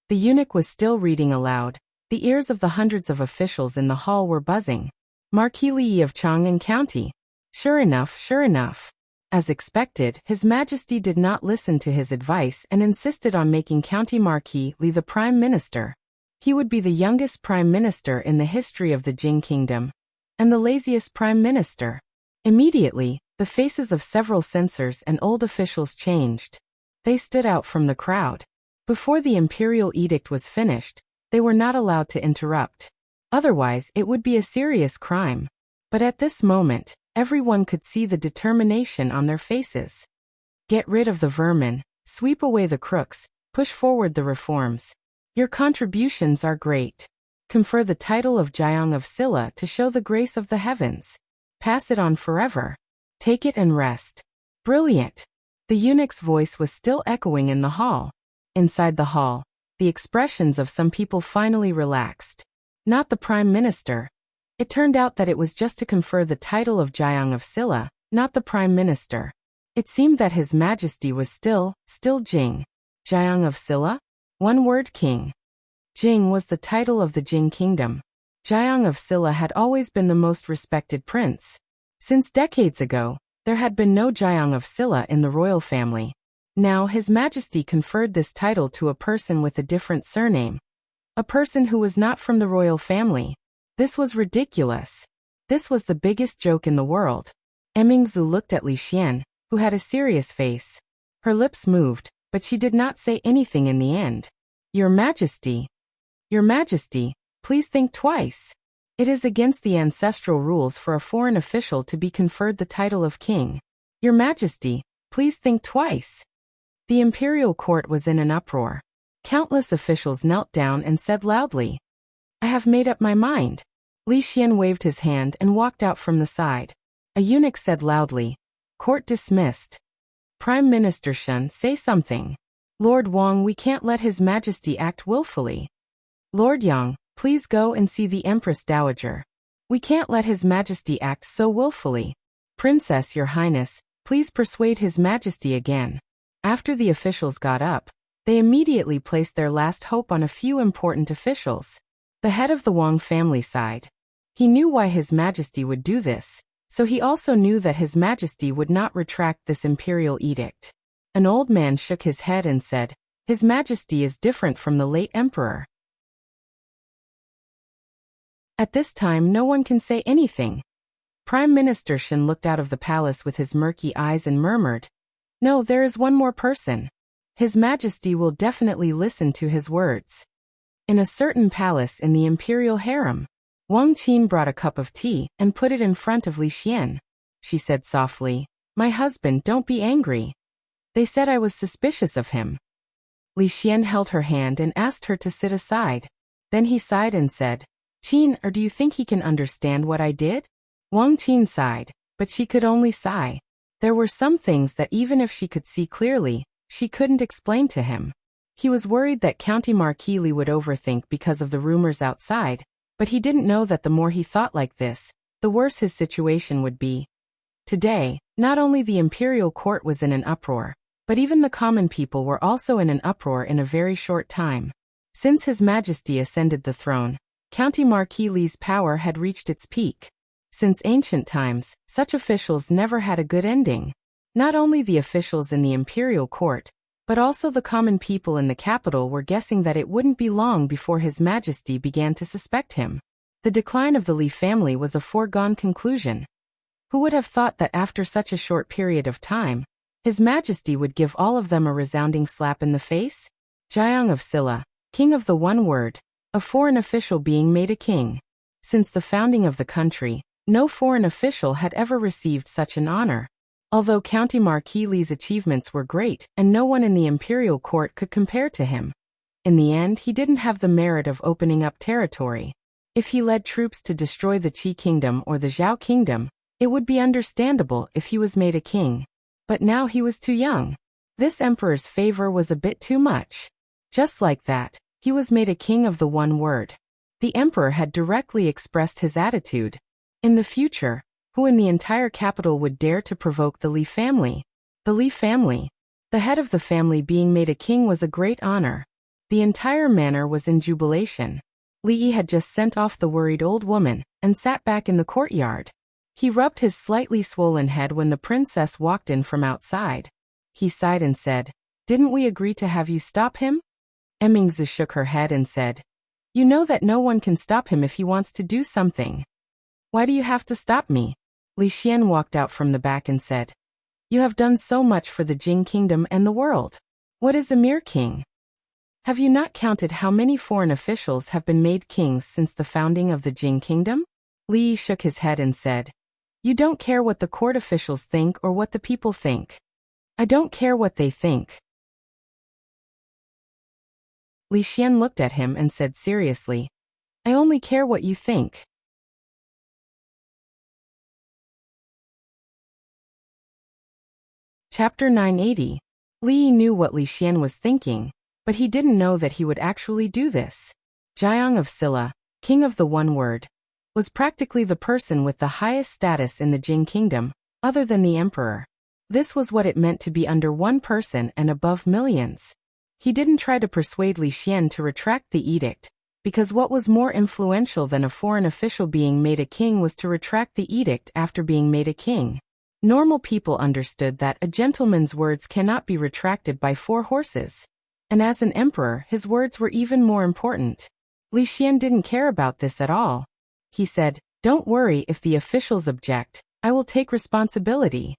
The eunuch was still reading aloud. The ears of the hundreds of officials in the hall were buzzing. Marquis Li Yi of Chang and County. Sure enough, sure enough. As expected, His Majesty did not listen to his advice and insisted on making County Marquis Li the Prime Minister. He would be the youngest Prime Minister in the history of the Jing Kingdom, and the laziest Prime Minister. Immediately, the faces of several censors and old officials changed. They stood out from the crowd. Before the imperial edict was finished, they were not allowed to interrupt. Otherwise, it would be a serious crime. But at this moment, everyone could see the determination on their faces. Get rid of the vermin, sweep away the crooks, push forward the reforms. Your contributions are great. Confer the title of Jiang of Silla to show the grace of the heavens. Pass it on forever. Take it and rest. Brilliant. The eunuch's voice was still echoing in the hall. Inside the hall, the expressions of some people finally relaxed. Not the Prime Minister. It turned out that it was just to confer the title of Jiang of Silla, not the Prime Minister. It seemed that His Majesty was still Jing. Jiang of Silla? One word, king. Jing was the title of the Jing Kingdom. Jiang of Silla had always been the most respected prince. Since decades ago, there had been no Jiang of Silla in the royal family. Now His Majesty conferred this title to a person with a different surname. A person who was not from the royal family. This was ridiculous. This was the biggest joke in the world. Emingzu looked at Li Xian, who had a serious face. Her lips moved, but she did not say anything in the end. Your Majesty, please think twice. It is against the ancestral rules for a foreign official to be conferred the title of king. Your Majesty, please think twice. The imperial court was in an uproar. Countless officials knelt down and said loudly, I have made up my mind. Li Xian waved his hand and walked out from the side. A eunuch said loudly, Court dismissed. Prime Minister Shun, say something. Lord Wang, we can't let His Majesty act willfully. Lord Yang, please go and see the Empress Dowager. We can't let His Majesty act so willfully. Princess, Your Highness, please persuade His Majesty again. After the officials got up, they immediately placed their last hope on a few important officials. The head of the Wang family sighed. He knew why His Majesty would do this, so he also knew that His Majesty would not retract this imperial edict. An old man shook his head and said, His Majesty is different from the late emperor. At this time no one can say anything. Prime Minister Shen looked out of the palace with his murky eyes and murmured, No, there is one more person. His Majesty will definitely listen to his words. In a certain palace in the imperial harem, Wang Qin brought a cup of tea and put it in front of Li Xian. She said softly, My husband, don't be angry. They said I was suspicious of him. Li Xian held her hand and asked her to sit aside. Then he sighed and said, Qin, or do you think he can understand what I did? Wang Qin sighed, but she could only sigh. There were some things that even if she could see clearly, she couldn't explain to him. He was worried that County Marquis Li would overthink because of the rumors outside, but he didn't know that the more he thought like this, the worse his situation would be. Today, not only the imperial court was in an uproar, but even the common people were also in an uproar in a very short time. Since His Majesty ascended the throne, County Marquis Li's power had reached its peak. Since ancient times, such officials never had a good ending. Not only the officials in the imperial court, but also the common people in the capital were guessing that it wouldn't be long before His Majesty began to suspect him. The decline of the Li family was a foregone conclusion. Who would have thought that after such a short period of time, His Majesty would give all of them a resounding slap in the face? Jiang of Silla, king of the one word, a foreign official being made a king. Since the founding of the country, no foreign official had ever received such an honor. Although County Marquis Li's achievements were great and no one in the imperial court could compare to him, in the end he didn't have the merit of opening up territory. If he led troops to destroy the Qi kingdom or the Zhao kingdom, it would be understandable if he was made a king. But now he was too young. This emperor's favor was a bit too much. Just like that, he was made a king of the one word. The emperor had directly expressed his attitude. In the future, who in the entire capital would dare to provoke the Li family? The Li family. The head of the family being made a king was a great honor. The entire manor was in jubilation. Li Yi had just sent off the worried old woman and sat back in the courtyard. He rubbed his slightly swollen head when the princess walked in from outside. He sighed and said, "Didn't we agree to have you stop him?" Emingzi shook her head and said, "You know that no one can stop him if he wants to do something. Why do you have to stop me?" Li Xian walked out from the back and said, "You have done so much for the Jing kingdom and the world. What is a mere king? Have you not counted how many foreign officials have been made kings since the founding of the Jing kingdom?" Li Yi shook his head and said, "You don't care what the court officials think or what the people think. I don't care what they think." Li Xian looked at him and said seriously, "I only care what you think." Chapter 980. Li Yi knew what Li Xian was thinking, but he didn't know that he would actually do this. Jiang of Silla, king of the One Word, was practically the person with the highest status in the Jing kingdom, other than the emperor. This was what it meant to be under one person and above millions. He didn't try to persuade Li Xian to retract the edict, because what was more influential than a foreign official being made a king was to retract the edict after being made a king. Normal people understood that a gentleman's words cannot be retracted by 4 horses. And as an emperor, his words were even more important. Li Xian didn't care about this at all. He said, "Don't worry if the officials object, I will take responsibility."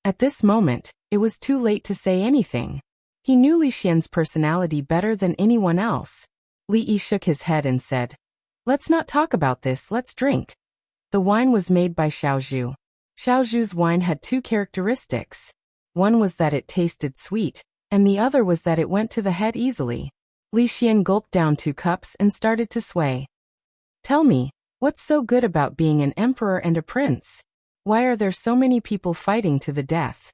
At this moment, it was too late to say anything. He knew Li Xian's personality better than anyone else. Li Yi shook his head and said, "Let's not talk about this, let's drink." The wine was made by Xiaozhu. Xiaozhu's wine had 2 characteristics. One was that it tasted sweet, and the other was that it went to the head easily. Li Xian gulped down 2 cups and started to sway. "Tell me, what's so good about being an emperor and a prince? Why are there so many people fighting to the death?"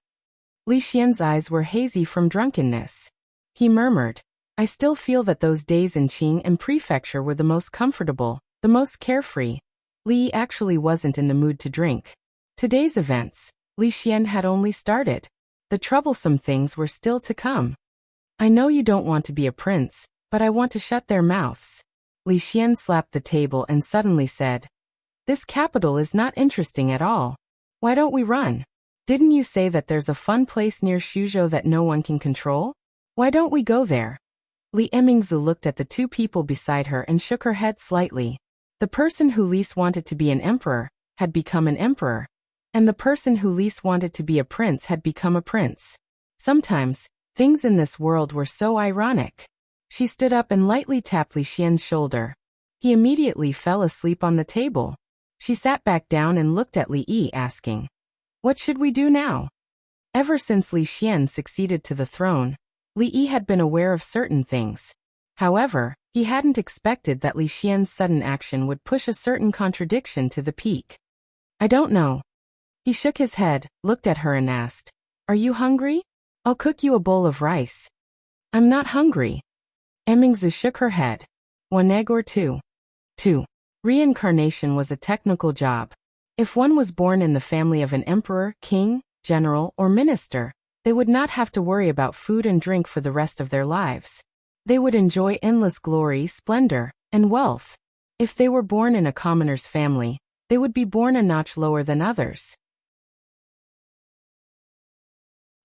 Li Xian's eyes were hazy from drunkenness. He murmured, "I still feel that those days in Qing and prefecture were the most comfortable, the most carefree." Li Yi actually wasn't in the mood to drink. Today's events, Li Xian had only started. The troublesome things were still to come. "I know you don't want to be a prince, but I want to shut their mouths." Li Xian slapped the table and suddenly said, "This capital is not interesting at all. Why don't we run? Didn't you say that there's a fun place near Xuzhou that no one can control? Why don't we go there?" Li Emingzi looked at the 2 people beside her and shook her head slightly. The person who least wanted to be an emperor had become an emperor, and the person who least wanted to be a prince had become a prince. Sometimes, things in this world were so ironic. She stood up and lightly tapped Li Xian's shoulder. He immediately fell asleep on the table. She sat back down and looked at Li Yi, asking, "What should we do now?" Ever since Li Xian succeeded to the throne, Li Yi had been aware of certain things. However, he hadn't expected that Li Xian's sudden action would push a certain contradiction to the peak. "I don't know." He shook his head, looked at her and asked, "Are you hungry? I'll cook you a bowl of rice." "I'm not hungry." Emingzi shook her head. "One egg or 2? 2. Reincarnation was a technical job. If one was born in the family of an emperor, king, general, or minister, they would not have to worry about food and drink for the rest of their lives. They would enjoy endless glory, splendor, and wealth. If they were born in a commoner's family, they would be born a notch lower than others.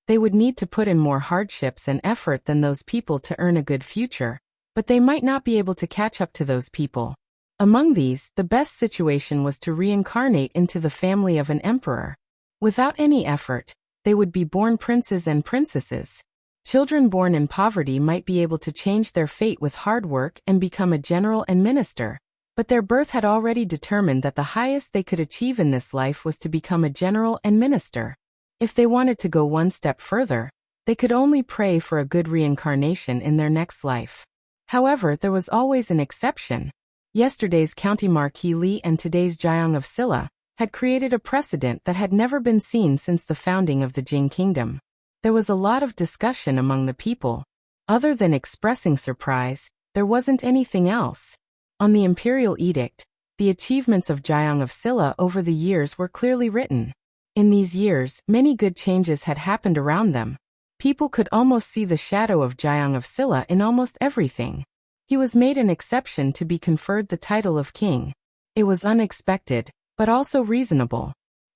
They would need to put in more hardships and effort than those people to earn a good future, but they might not be able to catch up to those people. Among these, the best situation was to reincarnate into the family of an emperor. Without any effort, they would be born princes and princesses. Children born in poverty might be able to change their fate with hard work and become a general and minister, but their birth had already determined that the highest they could achieve in this life was to become a general and minister. If they wanted to go one step further, they could only pray for a good reincarnation in their next life. However, there was always an exception. Yesterday's County Marquis Li and today's Jiang of Silla had created a precedent that had never been seen since the founding of the Jing kingdom. There was a lot of discussion among the people. Other than expressing surprise, there wasn't anything else. On the imperial edict, the achievements of Jiang of Silla over the years were clearly written. In these years, many good changes had happened around them. People could almost see the shadow of Jiang of Silla in almost everything. He was made an exception to be conferred the title of king. It was unexpected, but also reasonable.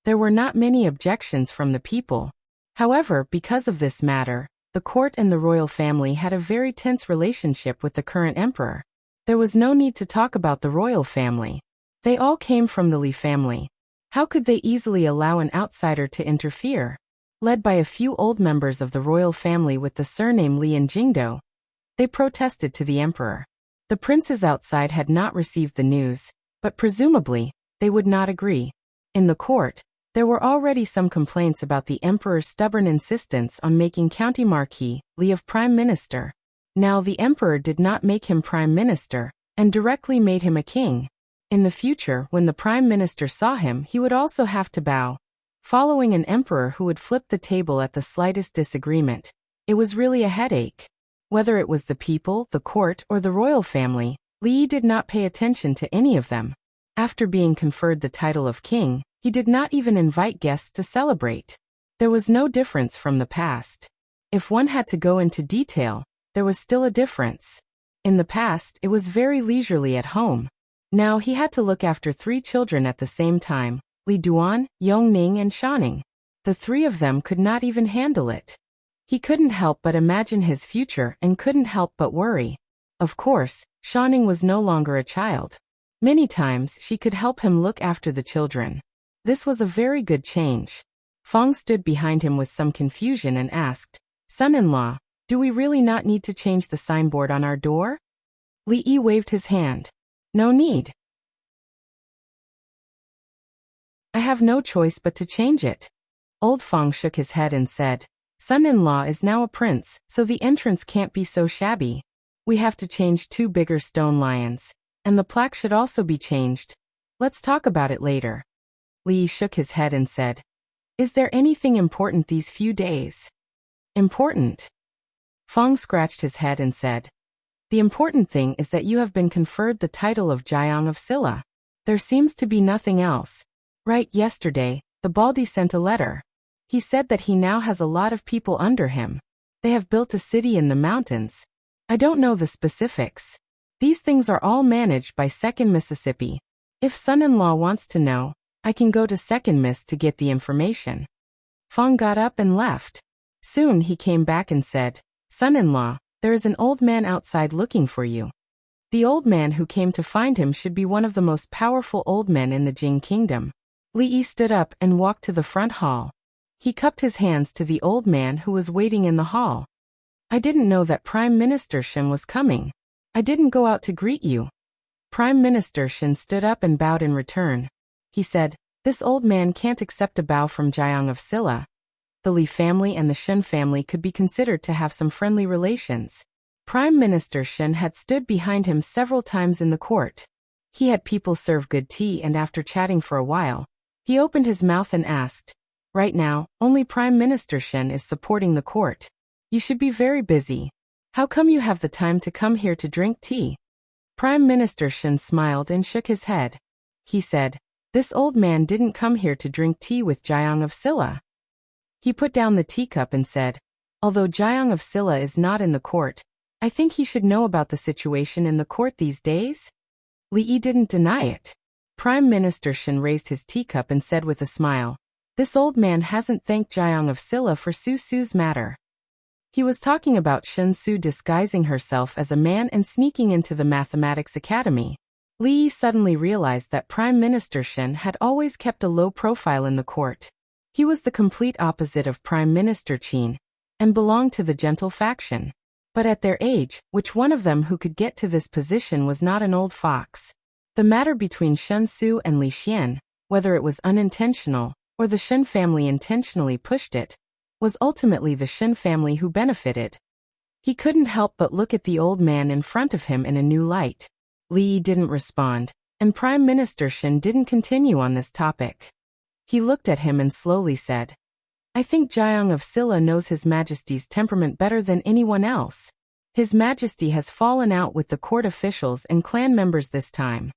There were not many objections from the people. However, because of this matter, the court and the royal family had a very tense relationship with the current emperor. There was no need to talk about the royal family. They all came from the Li family. How could they easily allow an outsider to interfere? Led by a few old members of the royal family with the surname Li and Jingdo, they protested to the emperor. The princes outside had not received the news, but presumably, they would not agree. In the court, there were already some complaints about the emperor's stubborn insistence on making County Marquis Li of Prime Minister. Now the emperor did not make him Prime Minister, and directly made him a king. In the future, when the Prime Minister saw him, he would also have to bow. Following an emperor who would flip the table at the slightest disagreement, it was really a headache. Whether it was the people, the court, or the royal family, Li did not pay attention to any of them. After being conferred the title of king, he did not even invite guests to celebrate. There was no difference from the past. If one had to go into detail, there was still a difference. In the past, it was very leisurely at home. Now he had to look after 3 children at the same time, Li Duan, Yongning and Shanning. The 3 of them could not even handle it. He couldn't help but imagine his future and couldn't help but worry. Of course, Shanning was no longer a child. Many times she could help him look after the children. This was a very good change. Fong stood behind him with some confusion and asked, "Son-in-law, do we really not need to change the signboard on our door?" Li Yi waved his hand. "No need. I have no choice but to change it." Old Fong shook his head and said, "Son-in-law is now a prince, so the entrance can't be so shabby. We have to change 2 bigger stone lions, and the plaque should also be changed. Let's talk about it later." Li Yi shook his head and said, "Is there anything important these few days?" "Important?" Fong scratched his head and said, "The important thing is that you have been conferred the title of Jiang of Silla. There seems to be nothing else. Right, yesterday, the Baldi sent a letter. He said that he now has a lot of people under him. They have built a city in the mountains. I don't know the specifics. These things are all managed by Second Mississippi. If son-in-law wants to know, I can go to Second Miss to get the information." Fong got up and left. Soon he came back and said, "Son-in-law, there is an old man outside looking for you." The old man who came to find him should be one of the most powerful old men in the Jing kingdom. Li Yi stood up and walked to the front hall. He cupped his hands to the old man who was waiting in the hall. "I didn't know that Prime Minister Shen was coming. I didn't go out to greet you." Prime Minister Shen stood up and bowed in return. He said, "This old man can't accept a bow from Jiang of Silla." The Li family and the Shen family could be considered to have some friendly relations. Prime Minister Shen had stood behind him several times in the court. He had people serve good tea, and after chatting for a while, he opened his mouth and asked, "Right now, only Prime Minister Shen is supporting the court. You should be very busy. How come you have the time to come here to drink tea?" Prime Minister Shen smiled and shook his head. He said, "This old man didn't come here to drink tea with Jiang of Silla." He put down the teacup and said, "Although Jiang of Silla is not in the court, I think he should know about the situation in the court these days." Li Yi didn't deny it. Prime Minister Shen raised his teacup and said with a smile, "This old man hasn't thanked Jiang of Silla for Su Su's matter." He was talking about Shen Su disguising herself as a man and sneaking into the Mathematics Academy. Li Yi suddenly realized that Prime Minister Shen had always kept a low profile in the court. He was the complete opposite of Prime Minister Qin, and belonged to the gentle faction. But at their age, which one of them who could get to this position was not an old fox? The matter between Shen Su and Li Xian, whether it was unintentional, or the Shen family intentionally pushed it, was ultimately the Shen family who benefited. He couldn't help but look at the old man in front of him in a new light. Li Yi didn't respond, and Prime Minister Shen didn't continue on this topic. He looked at him and slowly said, "I think Jiang of Silla knows His Majesty's temperament better than anyone else. His Majesty has fallen out with the court officials and clan members this time.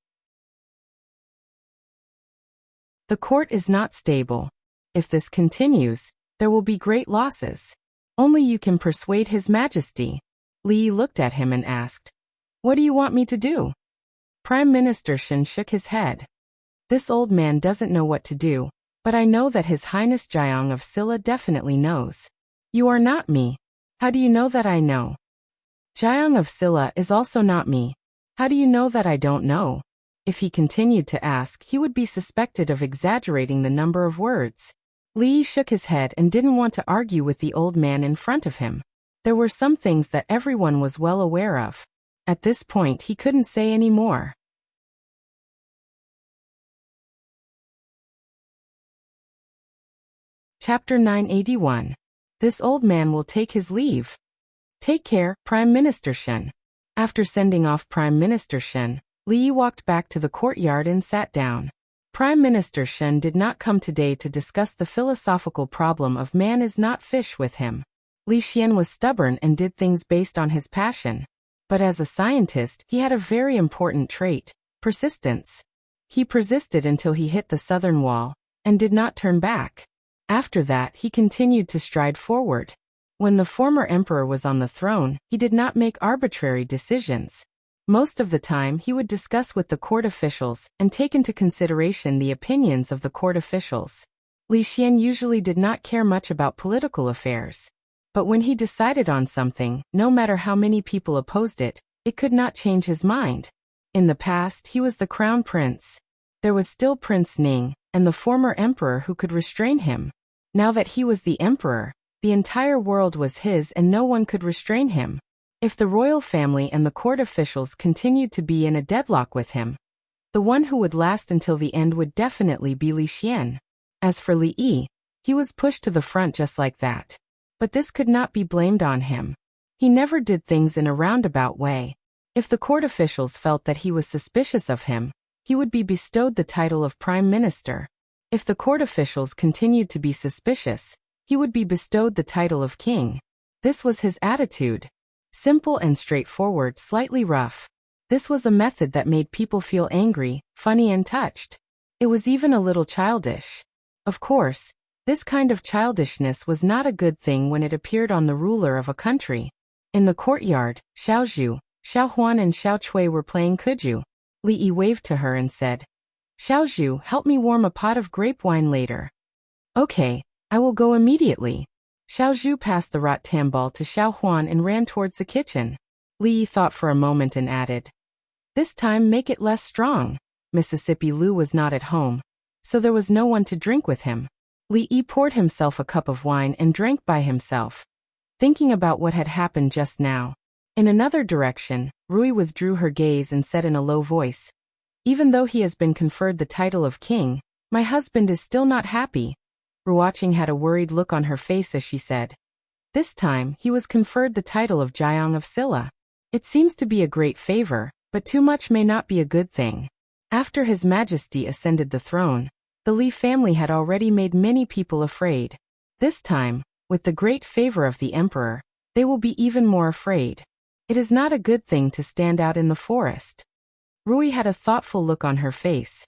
The court is not stable. If this continues, there will be great losses. Only you can persuade His Majesty." Li Yi looked at him and asked, "What do you want me to do?" Prime Minister Shen shook his head. "This old man doesn't know what to do. But I know that His Highness Jiang of Silla definitely knows. You are not me. How do you know that I know? Jiang of Silla is also not me. How do you know that I don't know? If he continued to ask, he would be suspected of exaggerating the number of words. Li Yi shook his head and didn't want to argue with the old man in front of him. There were some things that everyone was well aware of. At this point he couldn't say any more. Chapter 981. This old man will take his leave. Take care, Prime Minister Shen. After sending off Prime Minister Shen, Li Yi walked back to the courtyard and sat down. Prime Minister Shen did not come today to discuss the philosophical problem of man is not fish with him. Li Xian was stubborn and did things based on his passion. But as a scientist, he had a very important trait: persistence. He persisted until he hit the southern wall, and did not turn back. After that, he continued to stride forward. When the former emperor was on the throne, he did not make arbitrary decisions. Most of the time, he would discuss with the court officials and take into consideration the opinions of the court officials. Li Xian usually did not care much about political affairs. But when he decided on something, no matter how many people opposed it, it could not change his mind. In the past, he was the crown prince. There was still Prince Ning, and the former emperor who could restrain him. Now that he was the emperor, the entire world was his and no one could restrain him. If the royal family and the court officials continued to be in a deadlock with him, the one who would last until the end would definitely be Li Xian. As for Li Yi, he was pushed to the front just like that. But this could not be blamed on him. He never did things in a roundabout way. If the court officials felt that he was suspicious of him, he would be bestowed the title of Prime Minister. If the court officials continued to be suspicious, he would be bestowed the title of King. This was his attitude. Simple and straightforward, slightly rough. This was a method that made people feel angry, funny and touched. It was even a little childish. Of course, this kind of childishness was not a good thing when it appeared on the ruler of a country. In the courtyard, Xiao Zhu, Xiao Huan and Xiao Chui were playing kuju. Li Yi waved to her and said, "Xiao Zhu, help me warm a pot of grape wine later." "Okay, I will go immediately." Xiao Zhu passed the rattan ball to Xiao Huan and ran towards the kitchen. Li Yi thought for a moment and added, "This time make it less strong." Mississippi Lu was not at home, so there was no one to drink with him. Li Yi poured himself a cup of wine and drank by himself, thinking about what had happened just now. In another direction, Rui withdrew her gaze and said in a low voice, "Even though he has been conferred the title of king, my husband is still not happy." Ruoqing had a worried look on her face as she said, "This time, he was conferred the title of Jiang of Silla. It seems to be a great favor, but too much may not be a good thing." After His Majesty ascended the throne, the Li family had already made many people afraid. This time, with the great favor of the emperor, they will be even more afraid. It is not a good thing to stand out in the forest. Rui had a thoughtful look on her face.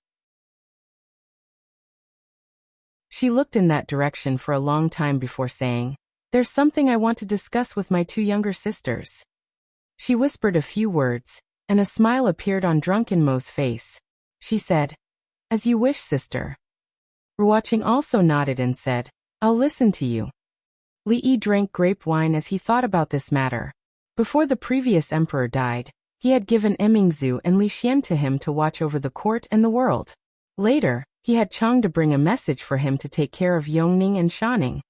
She looked in that direction for a long time before saying, "There's something I want to discuss with my two younger sisters." She whispered a few words, and a smile appeared on Drunken Mo's face. She said, "As you wish, sister." Ruoqing also nodded and said, "I'll listen to you." Li Yi drank grape wine as he thought about this matter. Before the previous emperor died, he had given Emingzhu and Li Xian to him to watch over the court and the world. Later, he had Chang to bring a message for him to take care of Yongning and Shanning.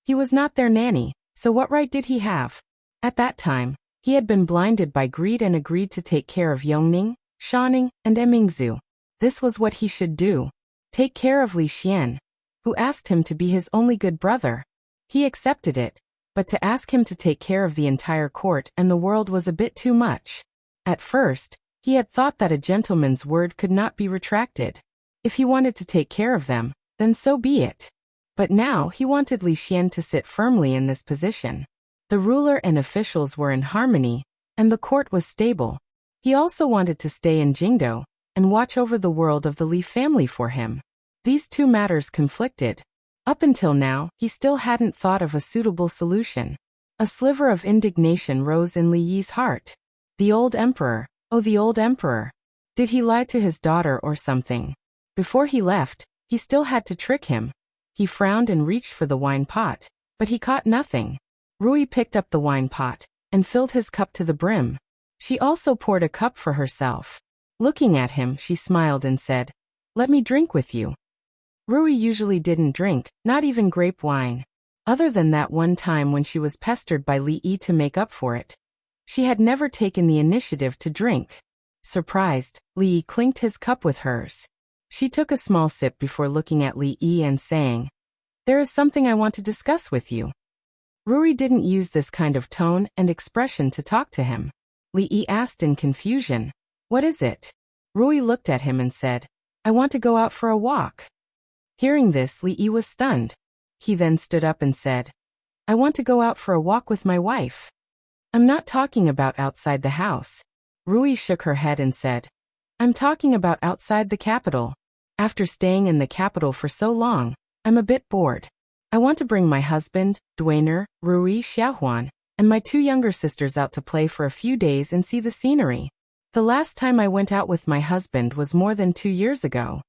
He was not their nanny, so what right did he have? At that time, he had been blinded by greed and agreed to take care of Yongning, Shanning, and Emingzhu. This was what he should do. Take care of Li Xian, who asked him to be his only good brother. He accepted it, but to ask him to take care of the entire court and the world was a bit too much. At first, he had thought that a gentleman's word could not be retracted. If he wanted to take care of them, then so be it. But now he wanted Li Xian to sit firmly in this position. The ruler and officials were in harmony, and the court was stable. He also wanted to stay in Jingdo and watch over the world of the Li family for him. These two matters conflicted. Up until now, he still hadn't thought of a suitable solution. A sliver of indignation rose in Li Yi's heart. The old emperor, oh the old emperor. Did he lie to his daughter or something? Before he left, He still had to trick him. He frowned and reached for the wine pot, but he caught nothing. Rui picked up the wine pot and filled his cup to the brim. She also poured a cup for herself. Looking at him, she smiled and said, "Let me drink with you." Rui usually didn't drink, not even grape wine. Other than that one time when she was pestered by Li Yi to make up for it. She had never taken the initiative to drink. Surprised, Li Yi clinked his cup with hers. She took a small sip before looking at Li Yi and saying, "There is something I want to discuss with you." Rui didn't use this kind of tone and expression to talk to him. Li Yi asked in confusion, "What is it?" Rui looked at him and said, "I want to go out for a walk." Hearing this, Li Yi was stunned. He then stood up and said, "I want to go out for a walk with my wife." "I'm not talking about outside the house." Rui shook her head and said, "I'm talking about outside the capital. After staying in the capital for so long, I'm a bit bored. I want to bring my husband, Duaner, Rui Xiaohuan, and my 2 younger sisters out to play for a few days and see the scenery. The last time I went out with my husband was more than 2 years ago."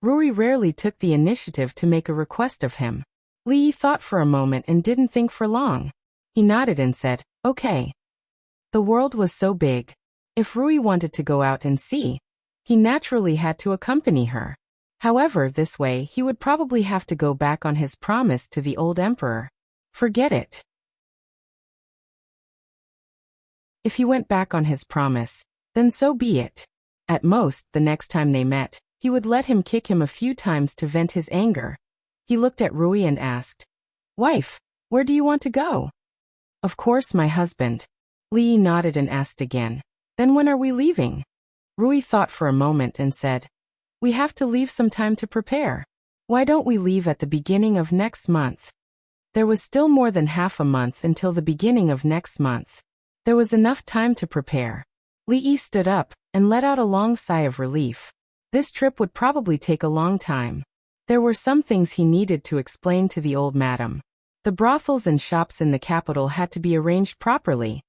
Rui rarely took the initiative to make a request of him. Li Yi thought for a moment and didn't think for long. He nodded and said, "Okay." The world was so big. If Rui wanted to go out and see, he naturally had to accompany her. However, this way he would probably have to go back on his promise to the old emperor. Forget it. If he went back on his promise, then so be it. At most, the next time they met, he would let him kick him a few times to vent his anger. He looked at Rui and asked, "Wife, where do you want to go?" "Of course, my husband." Li Yi nodded and asked again, "Then when are we leaving?" Rui thought for a moment and said, "We have to leave some time to prepare. Why don't we leave at the beginning of next month?" There was still more than half a month until the beginning of next month. There was enough time to prepare. Li Yi stood up and let out a long sigh of relief. This trip would probably take a long time. There were some things he needed to explain to the old madam. The brothels and shops in the capital had to be arranged properly.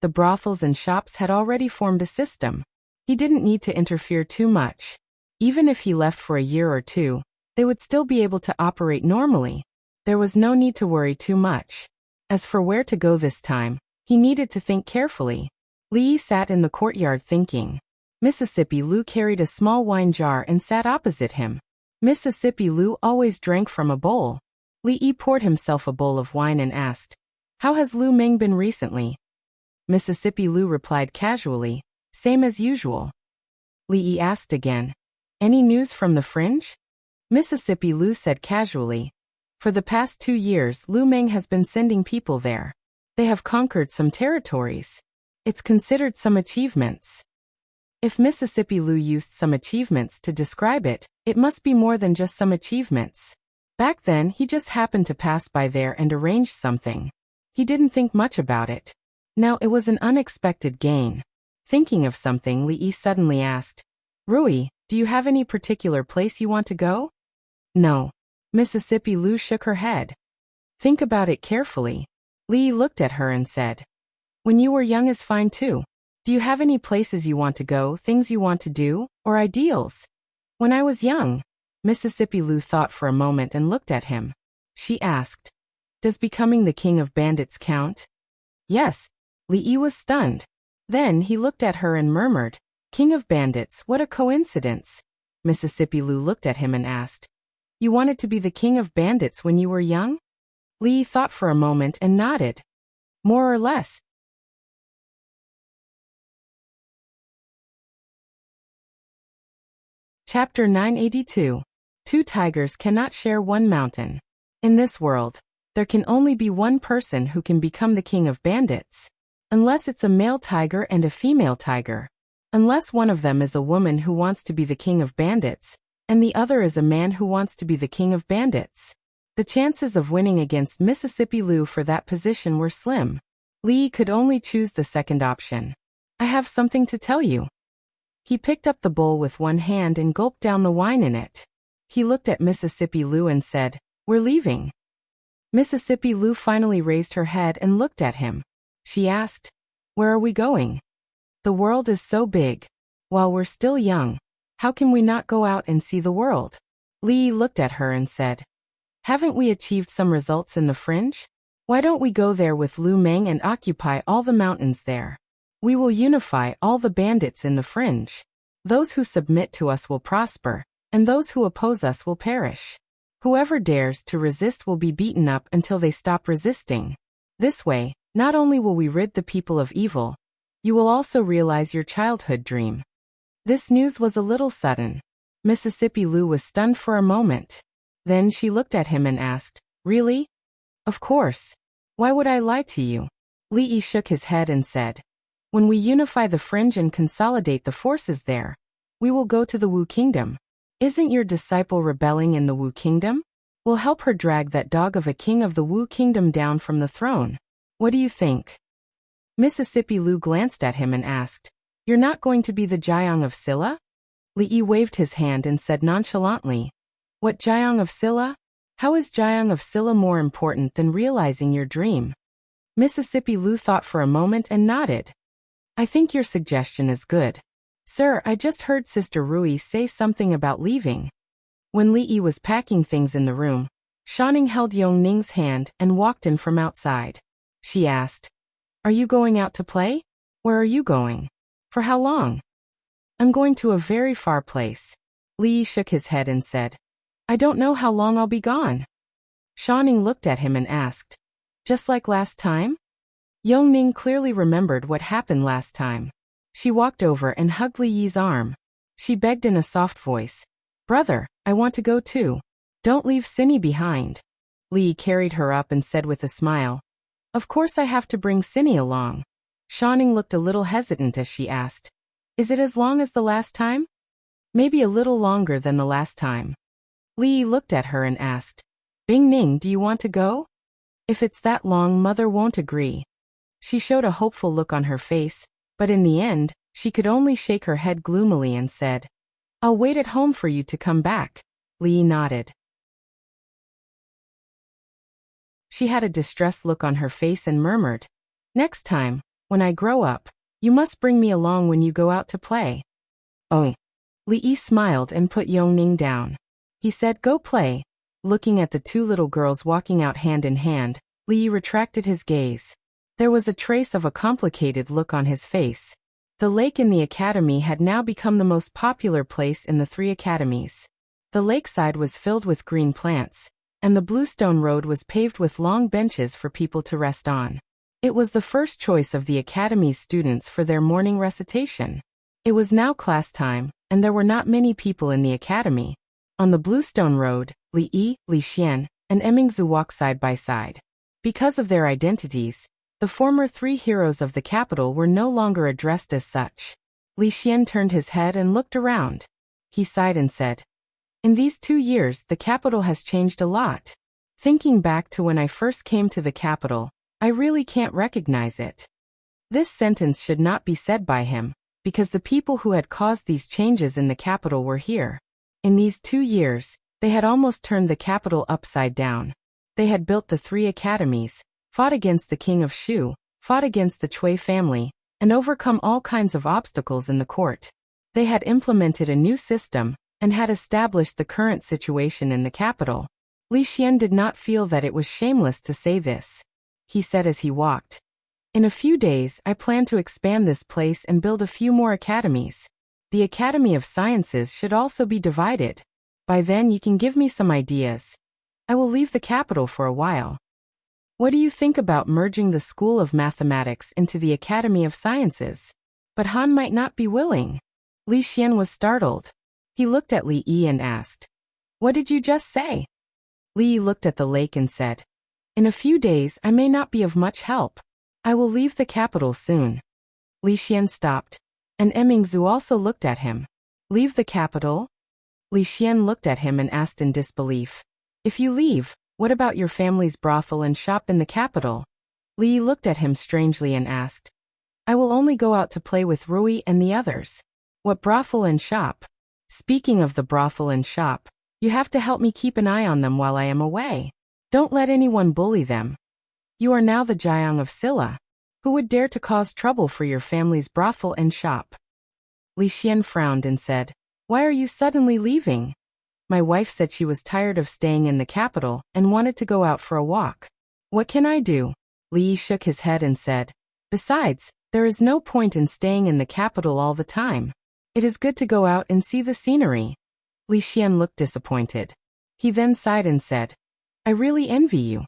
The brothels and shops had already formed a system. He didn't need to interfere too much. Even if he left for a year or 2, they would still be able to operate normally. There was no need to worry too much. As for where to go this time, he needed to think carefully. Li Yi sat in the courtyard thinking. Mississippi Lu carried a small wine jar and sat opposite him. Mississippi Lu always drank from a bowl. Li Yi poured himself a bowl of wine and asked, "How has Lu Meng been recently?" Mississippi Lu replied casually, "Same as usual." Li Yi asked again, "Any news from the fringe?" Mississippi Lu said casually, "For the past 2 years, Lu Meng has been sending people there. They have conquered some territories. It's considered some achievements." If Mississippi Lu used some achievements to describe it, it must be more than just some achievements. Back then, he just happened to pass by there and arranged something. He didn't think much about it. Now it was an unexpected gain. Thinking of something, Li Yi suddenly asked, "Rui, do you have any particular place you want to go?" "No." Mississippi Lu shook her head. "Think about it carefully." Li Yi looked at her and said, "When you were young is fine too. Do you have any places you want to go, things you want to do, or ideals?" "When I was young." Mississippi Lu thought for a moment and looked at him. She asked, "Does becoming the king of bandits count?" "Yes." Li Yi was stunned. Then he looked at her and murmured, "King of bandits, what a coincidence." Mississippi Lu looked at him and asked, "You wanted to be the king of bandits when you were young?" Li Yi thought for a moment and nodded. "More or less." Chapter 982. 2 tigers cannot share one mountain. In this world, there can only be one person who can become the king of bandits. Unless it's a male tiger and a female tiger. Unless one of them is a woman who wants to be the king of bandits, and the other is a man who wants to be the king of bandits. The chances of winning against Mississippi Lu for that position were slim. Li Yi could only choose the second option. "I have something to tell you." He picked up the bowl with one hand and gulped down the wine in it. He looked at Mississippi Lu and said, "We're leaving." Mississippi Lu finally raised her head and looked at him. She asked, "Where are we going?" "The world is so big. While we're still young, how can we not go out and see the world?" Li Yi looked at her and said, haven't we achieved some results in the fringe? Why don't we go there with Lu Meng and occupy all the mountains there? We will unify all the bandits in the fringe. Those who submit to us will prosper, and those who oppose us will perish. Whoever dares to resist will be beaten up until they stop resisting. This way, not only will we rid the people of evil, you will also realize your childhood dream. This news was a little sudden. Mississippi Lu was stunned for a moment. Then she looked at him and asked, really? Of course. Why would I lie to you? Li Yi shook his head and said, when we unify the fringe and consolidate the forces there, we will go to the Wu Kingdom. Isn't your disciple rebelling in the Wu Kingdom? We'll help her drag that dog of a king of the Wu Kingdom down from the throne. What do you think? Mississippi Lu glanced at him and asked, you're not going to be the Jiang of Silla? Li Yi waved his hand and said nonchalantly, what Jiang of Silla? How is Jiang of Silla more important than realizing your dream? Mississippi Lu thought for a moment and nodded. I think your suggestion is good. Sir, I just heard Sister Rui say something about leaving. When Li Yi was packing things in the room, Shanning held Yong Ning's hand and walked in from outside. She asked, are you going out to play? Where are you going? For how long? I'm going to a very far place. Li Yi shook his head and said, I don't know how long I'll be gone. Shanning looked at him and asked, just like last time? Yong Ning clearly remembered what happened last time. She walked over and hugged Li Yi's arm. She begged in a soft voice, brother, I want to go too. Don't leave Cindy behind. Li Yi carried her up and said with a smile, of course I have to bring Cindy along. Shanning looked a little hesitant as she asked, is it as long as the last time? Maybe a little longer than the last time. Li Yi looked at her and asked, Bing Ning, do you want to go? If it's that long, Mother won't agree. She showed a hopeful look on her face, but in the end, she could only shake her head gloomily and said, I'll wait at home for you to come back. Li Yi nodded. She had a distressed look on her face and murmured, next time, when I grow up, you must bring me along when you go out to play. Oh. Li Yi smiled and put Yong Ning down. He said, go play. Looking at the two little girls walking out hand in hand, Li Yi retracted his gaze. There was a trace of a complicated look on his face. The lake in the academy had now become the most popular place in the 3 academies. The lakeside was filled with green plants, and the bluestone road was paved with long benches for people to rest on. It was the first choice of the academy's students for their morning recitation. It was now class time, and there were not many people in the academy. On the bluestone road, Li Yi, Li Xian, and Emingzu walked side by side. Because of their identities, the former 3 heroes of the capital were no longer addressed as such. Li Xian turned his head and looked around. He sighed and said, in these 2 years, the capital has changed a lot. Thinking back to when I first came to the capital, I really can't recognize it. This sentence should not be said by him, because the people who had caused these changes in the capital were here. In these 2 years, they had almost turned the capital upside down. They had built the 3 academies, fought against the king of Shu, fought against the Cui family, and overcome all kinds of obstacles in the court. They had implemented a new system, and had established the current situation in the capital. Li Xian did not feel that it was shameless to say this. He said as he walked, in a few days I plan to expand this place and build a few more academies. The Academy of Sciences should also be divided. By then you can give me some ideas. I will leave the capital for a while. What do you think about merging the School of Mathematics into the Academy of Sciences? But Han might not be willing. Li Xian was startled. He looked at Li Yi and asked, what did you just say? Li Yi looked at the lake and said, in a few days I may not be of much help. I will leave the capital soon. Li Xian stopped, and Emingzu also looked at him. Leave the capital? Li Xian looked at him and asked in disbelief, if you leave, what about your family's brothel and shop in the capital? Li Yi looked at him strangely and asked, I will only go out to play with Rui and the others. What brothel and shop? Speaking of the brothel and shop, you have to help me keep an eye on them while I am away. Don't let anyone bully them. You are now the Jiang of Silla. Who would dare to cause trouble for your family's brothel and shop? Li Xian frowned and said, why are you suddenly leaving? My wife said she was tired of staying in the capital and wanted to go out for a walk. What can I do? Li shook his head and said, besides, there is no point in staying in the capital all the time. It is good to go out and see the scenery. Li Xian looked disappointed. He then sighed and said, I really envy you.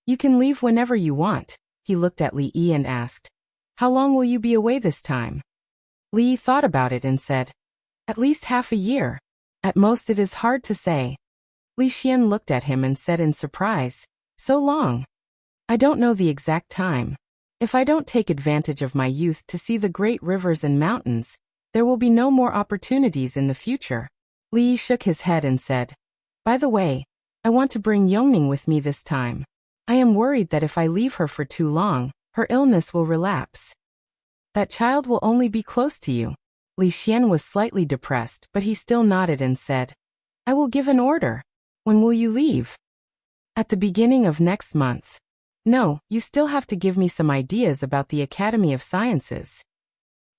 You can leave whenever you want. He looked at Li Yi and asked, how long will you be away this time? Li Yi thought about it and said, at least half a year. At most it is hard to say. Li Xian looked at him and said in surprise, so long? I don't know the exact time. If I don't take advantage of my youth to see the great rivers and mountains, there will be no more opportunities in the future. Li Yi shook his head and said, by the way, I want to bring Yongning with me this time. I am worried that if I leave her for too long, her illness will relapse. That child will only be close to you. Li Xian was slightly depressed, but he still nodded and said, I will give an order. When will you leave? At the beginning of next month. No, you still have to give me some ideas about the Academy of Sciences.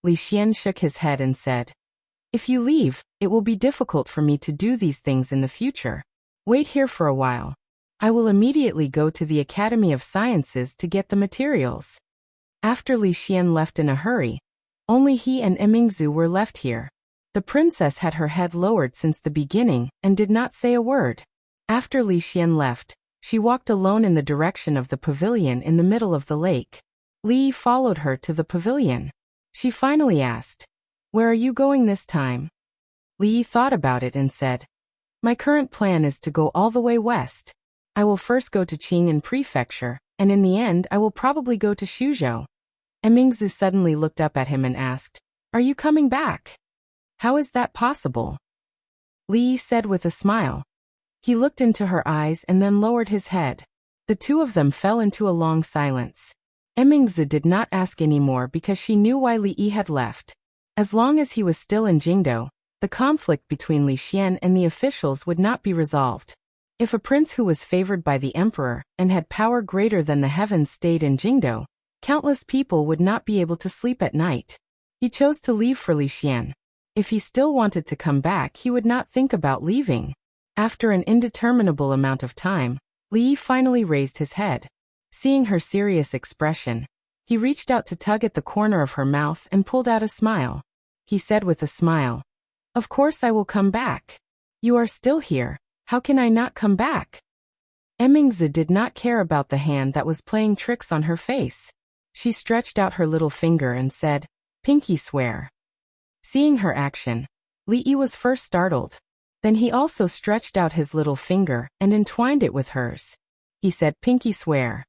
Li Xian shook his head and said, if you leave, it will be difficult for me to do these things in the future. Wait here for a while. I will immediately go to the Academy of Sciences to get the materials. After Li Xian left in a hurry, only he and Emingzu were left here. The princess had her head lowered since the beginning and did not say a word. After Li Xian left, she walked alone in the direction of the pavilion in the middle of the lake. Li followed her to the pavilion. She finally asked, where are you going this time? Li thought about it and said, my current plan is to go all the way west. I will first go to Qing'an Prefecture, and in the end I will probably go to Xuzhou. Emingzu suddenly looked up at him and asked, are you coming back? How is that possible? Li said with a smile. He looked into her eyes and then lowered his head. The two of them fell into a long silence. Emingzi did not ask any more because she knew why Li Yi had left. As long as he was still in Jingdou, the conflict between Li Xian and the officials would not be resolved. If a prince who was favored by the emperor and had power greater than the heavens stayed in Jingdou, countless people would not be able to sleep at night. He chose to leave for Li Xian. If he still wanted to come back, he would not think about leaving. After an indeterminable amount of time, Li Yi finally raised his head. Seeing her serious expression, he reached out to tug at the corner of her mouth and pulled out a smile. He said with a smile, of course I will come back. You are still here. How can I not come back? Emingzi did not care about the hand that was playing tricks on her face. She stretched out her little finger and said, pinky swear. Seeing her action, Li Yi was first startled. Then he also stretched out his little finger and entwined it with hers. He said, pinky swear.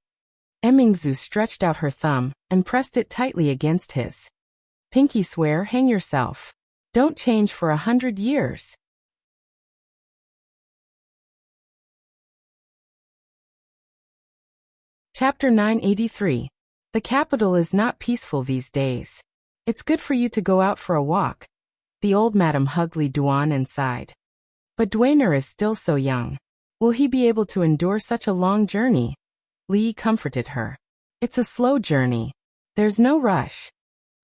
Emingzu stretched out her thumb and pressed it tightly against his. Pinky swear, hang yourself. Don't change for 100 years. Chapter 983. The capital is not peaceful these days. It's good for you to go out for a walk. The old madam hugged Li Duan and sighed. But Duaner is still so young. Will he be able to endure such a long journey? Li comforted her. It's a slow journey. There's no rush.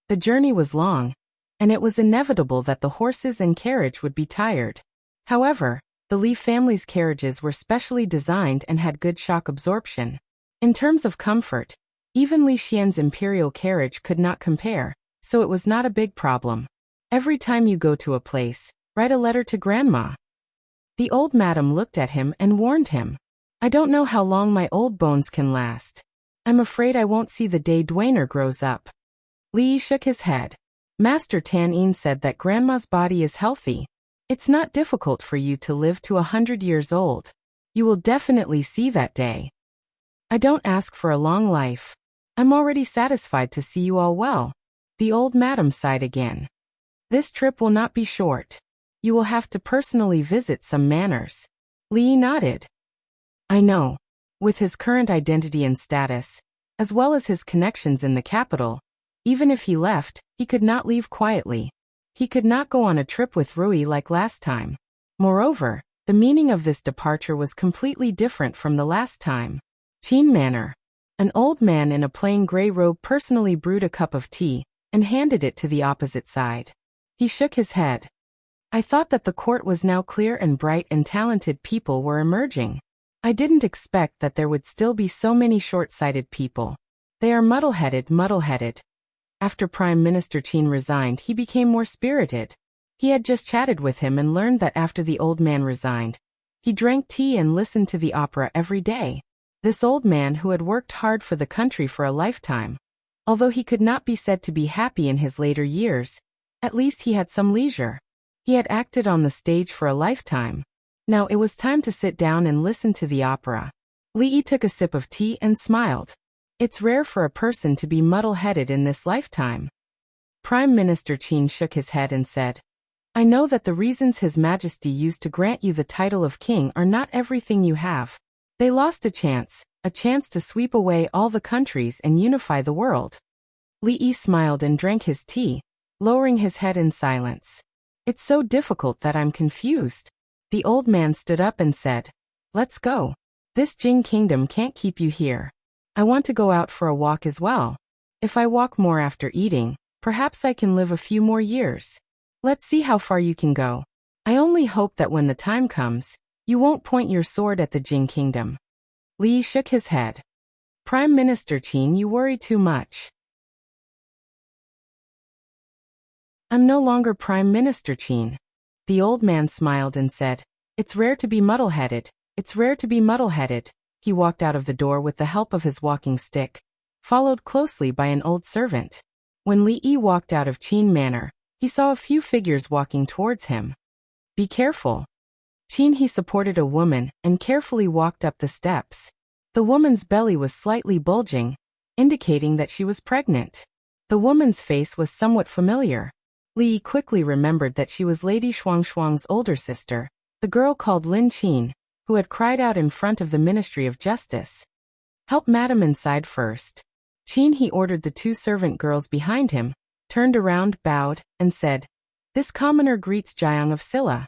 The journey was long, and it was inevitable that the horses and carriage would be tired. However, the Li family's carriages were specially designed and had good shock absorption. In terms of comfort, even Li Xian's imperial carriage could not compare, so it was not a big problem. Every time you go to a place, write a letter to grandma. The old madam looked at him and warned him. I don't know how long my old bones can last. I'm afraid I won't see the day Duaner grows up. Li shook his head. Master Tan Yin said that grandma's body is healthy. It's not difficult for you to live to 100 years old. You will definitely see that day. I don't ask for a long life. I'm already satisfied to see you all well. The old madam sighed again. This trip will not be short. You will have to personally visit some manors. Li nodded. I know. With his current identity and status, as well as his connections in the capital, even if he left, he could not leave quietly. He could not go on a trip with Rui like last time. Moreover, the meaning of this departure was completely different from the last time. Qin Manor. An old man in a plain gray robe personally brewed a cup of tea and handed it to the opposite side. He shook his head. I thought that the court was now clear and bright and talented people were emerging. I didn't expect that there would still be so many short-sighted people. They are muddle-headed. After Prime Minister Qin resigned, he became more spirited. He had just chatted with him and learned that after the old man resigned, he drank tea and listened to the opera every day. This old man who had worked hard for the country for a lifetime. Although he could not be said to be happy in his later years, at least he had some leisure. He had acted on the stage for a lifetime. Now it was time to sit down and listen to the opera. Li Yi took a sip of tea and smiled. It's rare for a person to be muddle-headed in this lifetime. Prime Minister Qin shook his head and said, I know that the reasons His Majesty used to grant you the title of king are not everything you have. They lost a chance to sweep away all the countries and unify the world. Li Yi smiled and drank his tea, lowering his head in silence. It's so difficult that I'm confused. The old man stood up and said, Let's go. This Jing kingdom can't keep you here. I want to go out for a walk as well. If I walk more after eating, perhaps I can live a few more years. Let's see how far you can go. I only hope that when the time comes, you won't point your sword at the Jing kingdom. Li shook his head. Prime Minister Qin, you worry too much. I'm no longer Prime Minister Qin. The old man smiled and said, It's rare to be muddle-headed. He walked out of the door with the help of his walking stick, followed closely by an old servant. When Li Yi walked out of Qin Manor, he saw a few figures walking towards him. Be careful. Qin he supported a woman and carefully walked up the steps. The woman's belly was slightly bulging, indicating that she was pregnant. The woman's face was somewhat familiar. Li Yi quickly remembered that she was Lady Shuang's older sister, the girl called Lin Qin, who had cried out in front of the Ministry of Justice. Help Madam inside first. Qin he ordered the two servant girls behind him, turned around, bowed, and said, This commoner greets Jiang of Silla.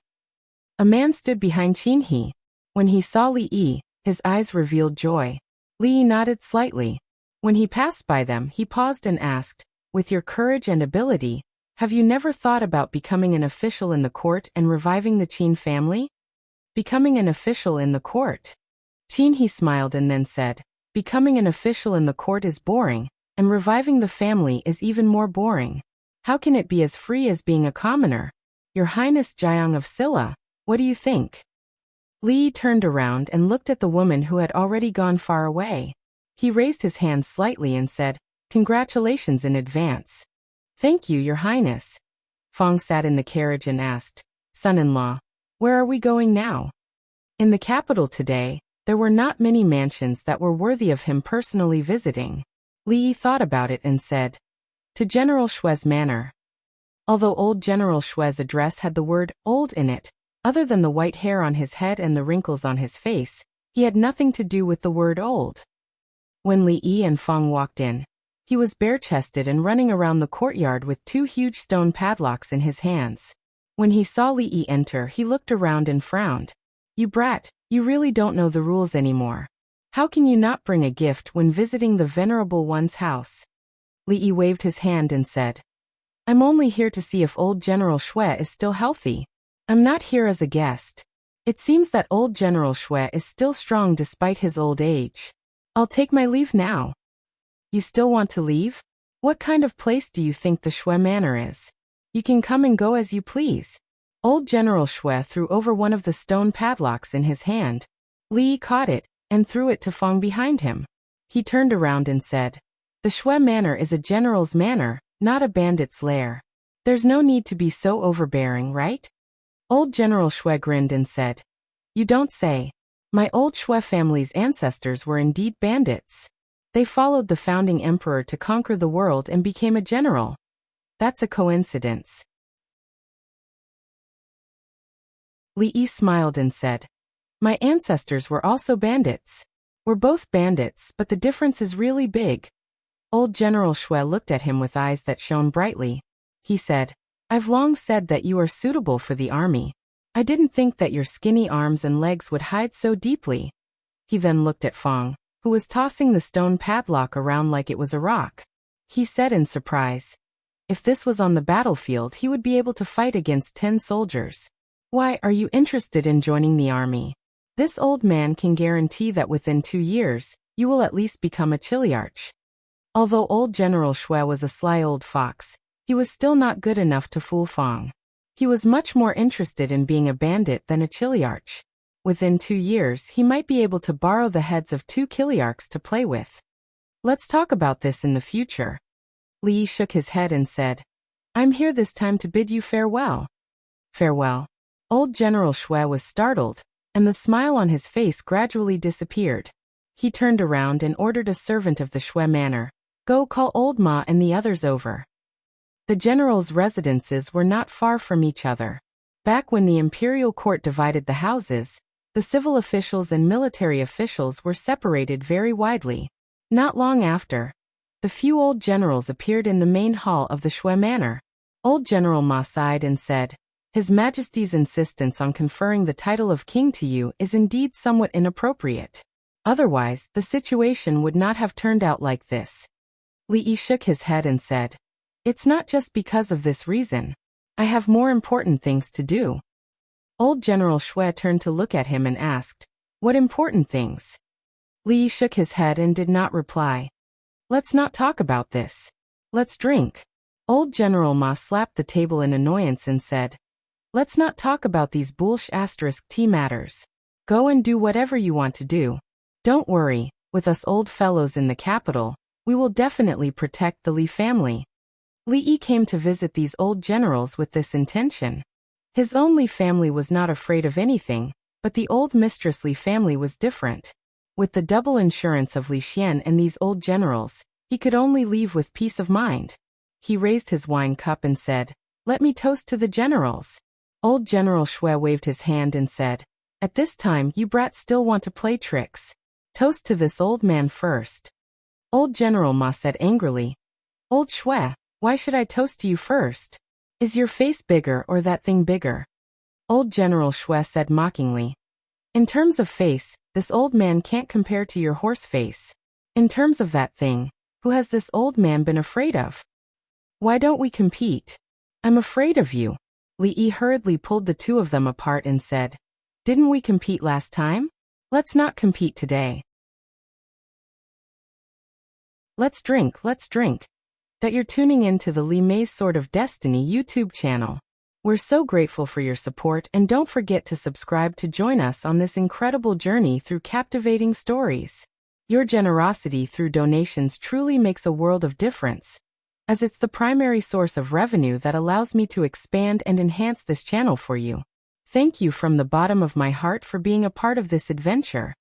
A man stood behind Qin he. When he saw Li Yi, his eyes revealed joy. Li Yi nodded slightly. When he passed by them, he paused and asked, With your courage and ability, have you never thought about becoming an official in the court and reviving the Qin family? Becoming an official in the court. Qin he smiled and then said, Becoming an official in the court is boring, and reviving the family is even more boring. How can it be as free as being a commoner? Your Highness Jiang of Silla, what do you think? Li Yi turned around and looked at the woman who had already gone far away. He raised his hand slightly and said, Congratulations in advance. Thank you, Your Highness. Fong sat in the carriage and asked, Son-in-law, where are we going now? In the capital today, there were not many mansions that were worthy of him personally visiting. Li Yi thought about it and said, To General Shui's manor. Although old General Shui's address had the word old in it, other than the white hair on his head and the wrinkles on his face, he had nothing to do with the word old. When Li Yi and Fong walked in, he was bare-chested and running around the courtyard with two huge stone padlocks in his hands. When he saw Li Yi enter, he looked around and frowned. You brat, you really don't know the rules anymore. How can you not bring a gift when visiting the Venerable One's house? Li Yi waved his hand and said, I'm only here to see if old General Shui is still healthy. I'm not here as a guest. It seems that old General Shui is still strong despite his old age. I'll take my leave now. You still want to leave? What kind of place do you think the Shui Manor is? You can come and go as you please. Old General Shui threw over one of the stone padlocks in his hand. Li Yi caught it and threw it to Fong behind him. He turned around and said, The Shui Manor is a general's manor, not a bandit's lair. There's no need to be so overbearing, right? Old General Shui grinned and said, You don't say. My old Shui family's ancestors were indeed bandits. They followed the founding emperor to conquer the world and became a general. That's a coincidence. Li Yi smiled and said, My ancestors were also bandits. We're both bandits, but the difference is really big. Old General Shui looked at him with eyes that shone brightly. He said, I've long said that you are suitable for the army. I didn't think that your skinny arms and legs would hide so deeply. He then looked at Fong, who was tossing the stone padlock around like it was a rock. He said in surprise, If this was on the battlefield, he would be able to fight against 10 soldiers. Why, are you interested in joining the army? This old man can guarantee that within 2 years, you will at least become a chiliarch. Although old General Shui was a sly old fox, he was still not good enough to fool Fong. He was much more interested in being a bandit than a chiliarch. Within 2 years, he might be able to borrow the heads of 2 chiliarchs to play with. Let's talk about this in the future. Li Yi shook his head and said, I'm here this time to bid you farewell. Farewell. Old General Shui was startled, and the smile on his face gradually disappeared. He turned around and ordered a servant of the Shui manor, go call old Ma and the others over. The generals' residences were not far from each other. Back when the imperial court divided the houses, the civil officials and military officials were separated very widely. Not long after, the few old generals appeared in the main hall of the Shui manor. Old General Ma sighed and said, His Majesty's insistence on conferring the title of king to you is indeed somewhat inappropriate. Otherwise, the situation would not have turned out like this. Li Yi shook his head and said, It's not just because of this reason. I have more important things to do. Old General Shui turned to look at him and asked, What important things? Li Yi shook his head and did not reply. Let's not talk about this. Let's drink. Old General Ma slapped the table in annoyance and said, Let's not talk about these **tea matters. Go and do whatever you want to do. Don't worry, with us old fellows in the capital, we will definitely protect the Li family. Li Yi came to visit these old generals with this intention. His own Li family was not afraid of anything, but the old mistress Li family was different. With the double insurance of Li Xian and these old generals, he could only leave with peace of mind. He raised his wine cup and said, Let me toast to the generals. Old General Shui waved his hand and said, At this time you brats still want to play tricks. Toast to this old man first. Old General Ma said angrily, Old Shui, why should I toast to you first? Is your face bigger or that thing bigger? Old General Shui said mockingly, In terms of face, this old man can't compare to your horse face. In terms of that thing, who has this old man been afraid of? Why don't we compete? I'm afraid of you. Li Yi hurriedly pulled the two of them apart and said, Didn't we compete last time? Let's not compete today. Let's drink. That you're tuning in to the Li Mei's Sword of Destiny YouTube channel. We're so grateful for your support, and don't forget to subscribe to join us on this incredible journey through captivating stories. Your generosity through donations truly makes a world of difference, as it's the primary source of revenue that allows me to expand and enhance this channel for you. Thank you from the bottom of my heart for being a part of this adventure.